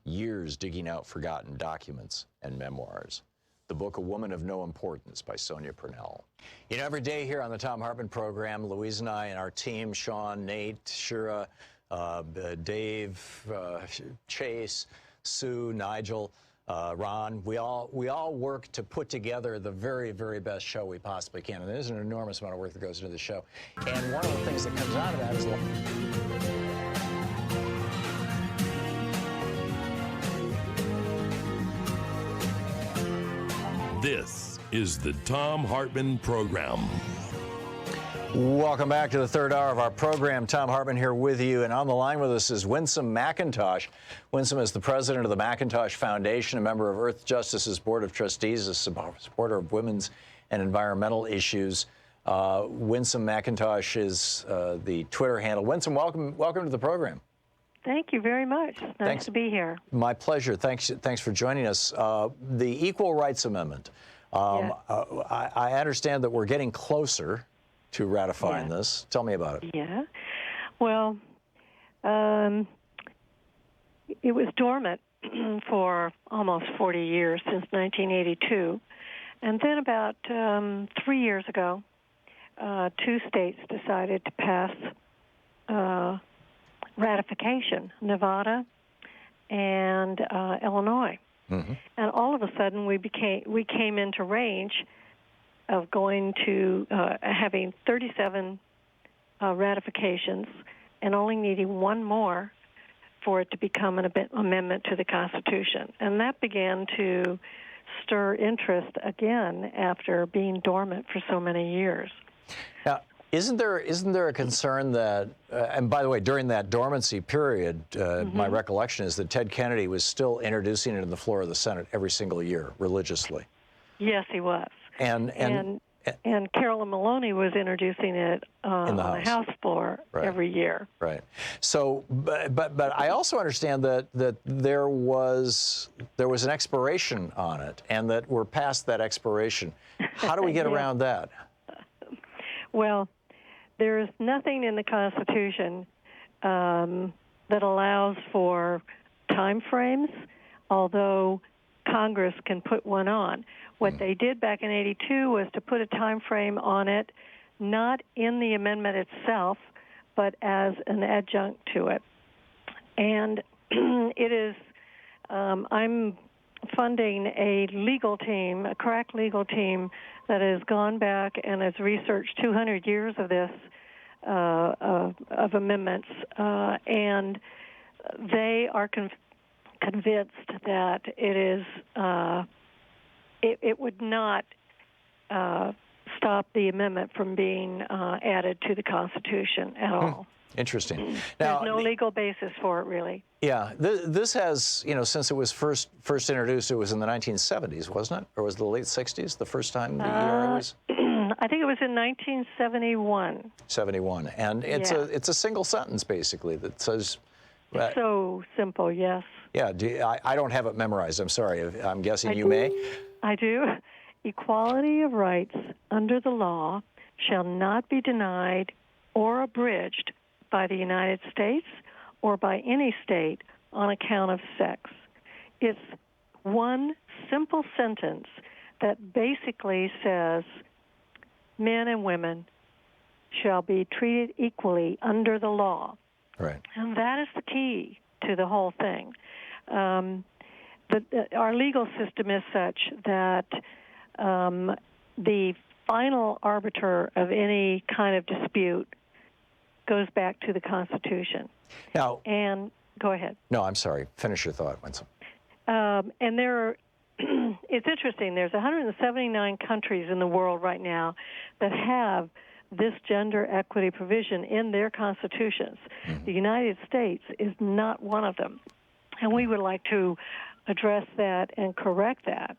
years digging out forgotten documents and memoirs. The book, A Woman of No Importance by Sonia Purnell. You know, every day here on the Thom Hartmann Program, Louise and I and our team, Sean, Nate, Shira, Dave, Chase, Sue, Nigel, Ron, we all work to put together the very, very best show we possibly can. And there's an enormous amount of work that goes into the show. And one of the things that comes out of that is This is the Thom Hartmann Program. Welcome back to the third hour of our program. Thom Hartmann here with you, and on the line with us is Winsome McIntosh. Winsome is the president of the McIntosh Foundation, a member of Earth Justice's Board of Trustees, a supporter of women's and environmental issues. Winsome McIntosh is the Twitter handle. Winsome, welcome to the program. Thank you very much. Nice to be here. My pleasure. Thanks for joining us. The Equal Rights Amendment. I understand that we're getting closer to ratifying this. Tell me about it. Yeah. Well, it was dormant for almost 40 years, since 1982. And then about 3 years ago, 2 states decided to pass ratification, Nevada and Illinois. Mm-hmm. And all of a sudden, we came into range of going to having 37 ratifications and only needing one more for it to become an amendment to the Constitution. And that began to stir interest again after being dormant for so many years. Now, isn't there a concern that, and by the way, during that dormancy period, my recollection is that Ted Kennedy was still introducing it on the floor of the Senate every single year, religiously. Yes, he was. And Carolyn Maloney was introducing it on the House floor every year. Right. So, but I also understand that there was an expiration on it, and that we're past that expiration. How do we get around that? Well, there is nothing in the Constitution that allows for time frames, although Congress can put one on. What they did back in '82 was to put a time frame on it, not in the amendment itself, but as an adjunct to it. And it is, I'm funding a legal team, a crack legal team, that has gone back and has researched 200 years of this, of amendments, and they are convinced that it is, it would not stop the amendment from being added to the Constitution at all. Interesting. Now, there's no legal basis for it, really. Yeah, this has, since it was first introduced, it was in the 1970s, wasn't it? Or was it the late 60s, the first time the ERA was? I think it was in 1971. 71, and it's a single sentence, basically, that says... so simple, yes. Yeah, I don't have it memorized, I'm sorry. I'm guessing you may? I do. Equality of rights under the law shall not be denied or abridged by the United States or by any state on account of sex. It's one simple sentence that basically says men and women shall be treated equally under the law. Right. And that is the key to the whole thing. Our legal system is such that the final arbiter of any kind of dispute goes back to the Constitution. Now, and go ahead. No, I'm sorry. Finish your thought, Winsome. And there are, it's interesting, there's 179 countries in the world right now that have this gender equity provision in their constitutions. Mm-hmm. The United States is not one of them. And we would like to address that and correct that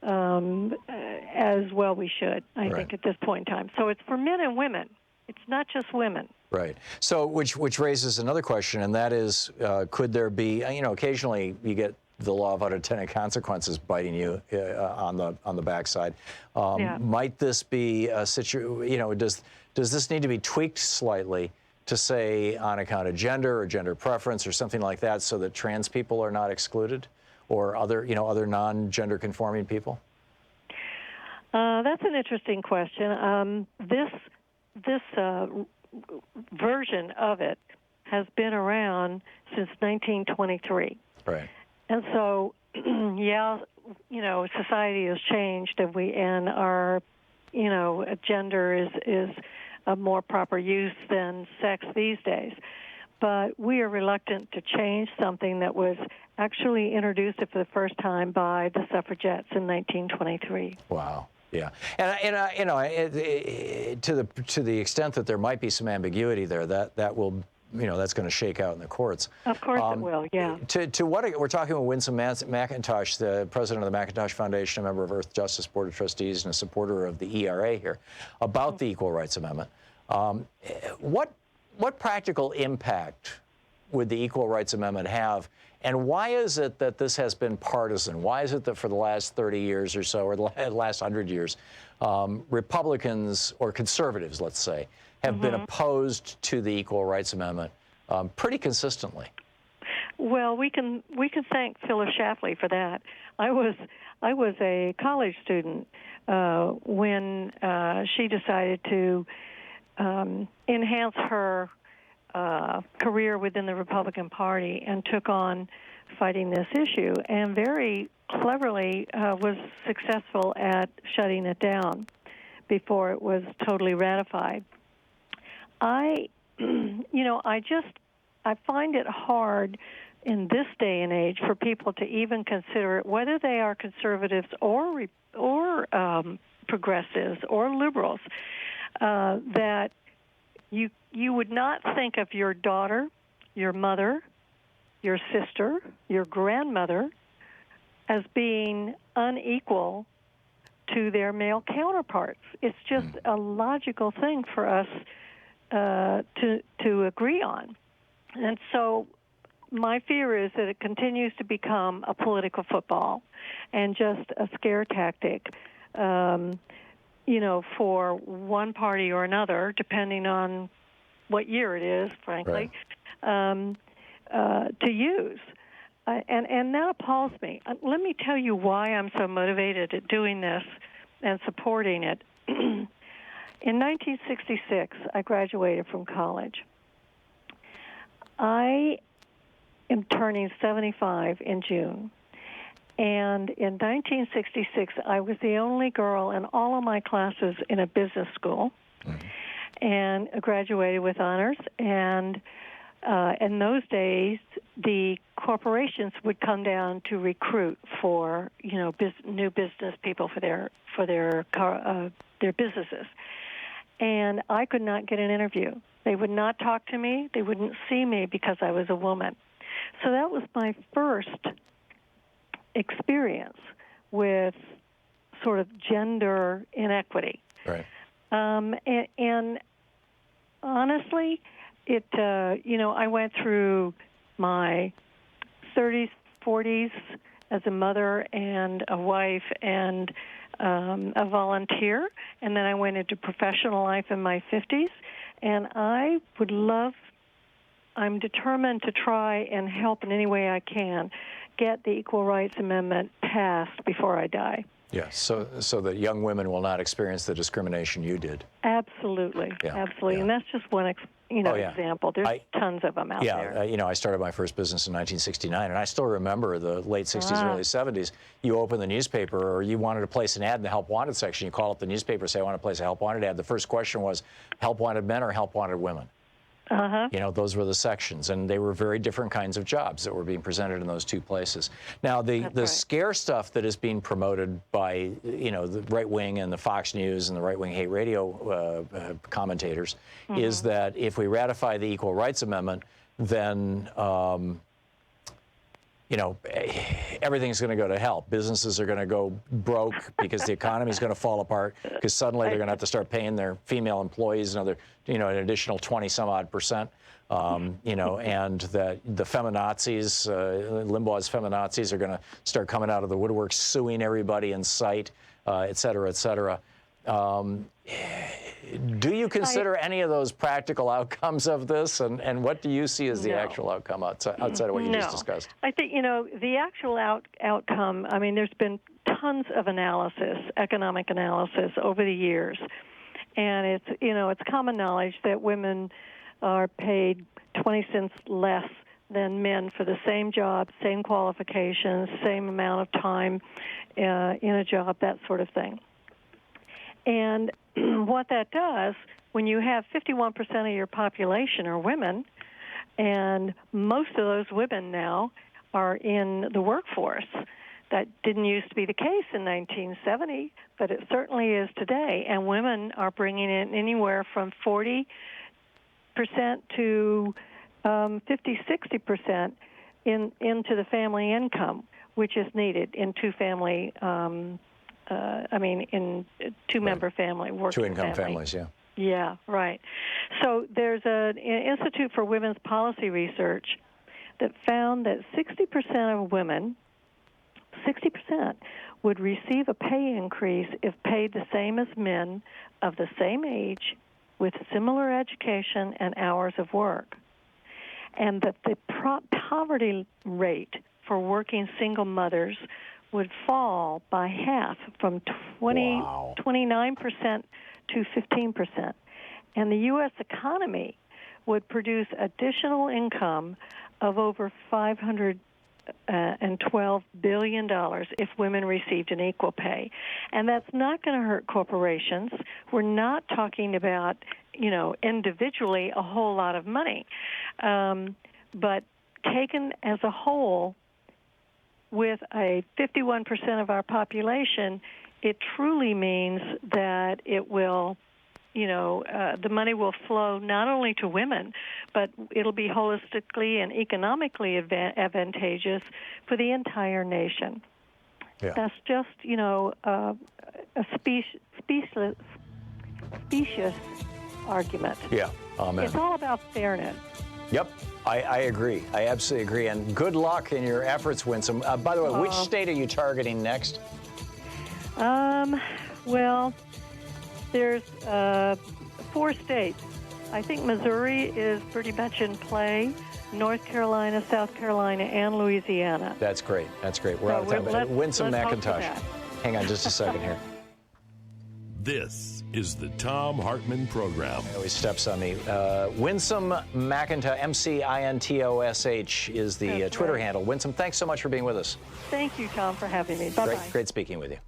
as well we should, I think, at this point in time. So it's for men and women. It's not just women. Right. So which raises another question, and that is, could there be, occasionally you get the law of unintended consequences biting you on the backside. Might this be a situation, does this need to be tweaked slightly to say on account of gender or gender preference or something like that so that trans people are not excluded or other non-gender conforming people? That's an interesting question. This version of it has been around since 1923. Right. And so, society has changed, and our, gender is a more proper use than sex these days. But we are reluctant to change something that was actually introduced for the first time by the suffragettes in 1923. Wow. Yeah, and to the extent that there might be some ambiguity there, that will, that's going to shake out in the courts. Of course it will. Yeah. To what we're talking with Winsome McIntosh, the president of the McIntosh Foundation, a member of Earth Justice Board of Trustees, and a supporter of the ERA here, about the Equal Rights Amendment. What practical impact would the Equal Rights Amendment have? And why is it that this has been partisan? Why is it that for the last 30 years or so, or the last 100 years, Republicans or conservatives, let's say, have been opposed to the Equal Rights Amendment pretty consistently? Well, we can thank Phyllis Schlafly for that. I was a college student when she decided to enhance her career within the Republican Party and took on fighting this issue, and very cleverly was successful at shutting it down before it was totally ratified. I find it hard in this day and age for people to even consider it, whether they are conservatives or progressives or liberals, that you would not think of your daughter, your mother, your sister, your grandmother as being unequal to their male counterparts. It's just a logical thing for us to agree on. And so my fear is that it continues to become a political football and just a scare tactic, for one party or another, depending on what year it is, frankly, to use. And that appalls me. Let me tell you why I'm so motivated at doing this and supporting it. In 1966, I graduated from college. I am turning 75 in June. And in 1966, I was the only girl in all of my classes in a business school, and graduated with honors. And in those days, the corporations would come down to recruit for new business people for their businesses. And I could not get an interview. They would not talk to me. They wouldn't see me because I was a woman. So that was my first experience with sort of gender inequity. Right. And honestly, I went through my 30s, 40s as a mother and a wife and a volunteer, and then I went into professional life in my 50s, and I'm determined to try and help in any way I can get the Equal Rights Amendment passed before I die. Yes, so that young women will not experience the discrimination you did. Absolutely, absolutely, and that's just one example. There's tons of them out there. I started my first business in 1969, and I still remember the late 60s, early 70s. You open the newspaper, or you wanted to place an ad in the Help Wanted section. You call up the newspaper, say, I want to place a Help Wanted ad. The first question was, Help Wanted men or Help Wanted women? Those were the sections, and they were very different kinds of jobs that were being presented in those two places. Now, the scare stuff that is being promoted by, the right wing and the Fox News and the right wing hate radio commentators is that if we ratify the Equal Rights Amendment, then everything's going to go to hell. Businesses are going to go broke because the economy is going to fall apart, because suddenly they're going to have to start paying their female employees another, an additional 20-some-odd%. And that the feminazis, Limbaugh's feminazis, are going to start coming out of the woodwork, suing everybody in sight, et cetera, et cetera. Do you consider any of those practical outcomes of this, and what do you see as the actual outcome outside of what you just discussed? I think, the actual outcome, there's been tons of analysis, economic analysis over the years, and it's common knowledge that women are paid 20 cents less than men for the same job, same qualifications, same amount of time in a job, that sort of thing. And what that does, when you have 51% of your population are women, and most of those women now are in the workforce, That didn't used to be the case in 1970, but it certainly is today. And women are bringing in anywhere from 40% to 50, 60% into the family income, which is needed in two-family. In two-member family, working Two-income family. families, yeah. Yeah, right. So there's an Institute for Women's Policy Research that found that 60% of women, 60%, would receive a pay increase if paid the same as men of the same age with similar education and hours of work. And that the poverty rate for working single mothers would fall by half from 29% to 15%. And the U.S. economy would produce additional income of over $512 billion if women received an equal pay. And that's not going to hurt corporations. We're not talking about, individually a whole lot of money. But taken as a whole, with a 51% of our population, it truly means that it will, the money will flow not only to women, but it'll be holistically and economically advantageous for the entire nation. Yeah. That's just, a specious argument. Yeah, amen. It's all about fairness. Yep, I agree. I absolutely agree. And good luck in your efforts, Winsome. By the way, which state are you targeting next? Well, there's 4 states. I think Missouri is pretty much in play. North Carolina, South Carolina, and Louisiana. That's great. That's great. We're out of time. Winsome McIntosh. Hang on just a second here. This is the Thom Hartmann Program. He always steps on me. Winsome McIntosh, McIntosh is the Twitter handle. Winsome, thanks so much for being with us. Thank you, Tom, for having me. Bye-bye. Great speaking with you.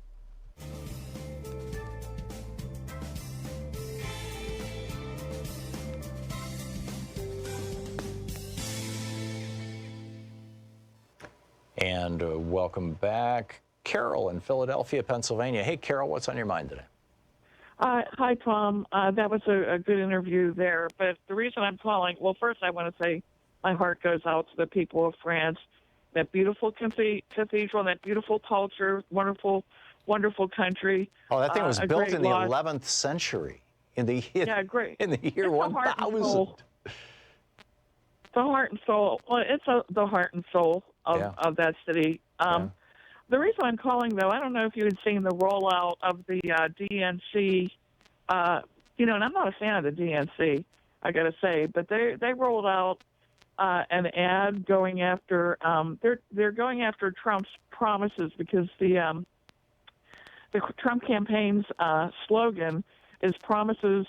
And welcome back, Carol in Philadelphia, Pennsylvania. Hey, Carol, what's on your mind today? Hi, Tom. That was a good interview there. But the reason I'm calling, well, first I want to say my heart goes out to the people of France. That beautiful cathedral, that beautiful culture, wonderful, wonderful country. Oh, that thing was built in the 11th century, in the year 1000. The heart and soul. Well, it's the heart and soul of that city. The reason I'm calling, though, I don't know if you had seen the rollout of the DNC, and I'm not a fan of the DNC, I got to say, but they rolled out an ad going after, they're going after Trump's promises because the Trump campaign's slogan is promises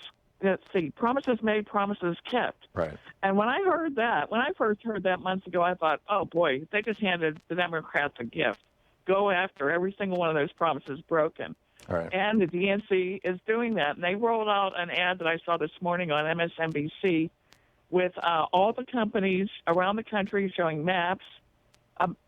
made, promises kept. Right. And when I first heard that months ago, I thought, oh boy, they just handed the Democrats a gift. Go after every single one of those promises broken. Right. And the DNC is doing that. And they rolled out an ad that I saw this morning on MSNBC with all the companies around the country showing maps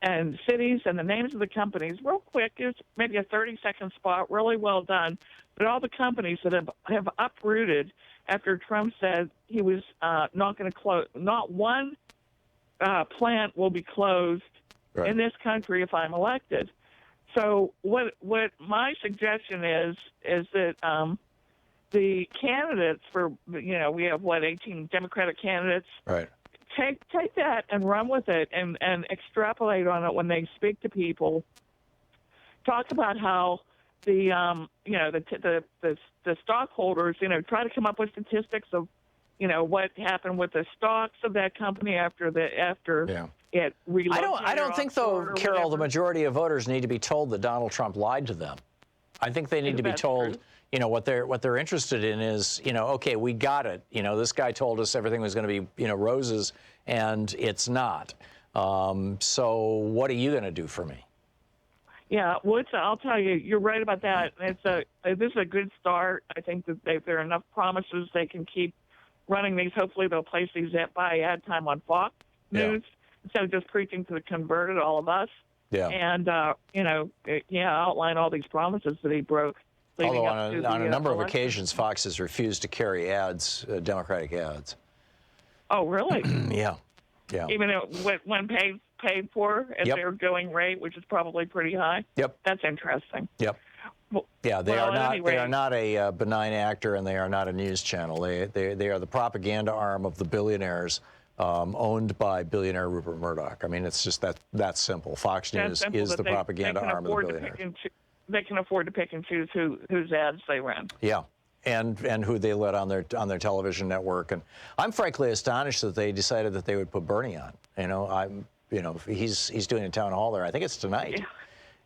and cities and the names of the companies. Real quick, it's maybe a 30-second spot, really well done. But all the companies that have uprooted after Trump said he was not going to close, not one plant will be closed in this country if I'm elected. So what my suggestion is that the candidates for, we have 18 Democratic candidates. Right. Take that and run with it and extrapolate on it when they speak to people. Talk about how the stockholders, try to come up with statistics of, what happened with the stocks of that company after it relocated. I don't think, though, Carol, the majority of voters need to be told that Donald Trump lied to them. I think they need to be told, what they're interested in is, okay, we got it. This guy told us everything was going to be, roses, and it's not. So what are you going to do for me? Yeah, well, I'll tell you, you're right about that. This is a good start. I think that if there are enough promises, they can keep running these. Hopefully, they'll place these by ad time on Fox News instead of just preaching to the converted, all of us. Yeah. And outline all these promises that he broke. Although on a number of occasions, Fox has refused to carry ads, Democratic ads. Oh, really? Yeah. Even when paid for at their going rate, which is probably pretty high. Yep. That's interesting. Yep. Well, yeah, they well, are not. Anyway, they are not a benign actor, and they are not a news channel. They are the propaganda arm of the billionaires, owned by billionaire Rupert Murdoch. I mean, it's just that simple. Fox News is the propaganda arm of the billionaires. They can afford to pick and choose whose ads they run. Yeah. And who they let on their television network, and I'm frankly astonished that they decided that they would put Bernie on. He's doing a town hall there. I think it's tonight. Yeah.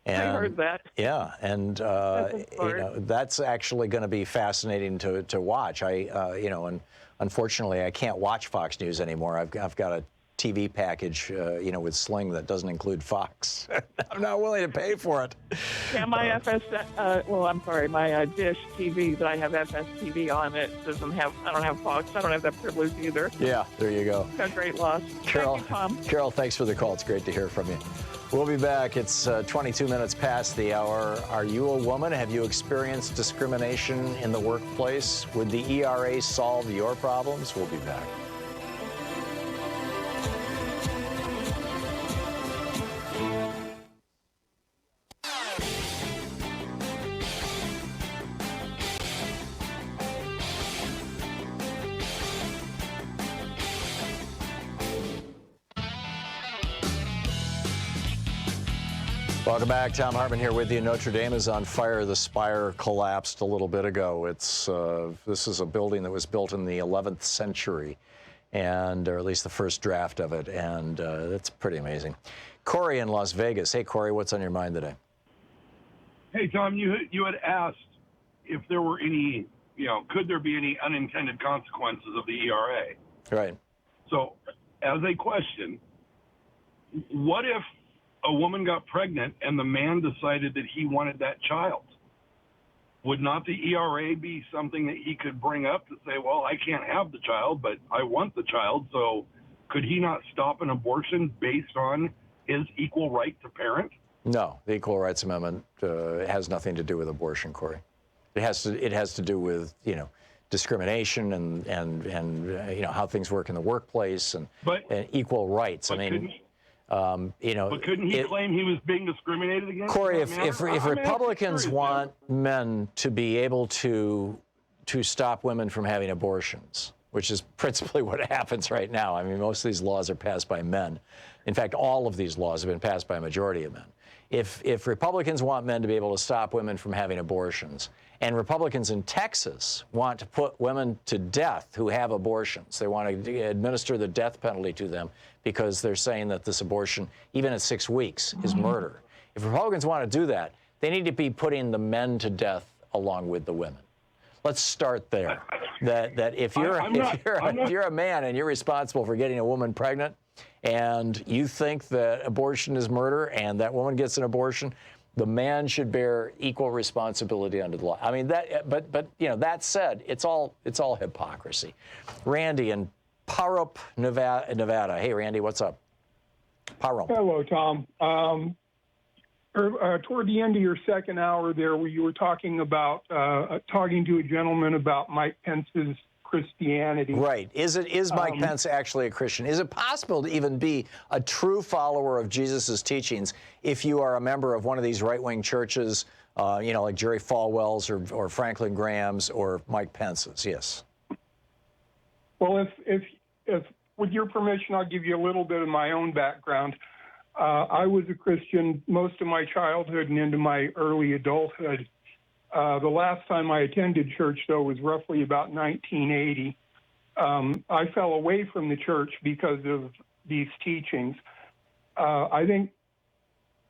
And, I heard that. Yeah, and that's actually going to be fascinating to watch. And unfortunately, I can't watch Fox News anymore. I've got a TV package, with Sling that doesn't include Fox. I'm not willing to pay for it. Yeah, my my Dish TV that I have FSTV on it doesn't have. I don't have Fox. I don't have that privilege either. Yeah, there you go. A great loss. Carol, Thank you, Tom. Carol, thanks for the call. It's great to hear from you. We'll be back. It's 22 minutes past the hour. Are you a woman? Have you experienced discrimination in the workplace? Would the ERA solve your problems? We'll be back. Welcome back. Thom Hartmann here with you. Notre Dame is on fire. The spire collapsed a little bit ago. This is a building that was built in the 11th century, or at least the first draft of it, and it's pretty amazing. Corey in Las Vegas. Hey, Corey, what's on your mind today? Hey, Tom, you had asked if there were any, could there be any unintended consequences of the ERA? Right. So, as a question, what if a woman got pregnant and the man decided that he wanted that child? Would not the ERA be something that he could bring up to say, well, I can't have the child, but I want the child, so could he not stop an abortion based on his equal right to parent? No, the Equal Rights Amendment has nothing to do with abortion, Corey. It has to do with, discrimination and how things work in the workplace and equal rights. But couldn't he claim he was being discriminated against? Corey, if Republicans want men to be able to stop women from having abortions, which is principally what happens right now. I mean, most of these laws are passed by men. In fact, all of these laws have been passed by a majority of men. If Republicans want men to be able to stop women from having abortions, and Republicans in Texas want to put women to death who have abortions, they want to administer the death penalty to them because they're saying that this abortion, even at 6 weeks, is murder. If Republicans want to do that, they need to be putting the men to death along with the women. Let's start there. That if you're a man and you're responsible for getting a woman pregnant, and you think that abortion is murder, and that woman gets an abortion, the man should bear equal responsibility under the law. I mean but that said, it's all hypocrisy. Randy in Pahrump, Nevada. Hey, Randy, what's up? Pahrump. Hello, Tom. Toward the end of your second hour there, where you were talking about talking to a gentleman about Mike Pence's Christianity. Right. Is Mike Pence actually a Christian? Is it possible to even be a true follower of Jesus's teachings if you are a member of one of these right-wing churches, like Jerry Falwell's or Franklin Graham's or Mike Pence's? Yes. Well, if with your permission, I'll give you a little bit of my own background. I was a Christian most of my childhood and into my early adulthood. The last time I attended church, though, was roughly about 1980. I fell away from the church because of these teachings. I think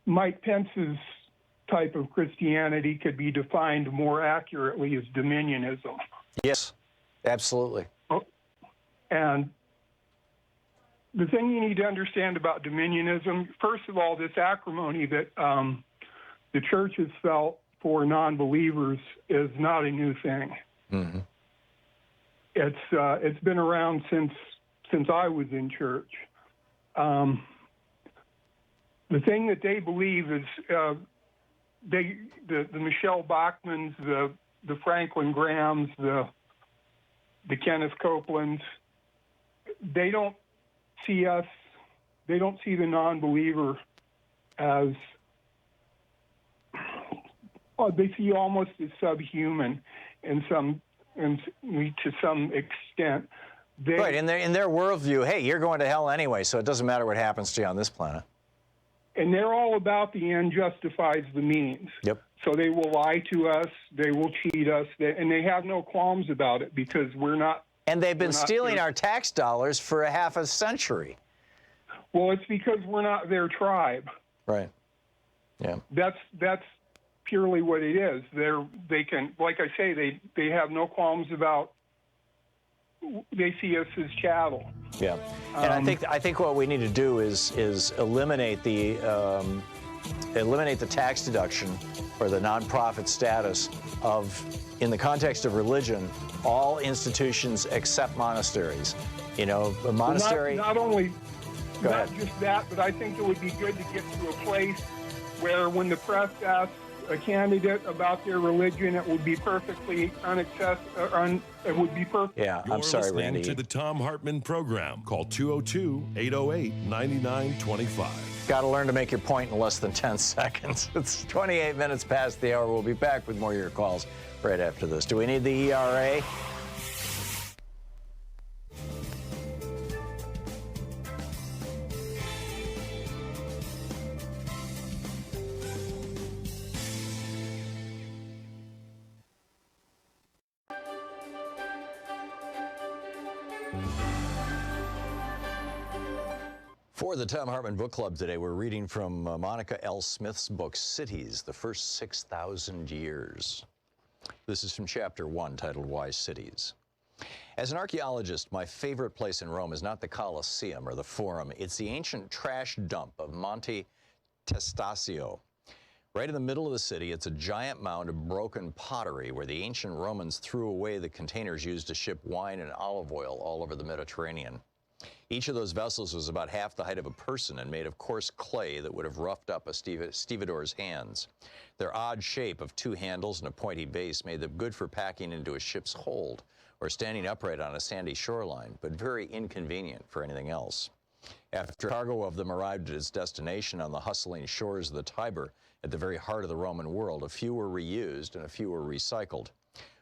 Mike Pence's type of Christianity could be defined more accurately as dominionism. Yes, absolutely. And the thing you need to understand about dominionism, first of all, this acrimony that the church has felt for non-believers is not a new thing. Mm-hmm. It's been around since I was in church. The the thing that they believe is the Michelle Bachmans, the Franklin Grahams, the Kenneth Copelands, they don't see us, they don't see the non-believer as, they see almost as subhuman to some extent. Right, in their worldview, hey, you're going to hell anyway, so it doesn't matter what happens to you on this planet. And they're all about the end justifies the means. Yep. So they will lie to us, they will cheat us, and they have no qualms about it because we're not. And they've been stealing our tax dollars for a half a century. Well, it's because we're not their tribe. Right. Yeah. That's purely what it is. They can, like I say, they have no qualms about. They see us as chattel. Yeah, and I think what we need to do is eliminate the tax deduction or the nonprofit status of, in the context of religion, all institutions except monasteries. You know, a monastery. Not only, Go not ahead. just that, but I think it would be good to get to a place where when the press asks a candidate about their religion, it would be perfectly unaccessible. It would be perfect. Yeah, I'm sorry, listening Randy. to the Thom Hartmann Program. Call 202-808-9925. Got to learn to make your point in less than 10 seconds. It's 28 minutes past the hour. We'll be back with more of your calls right after this. Do we need the ERA? For the Thom Hartmann Book Club today, we're reading from Monica L. Smith's book, Cities, the First 6,000 Years. This is from chapter 1, titled Why Cities. As an archaeologist, my favorite place in Rome is not the Colosseum or the Forum. It's the ancient trash dump of Monte Testaccio. Right in the middle of the city, it's a giant mound of broken pottery where the ancient Romans threw away the containers used to ship wine and olive oil all over the Mediterranean. Each of those vessels was about half the height of a person and made of coarse clay that would have roughed up a stevedore's hands. Their odd shape of two handles and a pointy base made them good for packing into a ship's hold or standing upright on a sandy shoreline, but very inconvenient for anything else. After cargo of them arrived at its destination on the hustling shores of the Tiber, at the very heart of the Roman world, a few were reused and a few were recycled.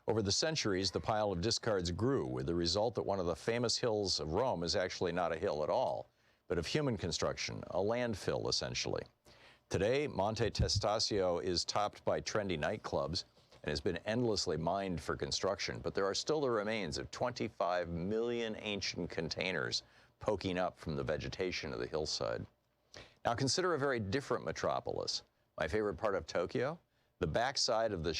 Over the centuries, the pile of discards grew, with the result that one of the famous hills of Rome is actually not a hill at all, but of human construction, a landfill, essentially. Today, Monte Testaccio is topped by trendy nightclubs and has been endlessly mined for construction, but there are still the remains of 25 million ancient containers poking up from the vegetation of the hillside. Now consider a very different metropolis. My favorite part of Tokyo? The backside of the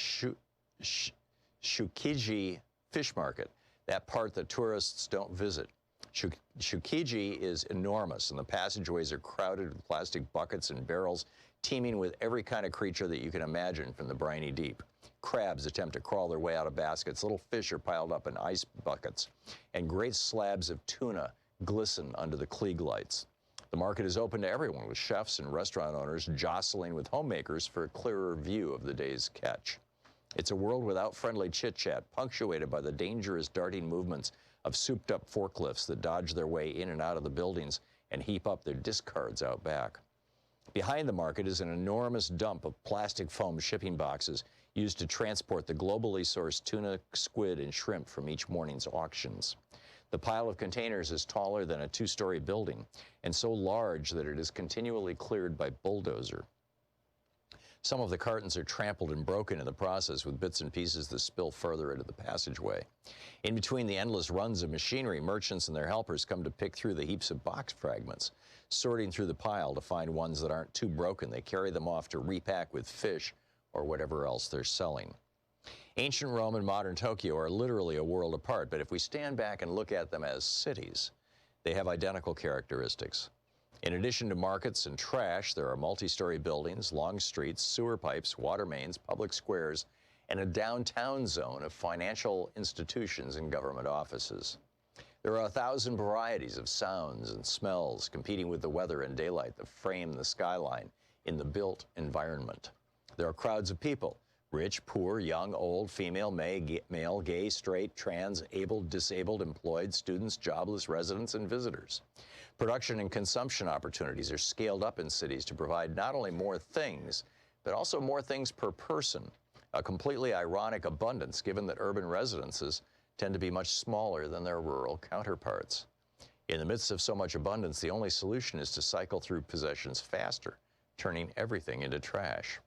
Tsukiji fish market, that part that tourists don't visit. Tsukiji is enormous, and the passageways are crowded with plastic buckets and barrels, teeming with every kind of creature that you can imagine from the briny deep. Crabs attempt to crawl their way out of baskets, little fish are piled up in ice buckets, and great slabs of tuna glisten under the Klieg lights. The market is open to everyone, with chefs and restaurant owners jostling with homemakers for a clearer view of the day's catch. It's a world without friendly chit-chat, punctuated by the dangerous darting movements of souped-up forklifts that dodge their way in and out of the buildings and heap up their discards out back. Behind the market is an enormous dump of plastic foam shipping boxes used to transport the globally sourced tuna, squid, and shrimp from each morning's auctions. The pile of containers is taller than a two-story building and so large that it is continually cleared by bulldozer. Some of the cartons are trampled and broken in the process, with bits and pieces that spill further into the passageway. In between the endless runs of machinery, merchants and their helpers come to pick through the heaps of box fragments. Sorting through the pile to find ones that aren't too broken, they carry them off to repack with fish or whatever else they're selling. Ancient Rome and modern Tokyo are literally a world apart, but if we stand back and look at them as cities, they have identical characteristics. In addition to markets and trash, there are multi-story buildings, long streets, sewer pipes, water mains, public squares, and a downtown zone of financial institutions and government offices. There are 1,000 varieties of sounds and smells competing with the weather and daylight that frame the skyline in the built environment. There are crowds of people, rich, poor, young, old, female, male, gay, straight, trans, able, disabled, employed, students, jobless, residents, and visitors. Production and consumption opportunities are scaled up in cities to provide not only more things, but also more things per person, a completely ironic abundance given that urban residences tend to be much smaller than their rural counterparts. In the midst of so much abundance, the only solution is to cycle through possessions faster, turning everything into trash.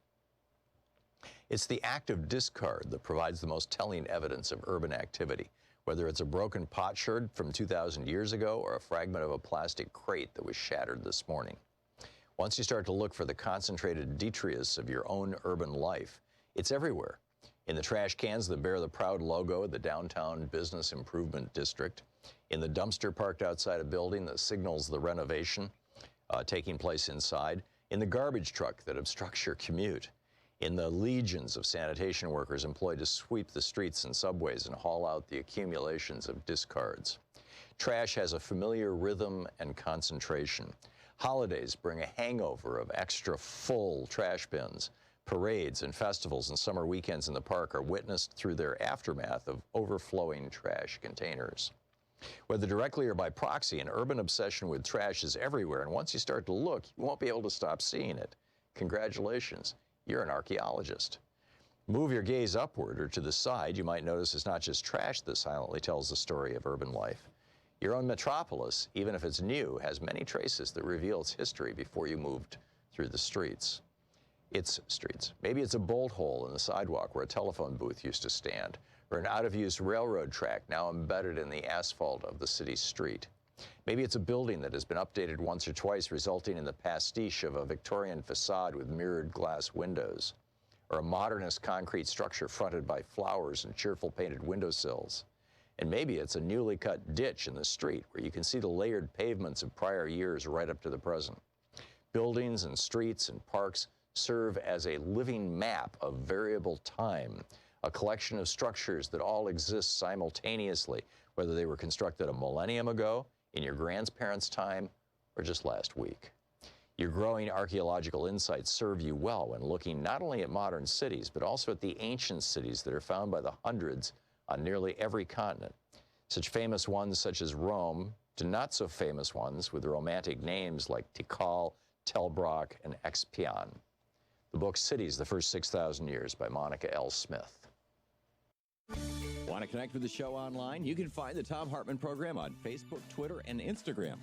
It's the act of discard that provides the most telling evidence of urban activity, whether it's a broken potsherd from 2,000 years ago or a fragment of a plastic crate that was shattered this morning. Once you start to look for the concentrated detritus of your own urban life, it's everywhere. In the trash cans that bear the proud logo of the Downtown Business Improvement District, in the dumpster parked outside a building that signals the renovation taking place inside, in the garbage truck that obstructs your commute, in the legions of sanitation workers employed to sweep the streets and subways and haul out the accumulations of discards. Trash has a familiar rhythm and concentration. Holidays bring a hangover of extra full trash bins. Parades and festivals and summer weekends in the park are witnessed through their aftermath of overflowing trash containers. Whether directly or by proxy, an urban obsession with trash is everywhere, and once you start to look, you won't be able to stop seeing it. Congratulations, you're an archaeologist. Move your gaze upward or to the side, you might notice it's not just trash that silently tells the story of urban life. Your own metropolis, even if it's new, has many traces that reveal its history before you moved through the streets. Its streets. Maybe it's a bolt hole in the sidewalk where a telephone booth used to stand, or an out-of-use railroad track now embedded in the asphalt of the city's street. Maybe it's a building that has been updated once or twice, resulting in the pastiche of a Victorian facade with mirrored glass windows, or a modernist concrete structure fronted by flowers and cheerful painted windowsills. And maybe it's a newly cut ditch in the street where you can see the layered pavements of prior years right up to the present. Buildings and streets and parks serve as a living map of variable time, a collection of structures that all exist simultaneously, whether they were constructed a millennium ago, in your grandparents' time, or just last week. Your growing archaeological insights serve you well when looking not only at modern cities, but also at the ancient cities that are found by the hundreds on nearly every continent. Such famous ones such as Rome, to not so famous ones with romantic names like Tikal, Tel Brak, and Expion. The book Cities, the First 6,000 Years by Monica L. Smith. Want to connect with the show online? You can find the Thom Hartmann Program on Facebook, Twitter, and Instagram.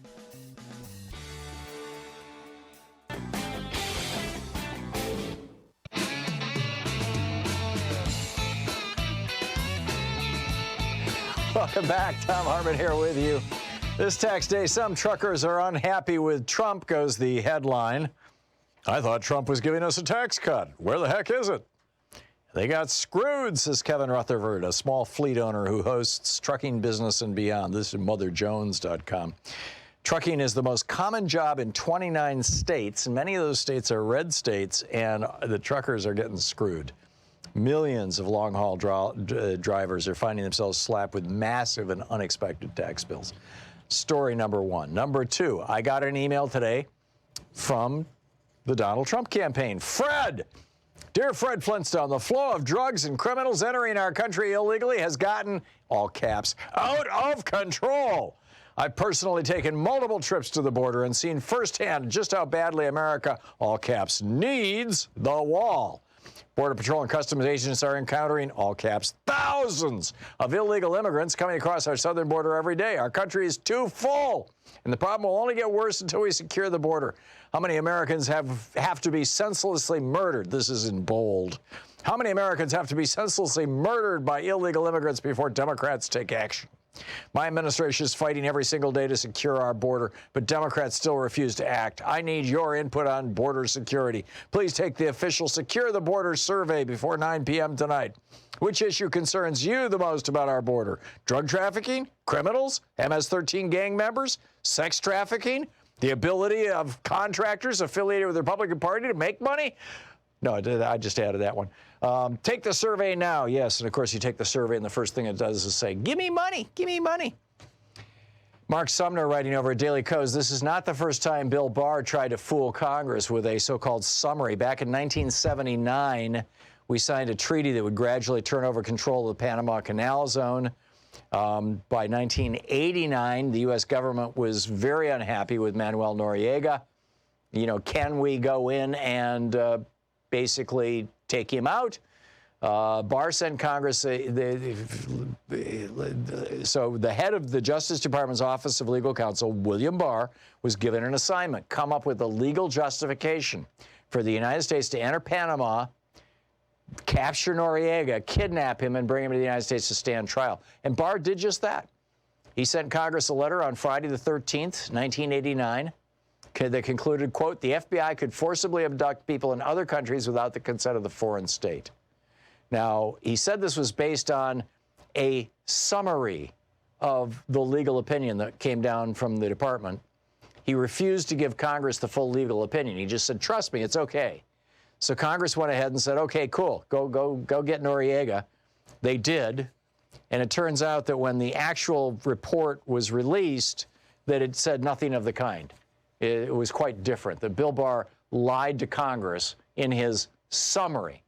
Welcome back. Thom Hartmann here with you. This tax day, some truckers are unhappy with Trump, goes the headline. I thought Trump was giving us a tax cut. Where the heck is it? They got screwed, says Kevin Rutherford, a small fleet owner who hosts Trucking Business and Beyond. This is motherjones.com. Trucking is the most common job in 29 states, and many of those states are red states, and the truckers are getting screwed. Millions of long-haul drivers are finding themselves slapped with massive and unexpected tax bills. Story number one. Number two, I got an email today from the Donald Trump campaign. Fred! Dear Fred Flintstone, the flow of drugs and criminals entering our country illegally has gotten, all caps, out of control. I've personally taken multiple trips to the border and seen firsthand just how badly America, all caps, needs the wall. Border Patrol and Customs agents are encountering, all caps, thousands of illegal immigrants coming across our southern border every day. Our country is too full, and the problem will only get worse until we secure the border. How many Americans have to be senselessly murdered? This is in bold. How many Americans have to be senselessly murdered by illegal immigrants before Democrats take action? My administration is fighting every single day to secure our border, but Democrats still refuse to act. I need your input on border security. Please take the official Secure the Border survey before 9 p.m. tonight. Which issue concerns you the most about our border? Drug trafficking? Criminals? MS-13 gang members? Sex trafficking? The ability of contractors affiliated with the Republican Party to make money? No, I just added that one. Take the survey now. Yes, and of course you take the survey and the first thing it does is say, give me money, give me money. Mark Sumner writing over at Daily Kos, this is not the first time Bill Barr tried to fool Congress with a so-called summary. Back in 1979, we signed a treaty that would gradually turn over control of the Panama Canal Zone. By 1989, the U.S. government was very unhappy with Manuel Noriega. You know, can we go in and basically take him out? Barr sent Congress, so the head of the Justice Department's Office of Legal Counsel, William Barr, was given an assignment: come up with a legal justification for the United States to enter Panama, capture Noriega, kidnap him, and bring him to the United States to stand trial. And Barr did just that. He sent Congress a letter on Friday the 13th, 1989, that concluded, quote, the FBI could forcibly abduct people in other countries without the consent of the foreign state. Now, he said this was based on a summary of the legal opinion that came down from the department. He refused to give Congress the full legal opinion. He just said, trust me, it's okay. So Congress went ahead and said, okay, cool, go get Noriega. They did. And it turns out that when the actual report was released, that it said nothing of the kind. It was quite different. That Bill Barr lied to Congress in his summary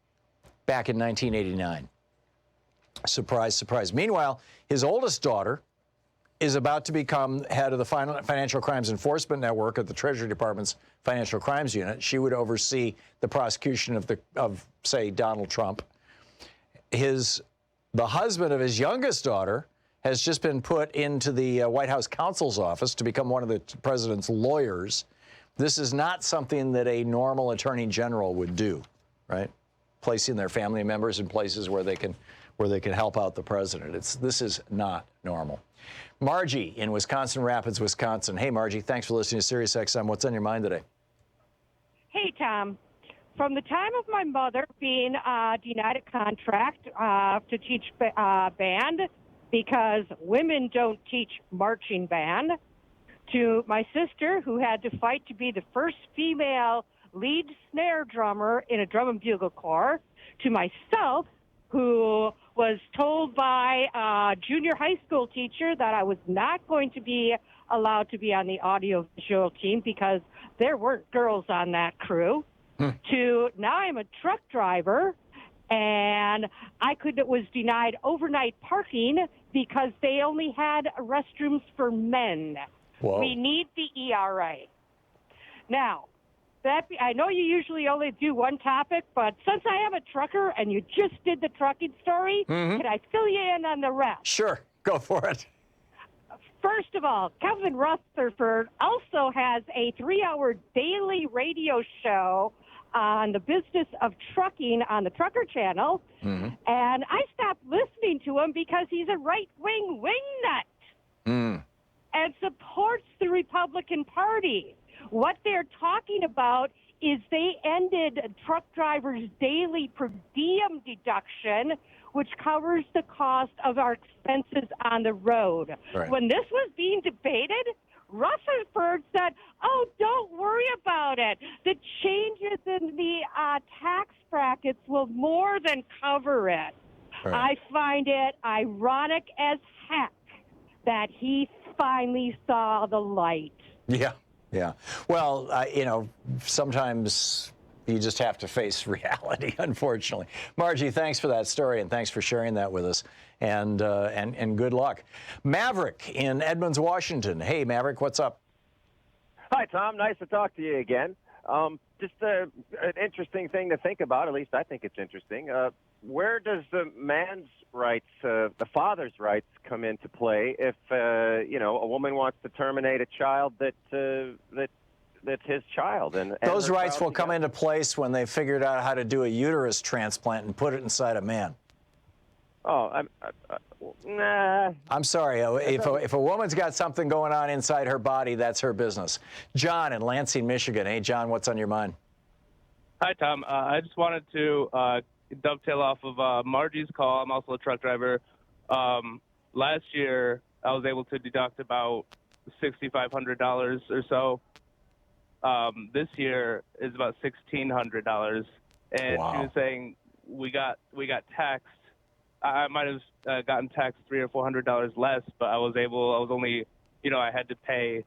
back in 1989. Surprise, surprise. Meanwhile, his oldest daughter is about to become head of the Financial Crimes Enforcement Network at the Treasury Department's Financial Crimes Unit. She would oversee the prosecution of say, Donald Trump. The husband of his youngest daughter has just been put into the White House counsel's office to become one of the president's lawyers. This is not something that a normal attorney general would do, right? Placing their family members in places where they can help out the president. This is not normal. Margie in Wisconsin Rapids, Wisconsin. Hey, Margie, thanks for listening to SiriusXM. What's on your mind today? Hey, Tom. From the time of my mother being denied a contract to teach band because women don't teach marching band, to my sister who had to fight to be the first female lead snare drummer in a drum and bugle corps, to myself who was told by a junior high school teacher that I was not going to be allowed to be on the audiovisual team because there weren't girls on that crew, to now I'm a truck driver and was denied overnight parking because they only had restrooms for men. Whoa. We need the ERA. Now, I know you usually only do one topic, but since I am a trucker and you just did the trucking story, can I fill you in on the rest? Sure, go for it. First of all, Kevin Rutherford also has a 3-hour daily radio show on the business of trucking on the Trucker Channel, and I stopped listening to him because he's a right-wing wingnut and supports the Republican Party. What they're talking about is they ended truck drivers' daily per diem deduction, which covers the cost of our expenses on the road. Right. When this was being debated, Rutherford said, oh, don't worry about it. The changes in the tax brackets will more than cover it. Right. I find it ironic as heck that he finally saw the light. Yeah. Yeah. Well, sometimes you just have to face reality, unfortunately. Margie, thanks for that story, and thanks for sharing that with us. And good luck. Maverick in Edmonds, Washington. Hey, Maverick, what's up? Hi, Tom. Nice to talk to you again. Just an interesting thing to think about. At least I think it's interesting. Where does the man's rights, the father's rights, come into play if a woman wants to terminate a child that's his child? And those rights will come into place when they figured out how to do a uterus transplant and put it inside a man. Oh, nah. I'm sorry. If a woman's got something going on inside her body, that's her business. John in Lansing, Michigan. Hey, John, what's on your mind? Hi, Tom. I just wanted to dovetail off of Margie's call. I'm also a truck driver. Last year, I was able to deduct about $6,500 or so. This year is about $1,600, and Wow. she was saying we got taxed. I might have gotten taxed $300 or $400 less, but I was only I had to pay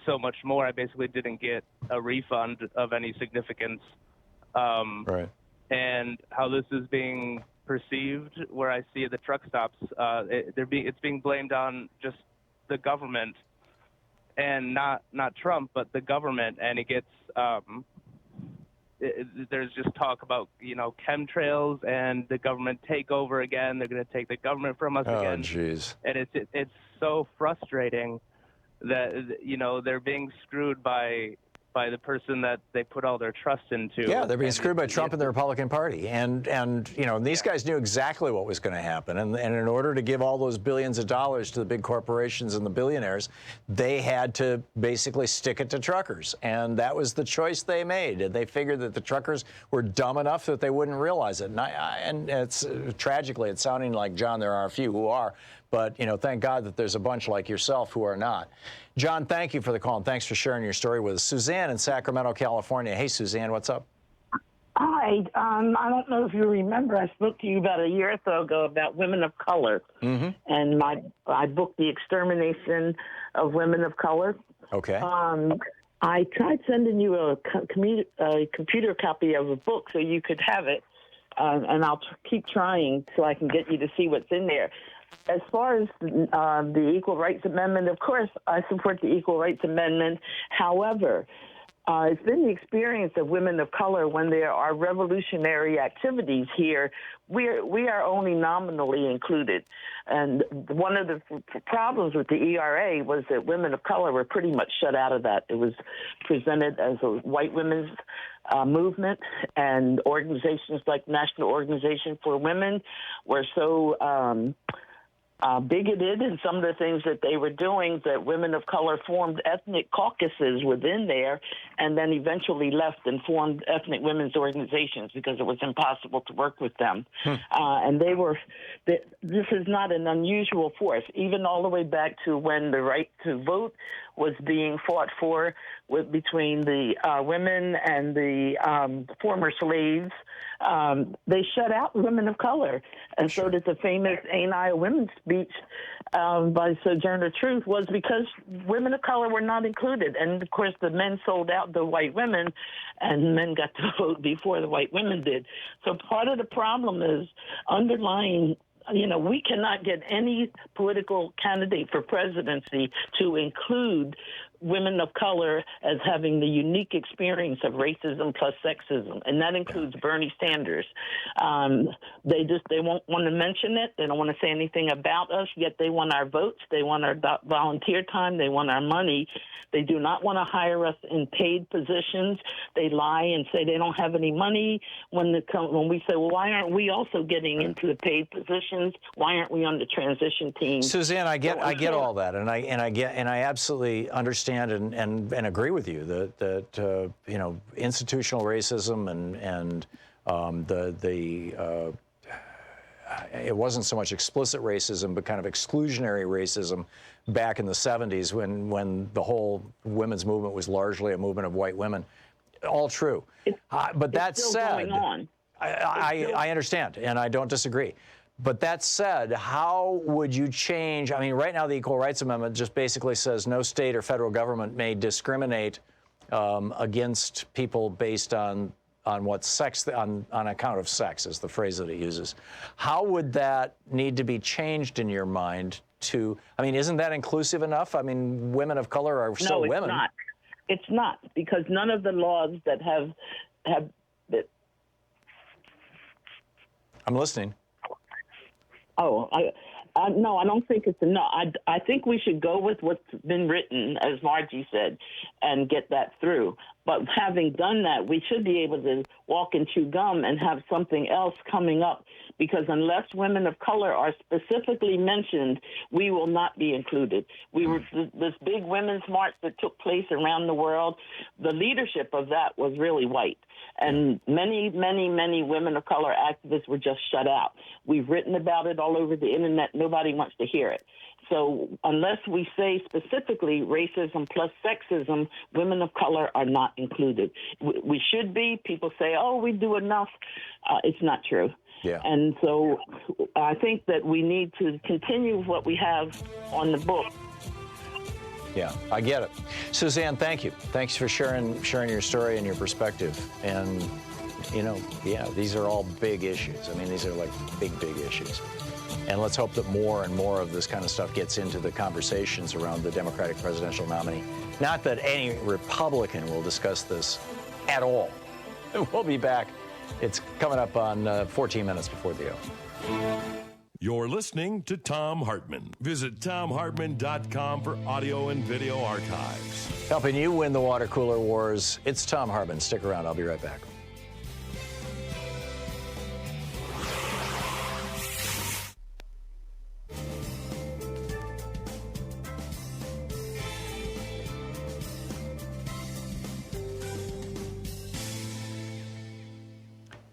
so much more. I basically didn't get a refund of any significance. Right. And how this is being perceived, where I see the truck stops, it's being blamed on just the government, and not Trump, but the government. And it gets there's just talk about chemtrails and the government takeover again. They're going to take the government from us again. Oh, jeez. And it's so frustrating that they're being screwed by the person that they put all their trust into. Yeah, they're being screwed by Trump and the Republican Party. And these guys knew exactly what was going to happen. And in order to give all those billions of dollars to the big corporations and the billionaires, they had to basically stick it to truckers. And that was the choice they made. And they figured that the truckers were dumb enough that they wouldn't realize it. And it's tragically, it's sounding like, John, there are a few who are. But, thank God that there's a bunch like yourself who are not. John, thank you for the call, and thanks for sharing your story with us. Suzanne in Sacramento, California. Hey, Suzanne, what's up? Hi. I don't know if you remember, I spoke to you about a year or so ago about women of color. Mm-hmm. And I booked The Extermination of Women of Color. Okay. I tried sending you a computer copy of a book so you could have it, and I'll keep trying so I can get you to see what's in there. As far as the Equal Rights Amendment, of course, I support the Equal Rights Amendment. However, it's been the experience of women of color when there are revolutionary activities here, we are only nominally included. And one of the problems with the ERA was that women of color were pretty much shut out of that. It was presented as a white women's movement, and organizations like National Organization for Women were so bigoted in some of the things that they were doing that women of color formed ethnic caucuses within there, and then eventually left and formed ethnic women's organizations because it was impossible to work with them. And this is not an unusual force, even all the way back to when the right to vote was being fought for between the women and the former slaves. They shut out women of color. And so did the famous Ain't I a Women's speech by Sojourner Truth was because women of color were not included. And, of course, the men sold out the white women, and men got to vote before the white women did. So part of the problem is underlying, we cannot get any political candidate for presidency to include women of color as having the unique experience of racism plus sexism, and that includes Bernie Sanders. They won't want to mention it. They don't want to say anything about us, yet they want our votes. They want our volunteer time. They want our money. They do not want to hire us in paid positions. They lie and say they don't have any money when we say, well, why aren't we also getting into the paid positions? Why aren't we on the transition team? Suzanne, I get all that, and I absolutely understand and agree with you that institutional racism and it wasn't so much explicit racism, but kind of exclusionary racism back in the 70s when the whole women's movement was largely a movement of white women. All true. But that said, I understand, and I don't disagree. But that said, how would you change? I mean, right now the Equal Rights Amendment just basically says no state or federal government may discriminate against people based on what sex, on account of sex, is the phrase that it uses. How would that need to be changed in your mind to, I mean, isn't that inclusive enough? I mean, women of color are still women. No, it's not. It's not, because none of the laws that have I'm listening. Oh, no, I don't think it's enough. I think we should go with what's been written, as Margie said, and get that through. But having done that, we should be able to walk and chew gum and have something else coming up, because unless women of color are specifically mentioned, we will not be included. We were this big women's march that took place around the world. The leadership of that was really white. And many, many, many women of color activists were just shut out. We've written about it all over the internet. Nobody wants to hear it. So unless we say specifically racism plus sexism, women of color are not included. We should be. People say, oh, we do enough. It's not true. Yeah. And so I think that we need to continue what we have on the book. Yeah, I get it. Suzanne, thank you. Thanks for sharing your story and your perspective. And, you know, yeah, these are all big issues. I mean, these are like big issues. And let's hope that more and more of this kind of stuff gets into the conversations around the Democratic presidential nominee. Not that any Republican will discuss this at all. We'll be back. It's coming up on 14 minutes before the hour. You're listening to Thom Hartmann. Visit thomhartmann.com for audio and video archives. Helping you win the water cooler wars, it's Thom Hartmann. Stick around. I'll be right back.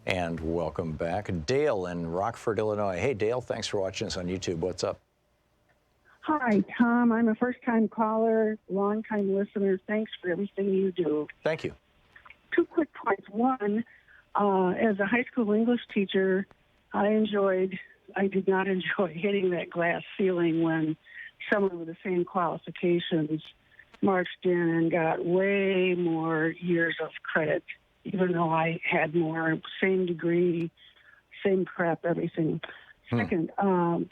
And welcome back. Dale in Rockford, Illinois. Hey, Dale, thanks for watching us on YouTube. What's up? Hi, Tom. I'm a first-time caller, long-time listener. Thanks for everything you do. Thank you. 2 quick points. One, as a high school English teacher, I did not enjoy hitting that glass ceiling when someone with the same qualifications marched in and got way more years of credit, even though I had more, same degree, same prep, everything. Second,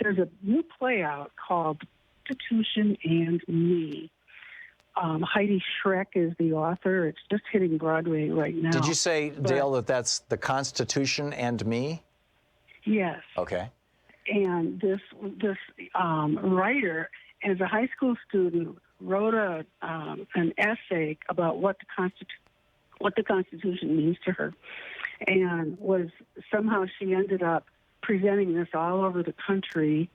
there's a new play out called Constitution and Me. Heidi Schreck is the author. It's just hitting Broadway right now. Did you say, Dale, that that's The Constitution and Me? Yes. Okay. And this writer, as a high school student, wrote an essay about what the Constitution means to her, and somehow she ended up presenting this all over the country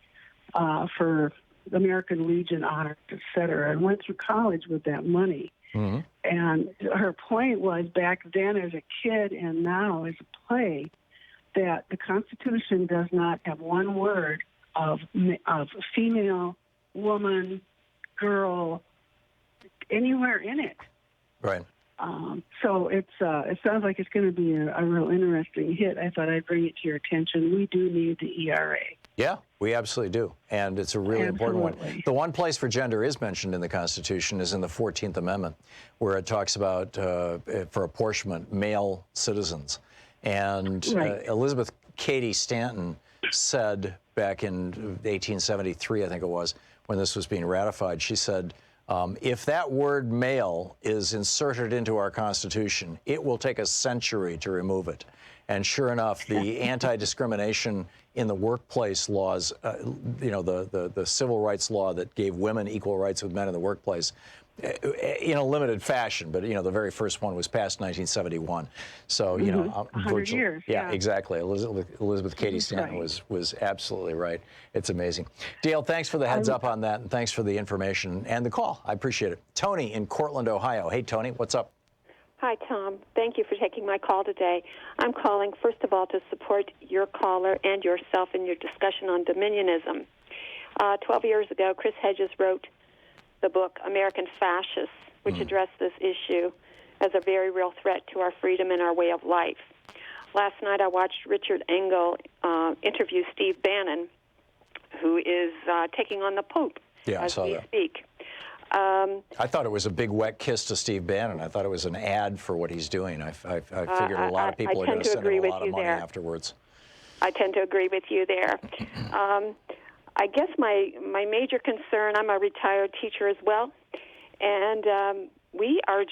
for the American Legion honors, et cetera, and went through college with that money. Mm-hmm. And her point was, back then as a kid and now as a play, that the Constitution does not have one word of female, woman, girl, anywhere in it. Right. So it sounds like it's going to be a real interesting hit. I thought I'd bring it to your attention. We do need the ERA. Yeah, we absolutely do. And it's a really important one. The one place for gender is mentioned in the Constitution is in the 14th Amendment, where it talks about, for apportionment, male citizens. And Elizabeth Cady Stanton said back in 1873, I think it was, when this was being ratified, she said, if that word male is inserted into our Constitution, it will take a century to remove it. And sure enough, the anti-discrimination in the workplace laws, the civil rights law that gave women equal rights with men in the workplace, in a limited fashion, but the very first one was passed in 1971. So 100 years. Yeah, exactly. Elizabeth Cady Stanton was absolutely right. It's amazing. Dale, thanks for the heads up on that, and thanks for the information and the call. I appreciate it. Tony in Cortland, Ohio. Hey, Tony, what's up? Hi, Tom. Thank you for taking my call today. I'm calling, first of all, to support your caller and yourself in your discussion on dominionism. 12 years ago, Chris Hedges wrote the book American Fascists, which addressed this issue as a very real threat to our freedom and our way of life. Last night I watched Richard Engel interview Steve Bannon, who is taking on the Pope as we speak. I thought it was a big wet kiss to Steve Bannon. I thought it was an ad for what he's doing. I figured a lot of people are going to send him a lot of money afterwards. I tend to agree with you there. I guess my major concern, I'm a retired teacher as well, and we are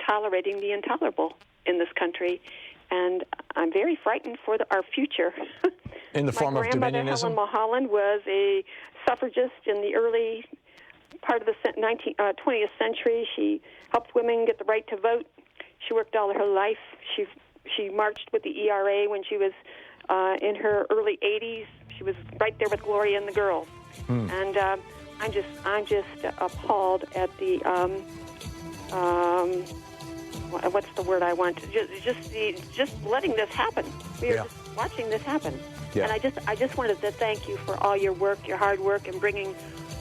tolerating the intolerable in this country, and I'm very frightened for our future. In the form of dominionism? My grandmother, Helen Mulholland, was a suffragist in the early part of the 20th century. She helped women get the right to vote. She worked all her life. She marched with the ERA when she was in her early 80s. She was right there with Gloria and the girls. And I'm just appalled at the what's the word I want? Just letting this happen. We are just watching this happen. Yeah. And I just wanted to thank you for all your work, your hard work, and bringing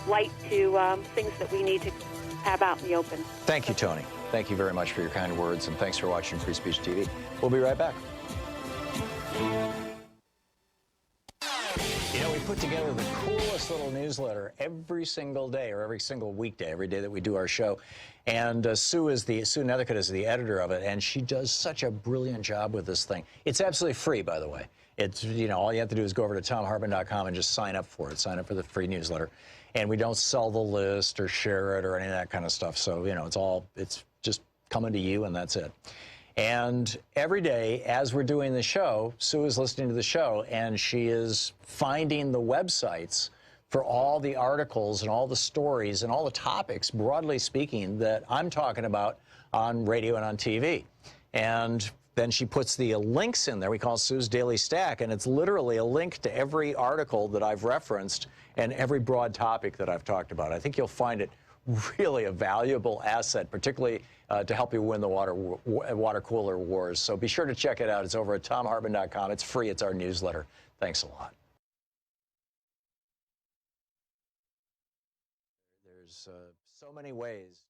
light to things that we need to have out in the open. Thank you, Tony. Thank you very much for your kind words, and thanks for watching Free Speech TV. We'll be right back. You know, we put together the coolest little newsletter every single day, or every single weekday, every day that we do our show. And Sue Nethercutt is the editor of it, and she does such a brilliant job with this thing. It's absolutely free, by the way. It's, you know, all you have to do is go over to thomhartmann.com and just sign up for it. Sign up for the free newsletter. And we don't sell the list or share it or any of that kind of stuff. So, you know, it's just coming to you, and that's it. And every day, as we're doing the show, Sue is listening to the show, and she is finding the websites for all the articles and all the stories and all the topics, broadly speaking, that I'm talking about on radio and on TV. And then she puts the links in there. We call it Sue's Daily Stack, and it's literally a link to every article that I've referenced and every broad topic that I've talked about. I think you'll find it really a valuable asset, particularly to help you win the water cooler wars. So be sure to check it out. It's over at thomhartmann.com. It's free. It's our newsletter. Thanks a lot. There's so many ways.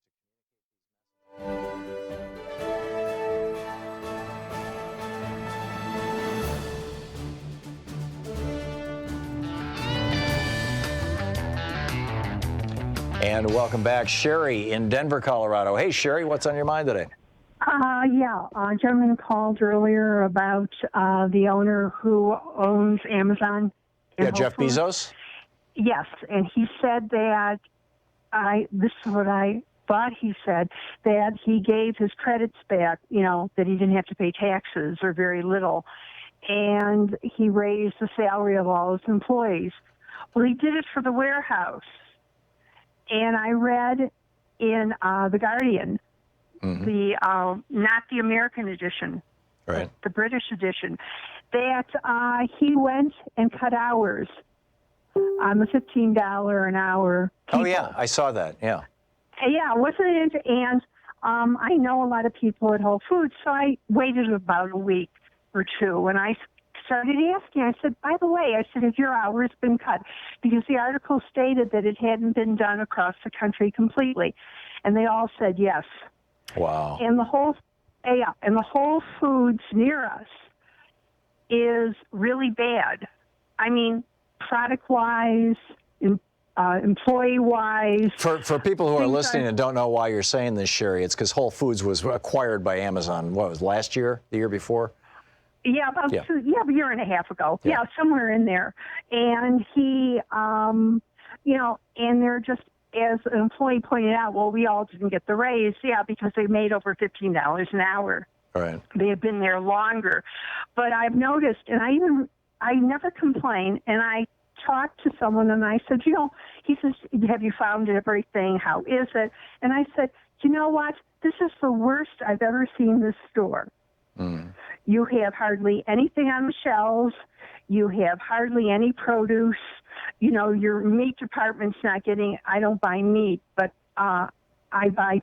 And welcome back, Sherry in Denver, Colorado. Hey, Sherry, what's on your mind today? A gentleman called earlier about the owner who owns Amazon. Yeah, Jeff Bezos? Yes, and he said that, this is what I thought he said, that he gave his credits back, you know, that he didn't have to pay taxes or very little, and he raised the salary of all his employees. Well, he did it for the warehouse. And I read in The Guardian, the not the American edition, right, the British edition, that he went and cut hours on the $15 an hour people. Oh, yeah, I saw that, yeah. Yeah, wasn't it? And I know a lot of people at Whole Foods, so I waited about a week or two, and I started asking. I said, by the way, I said, have your hours been cut? Because the article stated that it hadn't been done across the country completely. And they all said yes. Wow. And the Whole Foods near us is really bad. I mean, product-wise, employee-wise. For people who are listening and don't know why you're saying this, Sherry, it's because Whole Foods was acquired by Amazon, what was last year, the year before? Yeah, about a year and a half ago. Yeah, somewhere in there. And he, you know, and they're just, as an employee pointed out, well, we all didn't get the raise, because they made over $15 an hour. Right. They have been there longer. But I've noticed, and I never complain, and I talked to someone and I said, you know, he says, have you found everything? How is it? And I said, you know what? This is the worst I've ever seen this store. You have hardly anything on the shelves. You have hardly any produce. You know, your meat department's not getting, I don't buy meat, but I buy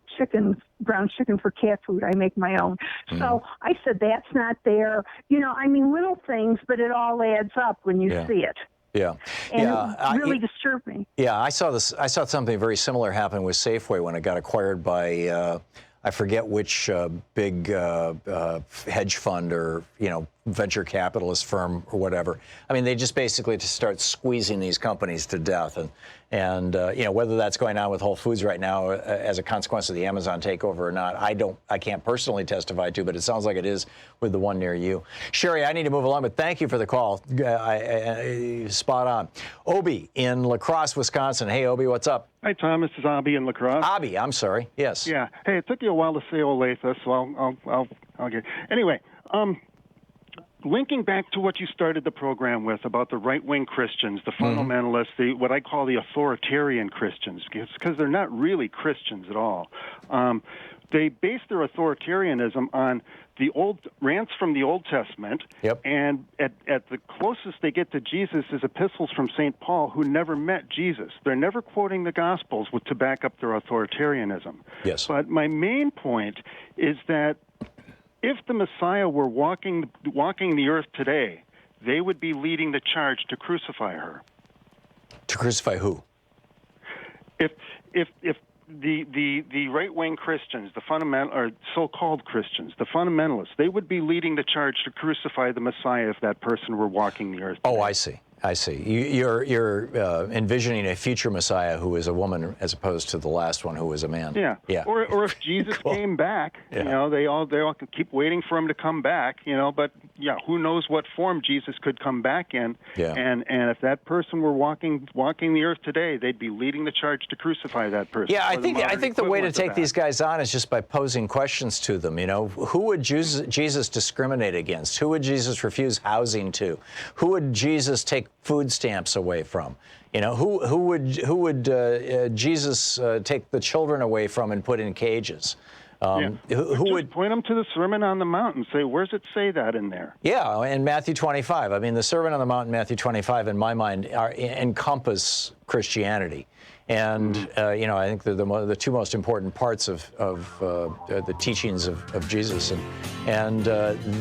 ground chicken for cat food. I make my own. So I said, that's not there. You know, I mean, little things, but it all adds up when you see it. Yeah. And it really disturbed me. Yeah, I saw something very similar happen with Safeway when it got acquired by, I forget which big hedge fund or, you know, venture capitalist firm or whatever. I mean, they just basically just start squeezing these companies to death. And you know, whether that's going on with Whole Foods right now as a consequence of the Amazon takeover or not, I can't personally testify to, but it sounds like it is with the one near you. Sherry, I need to move along, but thank you for the call. Spot on. Obi in La Crosse, Wisconsin. Hey, Obi, what's up? Hi, Tom. This is Abby in La Crosse. Abby, I'm sorry. Yes. Yeah. Hey, it took you a while to say Olathe, so I'll get. Anyway, linking back to what you started the program with about the right-wing Christians, the fundamentalists, what I call the authoritarian Christians, because they're not really Christians at all. They base their authoritarianism on the old rants from the Old Testament, and at the closest they get to Jesus is epistles from St. Paul, who never met Jesus. They're never quoting the Gospels to back up their authoritarianism. Yes. But my main point is that if the Messiah were walking the earth today, they would be leading the charge to crucify her. To crucify who? If the right-wing Christians, the fundamental or so-called Christians, the fundamentalists, they would be leading the charge to crucify the Messiah if that person were walking the earth today. Oh, I see. I see. You're envisioning a future Messiah who is a woman as opposed to the last one who was a man. Yeah. Yeah. Or if Jesus came back, you know, they all keep waiting for him to come back, you know, but yeah, who knows what form Jesus could come back in. Yeah. And if that person were walking the earth today, they'd be leading the charge to crucify that person. Yeah, I think the way to take these guys on is just by posing questions to them, you know. Who would Jesus discriminate against? Who would Jesus refuse housing to? Who would Jesus take food stamps away from? You know, who would Jesus take the children away from and put in cages? Who would point them to the Sermon on the Mount and say, where's it say that in there? Yeah, in Matthew 25. I mean, the Sermon on the Mount and Matthew 25, in my mind, encompass Christianity. And, you know, I think they're the two most important parts of the teachings of Jesus. And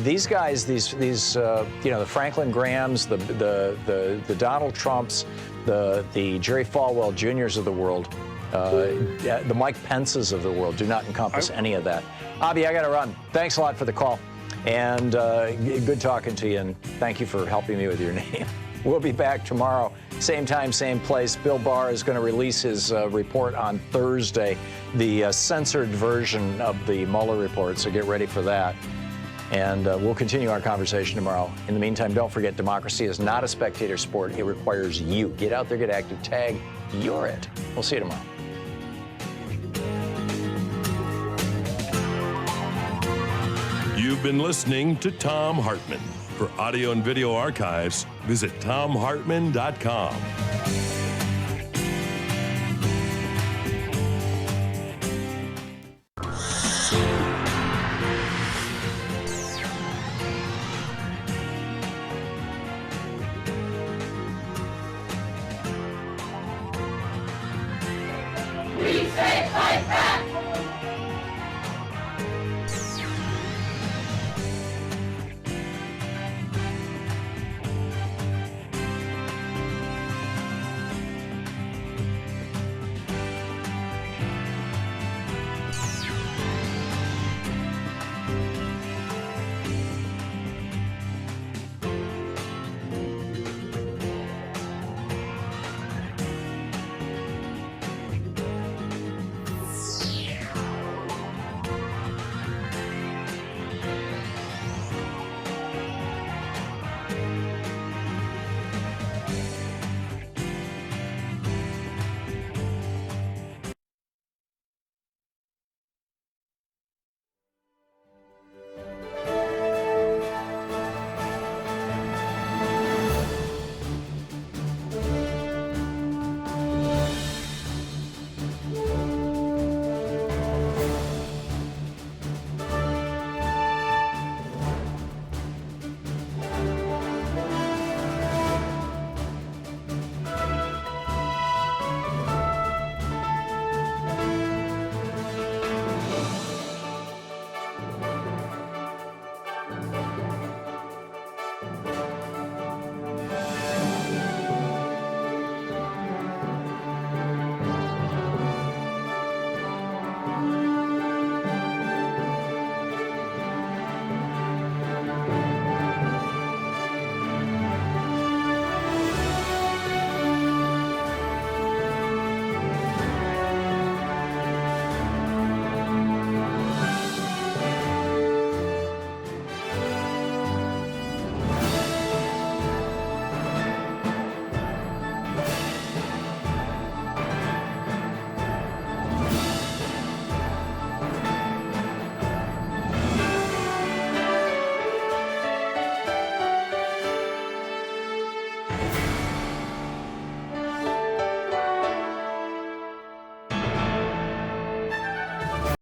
these guys, these you know, the Franklin Grahams, the Donald Trumps, the Jerry Falwell Juniors of the world, the Mike Pences of the world do not encompass any of that. Avi, I got to run. Thanks a lot for the call. And good talking to you. And thank you for helping me with your name. We'll be back tomorrow, same time, same place. Bill Barr is going to release his report on Thursday, the censored version of the Mueller report, so get ready for that. And we'll continue our conversation tomorrow. In the meantime, don't forget, democracy is not a spectator sport. It requires you. Get out there, get active, tag, you're it. We'll see you tomorrow. You've been listening to Thom Hartmann. For audio and video archives, visit thomhartmann.com.